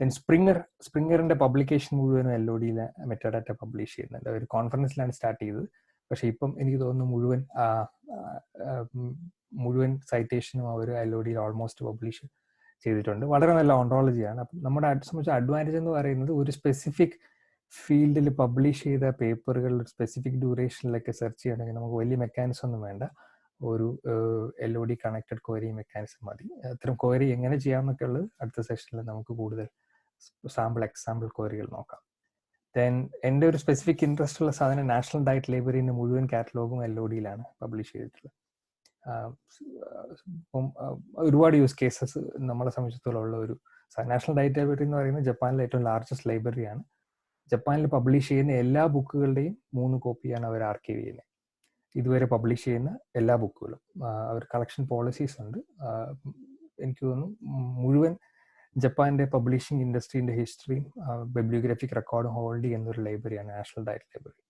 ദെൻ സ്പ്രിംഗറിന്റെ പബ്ലിക്കേഷൻ മുഴുവനും LODയിലെ മെറ്റാഡാറ്റ പബ്ലിഷ് ചെയ്യുന്നുണ്ട്. അവർ കോൺഫറൻസിലാണ് സ്റ്റാർട്ട് ചെയ്തത്. പക്ഷെ ഇപ്പം എനിക്ക് തോന്നുന്നു മുഴുവൻ സൈറ്റേഷനും അവർ LODയിൽ ഓൾമോസ്റ്റ് പബ്ലിഷ് ചെയ്തിട്ടുണ്ട്. വളരെ നല്ല ഓണ്ടോളജിയാണ്. അപ്പം നമ്മുടെ സംബന്ധിച്ച അഡ്വാൻറ്റേജ് എന്ന് പറയുന്നത് ഒരു സ്പെസിഫിക് ഫീൽഡിൽ പബ്ലിഷ് ചെയ്ത പേപ്പറുകൾ സ്പെസിഫിക് ഡ്യൂറേഷനിലൊക്കെ സെർച്ച് ചെയ്യണമെങ്കിൽ നമുക്ക് വലിയ മെക്കാനിസം ഒന്നും വേണ്ട. ഒരു LOD കണക്റ്റഡ് ക്വയറി മെക്കാനിസം മതി. അത്തരം ക്വയറി എങ്ങനെ ചെയ്യാമെന്നൊക്കെ ഉള്ളത് അടുത്ത സെഷനിൽ നമുക്ക് കൂടുതൽ എക്സാമ്പിൾ ക്വയറികൾ നോക്കാം. ദെൻ എൻ്റെ ഒരു സ്പെസിഫിക് ഇൻട്രസ്റ്റ് ഉള്ള സാധനം നാഷണൽ ഡയറ്റ് ലൈബ്രറിൻ്റെ മുഴുവൻ കാറ്റലോഗും LODയിലാണ് പബ്ലിഷ് ചെയ്തിട്ടുള്ളത്. ഒരുപാട് യൂസ് കേസസ് നമ്മളെ സംബന്ധിച്ചിടത്തോളം ഉള്ള ഒരു നാഷണൽ ഡാറ്റ ലൈബ്രറി എന്ന് പറയുന്നത് ജപ്പാനിലെ ഏറ്റവും ലാർജസ്റ്റ് ലൈബ്രറിയാണ്. ജപ്പാനിൽ പബ്ലിഷ് ചെയ്യുന്ന എല്ലാ ബുക്കുകളുടെയും 3 കോപ്പിയാണ് അവർ ആർക്കൈവ് ചെയ്യുന്നത്. ഇതുവരെ പബ്ലിഷ് ചെയ്യുന്ന എല്ലാ ബുക്കുകളും അവർ കളക്ഷൻ പോളിസീസ് ഉണ്ട്. എനിക്ക് തോന്നുന്നു മുഴുവൻ ജപ്പാന്റെ പബ്ലിഷിംഗ് ഇൻഡസ്ട്രീന്റെ ഹിസ്റ്ററിയും ബിബ്ലിയോഗ്രാഫിക് റെക്കോർഡും ഹോൾഡ് ചെയ്യുന്ന ഒരു ലൈബ്രറിയാണ് നാഷണൽ ഡാറ്റ ലൈബ്രറി.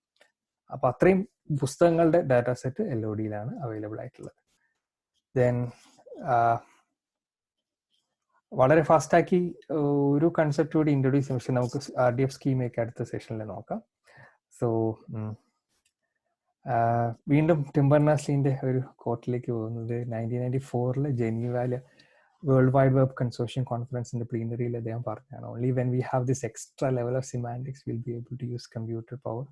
അപ്പൊ അത്രയും പുസ്തകങ്ങളുടെ ഡാറ്റാ സെറ്റ് LODയിലാണ് അവൈലബിൾ ആയിട്ടുള്ളത്. ദെൻ വളരെ ഫാസ്റ്റാക്കി ഒരു കൺസെപ്റ്റ് കൂടി ഇൻട്രൊഡ്യൂസ് ചെയ്യാം, പക്ഷെ നമുക്ക് RDF സ്കീമൊക്കെ അടുത്ത സെഷനിൽ നോക്കാം. സോ വീണ്ടും ടിം ബെർണേഴ്സ്-ലീന്റെ ഒരു കോട്ടിലേക്ക് പോകുന്നത് 1994 ജനീവയിലെ വേൾഡ് വൈഡ് വെബ് കൺസോർഷ്യം കോൺഫറൻസിന്റെ പ്ലീനറിയിൽ അദ്ദേഹം പറഞ്ഞാണ്, only when we have this extra level of semantics will be able to use computer power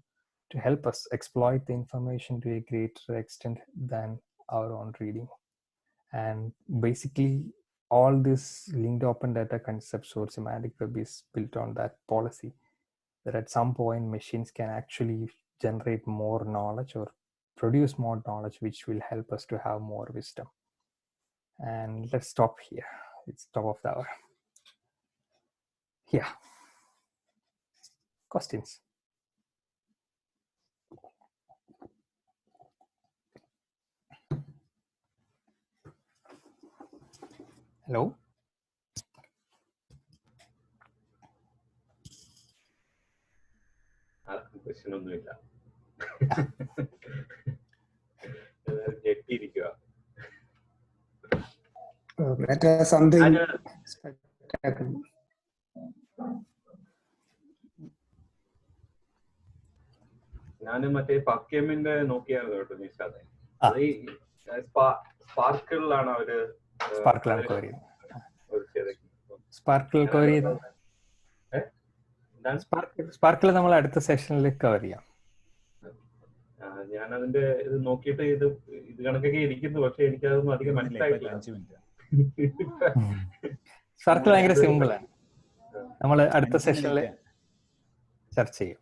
to help us exploit the information to a greater extent than our own reading. And basically all this linked open data concepts or semantic web is built on that policy that at some point machines can actually generate more knowledge or produce more knowledge, which will help us to have more wisdom. And let's stop here. It's top of the hour. Yeah. Questions? Hello? Question ഒന്നുമില്ല. ഞാൻ മറ്റേ പക്കേമിന്റെ നോക്കിയായിരുന്നു കേട്ടോ നിഷാദെ. അത് സ്പാർക്കിളിലാണ് അവര് sparkle നമ്മൾ അടുത്ത സെഷനിൽ കവർ ചെയ്യാം. ഞാൻ അതിന്റെ ഇത് നോക്കിയിട്ട് ഇത് കണക്കൊക്കെ ഇരിക്കുന്നു, പക്ഷെ എനിക്കതൊന്നും അധികം മനസ്സിലായിട്ടില്ല. സ്പാർക്കിൾ ഭയങ്കര സിമ്പിൾ ആണ്, നമ്മൾ അടുത്ത സെഷനിൽ ചർച്ച ചെയ്യും.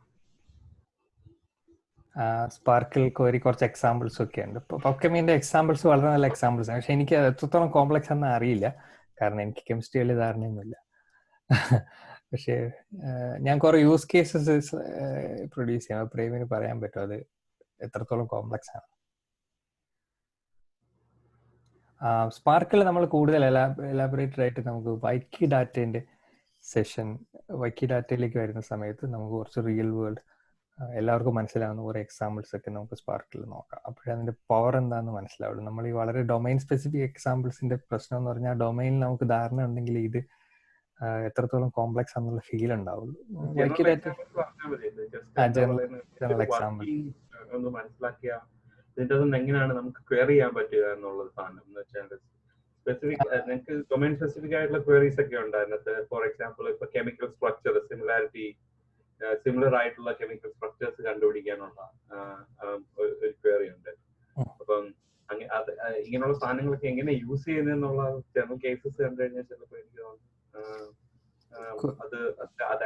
സ്പാർക്കിൾ ക്വയറി കുറച്ച് എക്സാമ്പിൾസ് ഒക്കെ ഉണ്ട്. ഇപ്പോൾ പക്കേമിന്റെ എക്സാമ്പിൾസ് വളരെ നല്ല എക്സാമ്പിൾസ് ആണ്, പക്ഷെ എനിക്ക് എത്രത്തോളം കോംപ്ലക്സ് ആണെന്ന് അറിയില്ല, കാരണം എനിക്ക് കെമിസ്ട്രി വലിയ ധാരണയൊന്നുമില്ല. പക്ഷേ ഞാൻ കുറെ യൂസ് കേസസ് പ്രൊഡ്യൂസ് ചെയ്യാം. പ്രേമിന് പറയാൻ പറ്റും അത് എത്രത്തോളം കോംപ്ലക്സ് ആണ്. സ്പാർക്കിൾ നമ്മൾ കൂടുതൽ എലാബറേറ്റഡ് ആയിട്ട് നമുക്ക് വൈക്കി ഡാറ്റേന്റെ സെഷൻ, വൈക്കി ഡാറ്റയിലേക്ക് വരുന്ന സമയത്ത് നമുക്ക് കുറച്ച് റിയൽ വേൾഡ് എല്ലാവർക്കും മനസ്സിലാവുന്ന കുറെ എക്സാമ്പിൾസ് ഒക്കെ നമുക്ക് സ്പാർക്കിൽ നോക്കാം. അപ്പോഴേ അതിന്റെ പവർ എന്താണെന്ന് മനസ്സിലാവുള്ളൂ. നമ്മൾ ഈ വളരെ ഡൊമൈൻ സ്പെസിഫിക് എക്സാമ്പിൾസിന്റെ പ്രശ്നം എന്ന് പറഞ്ഞാൽ ഡൊമൈനിൽ നമുക്ക് ധാരണ ഉണ്ടെങ്കിൽ ഇത് എത്രത്തോളം കോംപ്ലക്സ് ആണെന്നുള്ള ഫീൽ ഉണ്ടാവുള്ളൂ. ജനറൽ എക്സാമ്പിൾ ഒന്ന് മനസ്സിലാക്കിയ ഇതിന്റെ എങ്ങനെയാണ് നമുക്ക് ക്വയറി ചെയ്യാൻ പറ്റുക എന്നുള്ളത് സാധനം എന്ന് വെച്ചാൽ സ്പെസിഫിക് നിങ്ങൾക്ക് ഡൊമൈൻ സ്പെസിഫിക് ആയിട്ടുള്ള ക്വയറീസ് ഒക്കെ ഉണ്ട് അതിനകത്ത്. ഫോർ എക്സാമ്പിൾ ഇപ്പൊ കെമിക്കൽ സ്ട്രക്ചർ സിമിലർ ആയിട്ടുള്ള കെമിക്കൽ സ്ട്രക്ചേഴ്സ് കണ്ടുപിടിക്കാനുള്ള ഒരു ക്വയറി ഉണ്ട്. അപ്പം ഇങ്ങനെയുള്ള സാധനങ്ങളൊക്കെ എങ്ങനെ യൂസ് ചെയ്യുന്നുള്ള ജനറൽ കേസസ് കണ്ടു കഴിഞ്ഞാൽ ചിലപ്പോൾ എനിക്ക് അത്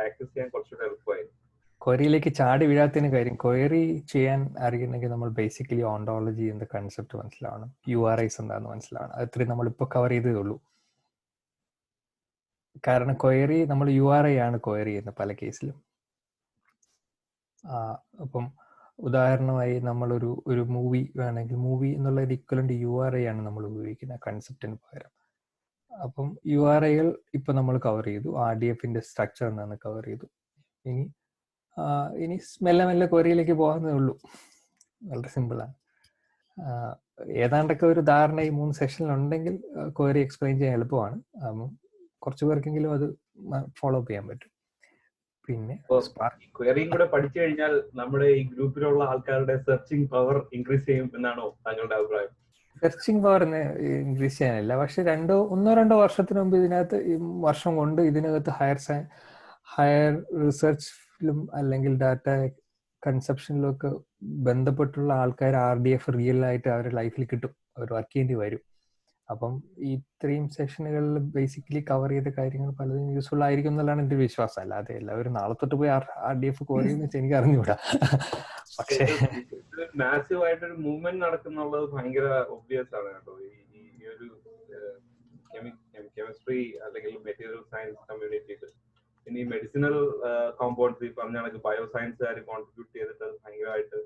ആക്സസ് ചെയ്യാൻ കുറച്ചുകൂടെ എളുപ്പമായിരുന്നു. ക്വയറിയിലേക്ക് ചാടി വീഴാത്തതിന് കാര്യം, ക്വയറി ചെയ്യാൻ അറിയുന്നെങ്കിൽ നമ്മൾ ബേസിക്കലി ഓണ്ടോളജി എന്ന കൺസെപ്റ്റ് മനസ്സിലാവണം, URIs എന്താണെന്ന് മനസ്സിലാവണം. അത്രയും നമ്മളിപ്പോൾ കവർ ചെയ്തേ ഉള്ളൂ. കാരണം ക്വയറി നമ്മൾ URI ആണ് ക്വയറി ചെയ്യുന്നത് പല കേസിലും. അപ്പം ഉദാഹരണമായി നമ്മളൊരു മൂവി വേണമെങ്കിൽ മൂവി എന്നുള്ള ഇക്വലന്റ് URI ആണ് നമ്മൾ ഉപയോഗിക്കുന്ന കൺസെപ്റ്റിന് പകരം. അപ്പം URIകൾ ഇപ്പൊ നമ്മൾ കവർ ചെയ്തു, RDFന്റെ സ്ട്രക്ചർ എന്നാണ് കവർ ചെയ്തു. ഇനി മെല്ലെ മെല്ലെ ക്വയറിയിലേക്ക് പോകാന്നേ ഉള്ളൂ. വളരെ സിമ്പിളാണ്. ഏതാണ്ടൊക്കെ ഒരു ധാരണ ഈ 3 സെഷനിലുണ്ടെങ്കിൽ ക്വയറി എക്സ്പ്ലെയിൻ ചെയ്യാൻ എളുപ്പമാണ്. കുറച്ചു പേർക്കെങ്കിലും അത് ഫോളോ അപ്പ് ചെയ്യാൻ പറ്റും. പിന്നെ ക്വയറിയും കൂടെ പഠിച്ചു കഴിഞ്ഞാൽ നമ്മുടെ ഈ ഗ്രൂപ്പിലുള്ള ആൾക്കാരുടെ സെർച്ചിങ് പവർ ഇൻക്രീസ് ചെയ്യും എന്നാണോ താങ്കളുടെ അഭിപ്രായം? സെർച്ചിങ് പവർ ഇൻക്രീസ് ചെയ്യാനില്ല, പക്ഷെ 1-2 വർഷത്തിന് മുമ്പ് ഇതിനകത്ത് വർഷം കൊണ്ട് ഇതിനകത്ത് ഹയർ റിസർച്ചിലും അല്ലെങ്കിൽ ഡാറ്റ കൺസെപ്ഷനിലും ഒക്കെ ബന്ധപ്പെട്ടുള്ള ആൾക്കാർ RDF റിയൽ ആയിട്ട് അവരുടെ ലൈഫിൽ കിട്ടും, അവർ വർക്ക് ചെയ്യേണ്ടി വരും. അപ്പം ഈ ഇത്രയും സെഷനുകളിൽ ബേസിക്കലി കവർ ചെയ്ത കാര്യങ്ങൾ പലതും യൂസ്ഫുൾ ആയിരിക്കും എന്നുള്ളതാണ് എൻ്റെ വിശ്വാസം. അല്ലാതെ എല്ലാവരും നാളെ തൊട്ട് പോയി RDF കോറിയെന്ന് വെച്ചാൽ എനിക്ക് അറിഞ്ഞുകൂടാ. പക്ഷേ മാസീവ് ആയിട്ടൊരു മൂവ്മെന്റ് നടക്കുന്നുള്ളത് ഭയങ്കര ഒബ്വിയസ് ആണ് കേട്ടോ. ഈ ഒരു കെമിസ്ട്രി അല്ലെങ്കിൽ മെറ്റീരിയൽ സയൻസ് കമ്മ്യൂണിറ്റിയിൽ പിന്നെ ഈ മെഡിസിനൽ കോമ്പൗണ്ട്സ് ഈ പറഞ്ഞ കണക്ക് ബയോ സയൻസുകാർ കോൺട്രിബ്യൂട്ട് ചെയ്തിട്ട് ഭയങ്കരമായിട്ട്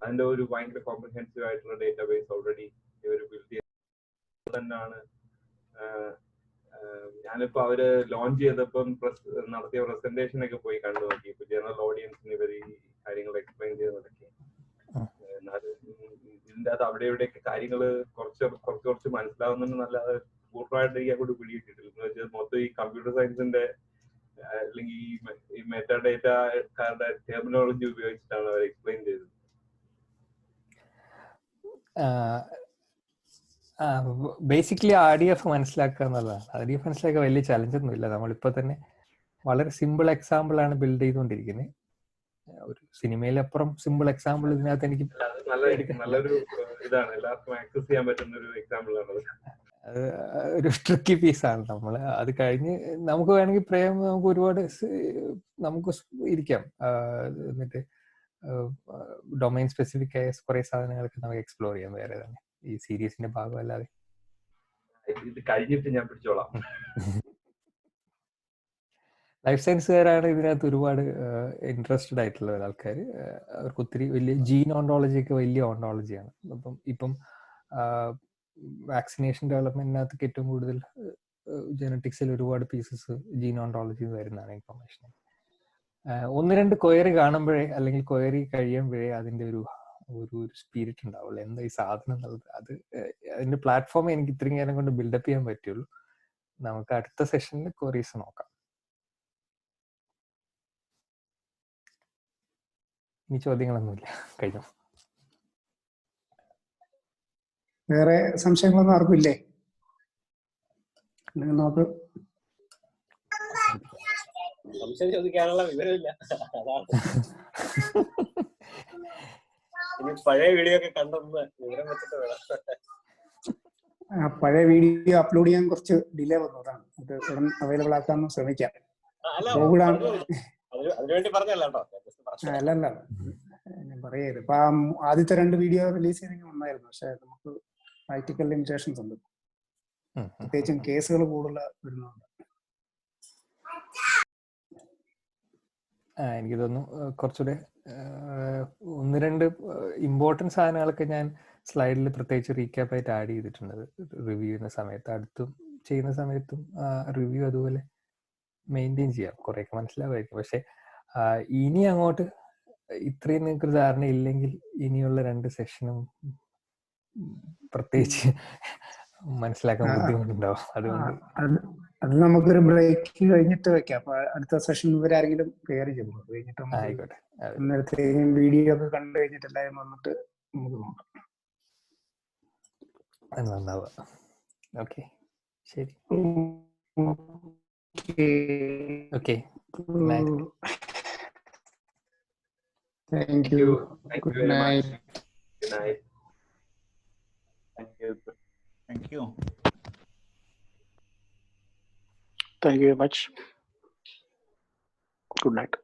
അതിന്റെ ഒരു ഭയങ്കര കോംപ്രിഹെൻസീവ് ആയിട്ടുള്ള ഡേറ്റാബേസ് ഓൾറെഡി ഇവർ ബിൽഡ് ചെയ്ത് തന്നെയാണ്. ഞാനിപ്പോ അവര് ലോഞ്ച് ചെയ്തപ്പം നടത്തിയ പ്രസന്റേഷൻ ഒക്കെ പോയി കണ്ടു നോക്കി. ഇപ്പൊ ജനറൽ ഓഡിയൻസിന് ഇവർ ഈ കാര്യങ്ങൾ എക്സ്പ്ലെയിൻ ചെയ്ത് നടക്കി. എന്നാലും ഇതിന്റെ അത് അവിടെ ഇവിടെയൊക്കെ കാര്യങ്ങൾ കുറച്ച് മനസ്സിലാവുന്നുണ്ട്. നല്ലാതെ പൂർണ്ണമായിട്ട് എനിക്ക് അങ്ങോട്ട് പിടികിട്ടിട്ടില്ല. എന്ന് വെച്ചാൽ മൊത്തം ഈ കമ്പ്യൂട്ടർ സയൻസിന്റെ അല്ലെങ്കിൽ ഈ മെറ്റാ ഡേറ്റക്കാരുടെ ടെർമിനോളജി ഉപയോഗിച്ചിട്ടാണ് അവർ എക്സ്പ്ലെയിൻ ചെയ്തത്. ബേസിക്കലി RDF മനസ്സിലാക്കുക എന്നുള്ളതാണ്. RDF മനസ്സിലാക്കുക വലിയ ചലഞ്ച് ഒന്നുമില്ല. നമ്മളിപ്പോൾ തന്നെ വളരെ സിമ്പിൾ എക്സാമ്പിൾ ആണ് ബിൽഡ് ചെയ്തുകൊണ്ടിരിക്കുന്നത്. ഒരു സിനിമയിലപ്പുറം സിമ്പിൾ എക്സാമ്പിൾ ഇതിനകത്ത് എനിക്ക് നല്ലൊരു ഇതാണ്, എല്ലാവർക്കും ആക്സസ് ചെയ്യാൻ പറ്റുന്ന ഒരു എക്സാമ്പിൾ ആണ്. ഒരു ട്രിക്കി പീസാണ്. നമ്മൾ അത് കഴിഞ്ഞ് നമുക്ക് വേണമെങ്കിൽ നമുക്ക് ഒരുപാട് നമുക്ക് ഇരിക്കാം. എന്നിട്ട് ഡൊമൈൻ സ്പെസിഫിക് ആയ കുറെ സാധനങ്ങളൊക്കെ നമുക്ക് എക്സ്പ്ലോർ ചെയ്യാം വേറെ തന്നെ, ഈ സീരീസിന്റെ ഭാഗമല്ലാതെ. ഇത് കഴിഞ്ഞിട്ട് ഞാൻ പിടിച്ചോളാം. ലൈഫ് സയൻസുകാരാണ് ഇതിനകത്ത് ഒരുപാട് ഇൻട്രസ്റ്റഡ് ആയിട്ടുള്ള ആൾക്കാർ. അവർക്ക് ഒത്തിരി വലിയ ജീൻ ഓണ്ടോളജി ഒക്കെ വലിയ ഓണ്ടോളജിയാണ്. ഇപ്പം വാക്സിനേഷൻ ഡെവലപ്മെന്റിനകത്ത് ഏറ്റവും കൂടുതൽ ജെനറ്റിക്സിൽ ഒരുപാട് പീസസ് ജീൻ ഓണ്ടോളജി വരുന്നതാണ് ഇൻഫർമേഷൻ. 1-2 ക്വയറി കാണുമ്പോഴേ അല്ലെങ്കിൽ ക്വയറി കഴിയുമ്പോഴേ അതിന്റെ ഒരു സ്പിരിറ്റ് ഉണ്ടാവുള്ളൂ, എന്താ ഈ സാധനം എന്നുള്ളത്. അതിന്റെ പ്ലാറ്റ്ഫോം എനിക്ക് ഇത്രയും നേരം കൊണ്ട് ബിൽഡപ്പ് ചെയ്യാൻ പറ്റുള്ളൂ. നമുക്ക് അടുത്ത സെഷനിൽ ക്വയറീസ് നോക്കാം. ഇനി ചോദ്യങ്ങളൊന്നുമില്ല, കഴിഞ്ഞു. വേറെ സംശയങ്ങളൊന്നും ആർക്കും ഇല്ലേ? നമുക്ക് സംശയം ചോദിക്കാനുള്ള വിവരമില്ല, അതാണ്. ഇനി പഴയ വീഡിയോ ഒക്കെ കണ്ടൊന്ന് വിവരം വെച്ചിട്ട് വേണം. പഴയ വീഡിയോ അപ്ലോഡ് ചെയ്യാൻ കുറച്ച് ഡിലേ വന്നു, അതാണ്. അത് ഉടൻ അവൈലബിൾ ആക്കാൻ ശ്രമിക്കാം. അതിനുവേണ്ടി പറഞ്ഞല്ലോ കേട്ടോ. അല്ലല്ല, ഞാൻ പറയരുത്. ഇപ്പൊ ആദ്യത്തെ 2 വീഡിയോ റിലീസ് ചെയ്തെങ്കിൽ നന്നായിരുന്നു. പക്ഷെ നമുക്ക് പ്രാക്ടിക്കൽ ലിമിറ്റേഷൻസ് ഉണ്ട്, പ്രത്യേകിച്ചും കേസുകൾ കൂടുതൽ വരുന്നുണ്ട്. എനിക്ക് തോന്നുന്നു കുറച്ചുകൂടെ 1-2 ഇമ്പോർട്ടൻറ്റ് സാധനങ്ങളൊക്കെ ഞാൻ സ്ലൈഡിൽ പ്രത്യേകിച്ച് റീക്യാപ്പായിട്ട് ആഡ് ചെയ്തിട്ടുണ്ട്. റിവ്യൂ ചെയ്യുന്ന സമയത്ത്, അടുത്തും ചെയ്യുന്ന സമയത്തും റിവ്യൂ അതുപോലെ മെയിൻറ്റെയിൻ ചെയ്യാം. കുറേയൊക്കെ മനസ്സിലാവുമായിരിക്കും. പക്ഷെ ഇനി അങ്ങോട്ട് ഇത്രയും നിങ്ങൾക്ക് ധാരണ ഇല്ലെങ്കിൽ ഇനിയുള്ള 2 സെഷനും പ്രത്യേകിച്ച് മനസ്സിലാക്കാൻ ബുദ്ധിമുട്ടുണ്ടാവും. അതുകൊണ്ട് അത് നമുക്കൊരു ബ്രേക്ക് കഴിഞ്ഞിട്ട് വെക്കാം. അപ്പൊ അടുത്ത സെഷൻ ഇവരാരെങ്കിലും കയറി ചെയ്യുള്ളൂ. കഴിഞ്ഞിട്ട് ആയിക്കോട്ടെ, അന്നേരത്തേക്കും വീഡിയോ ഒക്കെ കണ്ടു കഴിഞ്ഞിട്ട് എല്ലാവരും വന്നിട്ട് നമുക്ക് നോക്കാം. നന്നാവുക. ഓക്കെ, ശരി. Okay, thank you. Good night. Good night. Thank you. Thank you very much. Good night.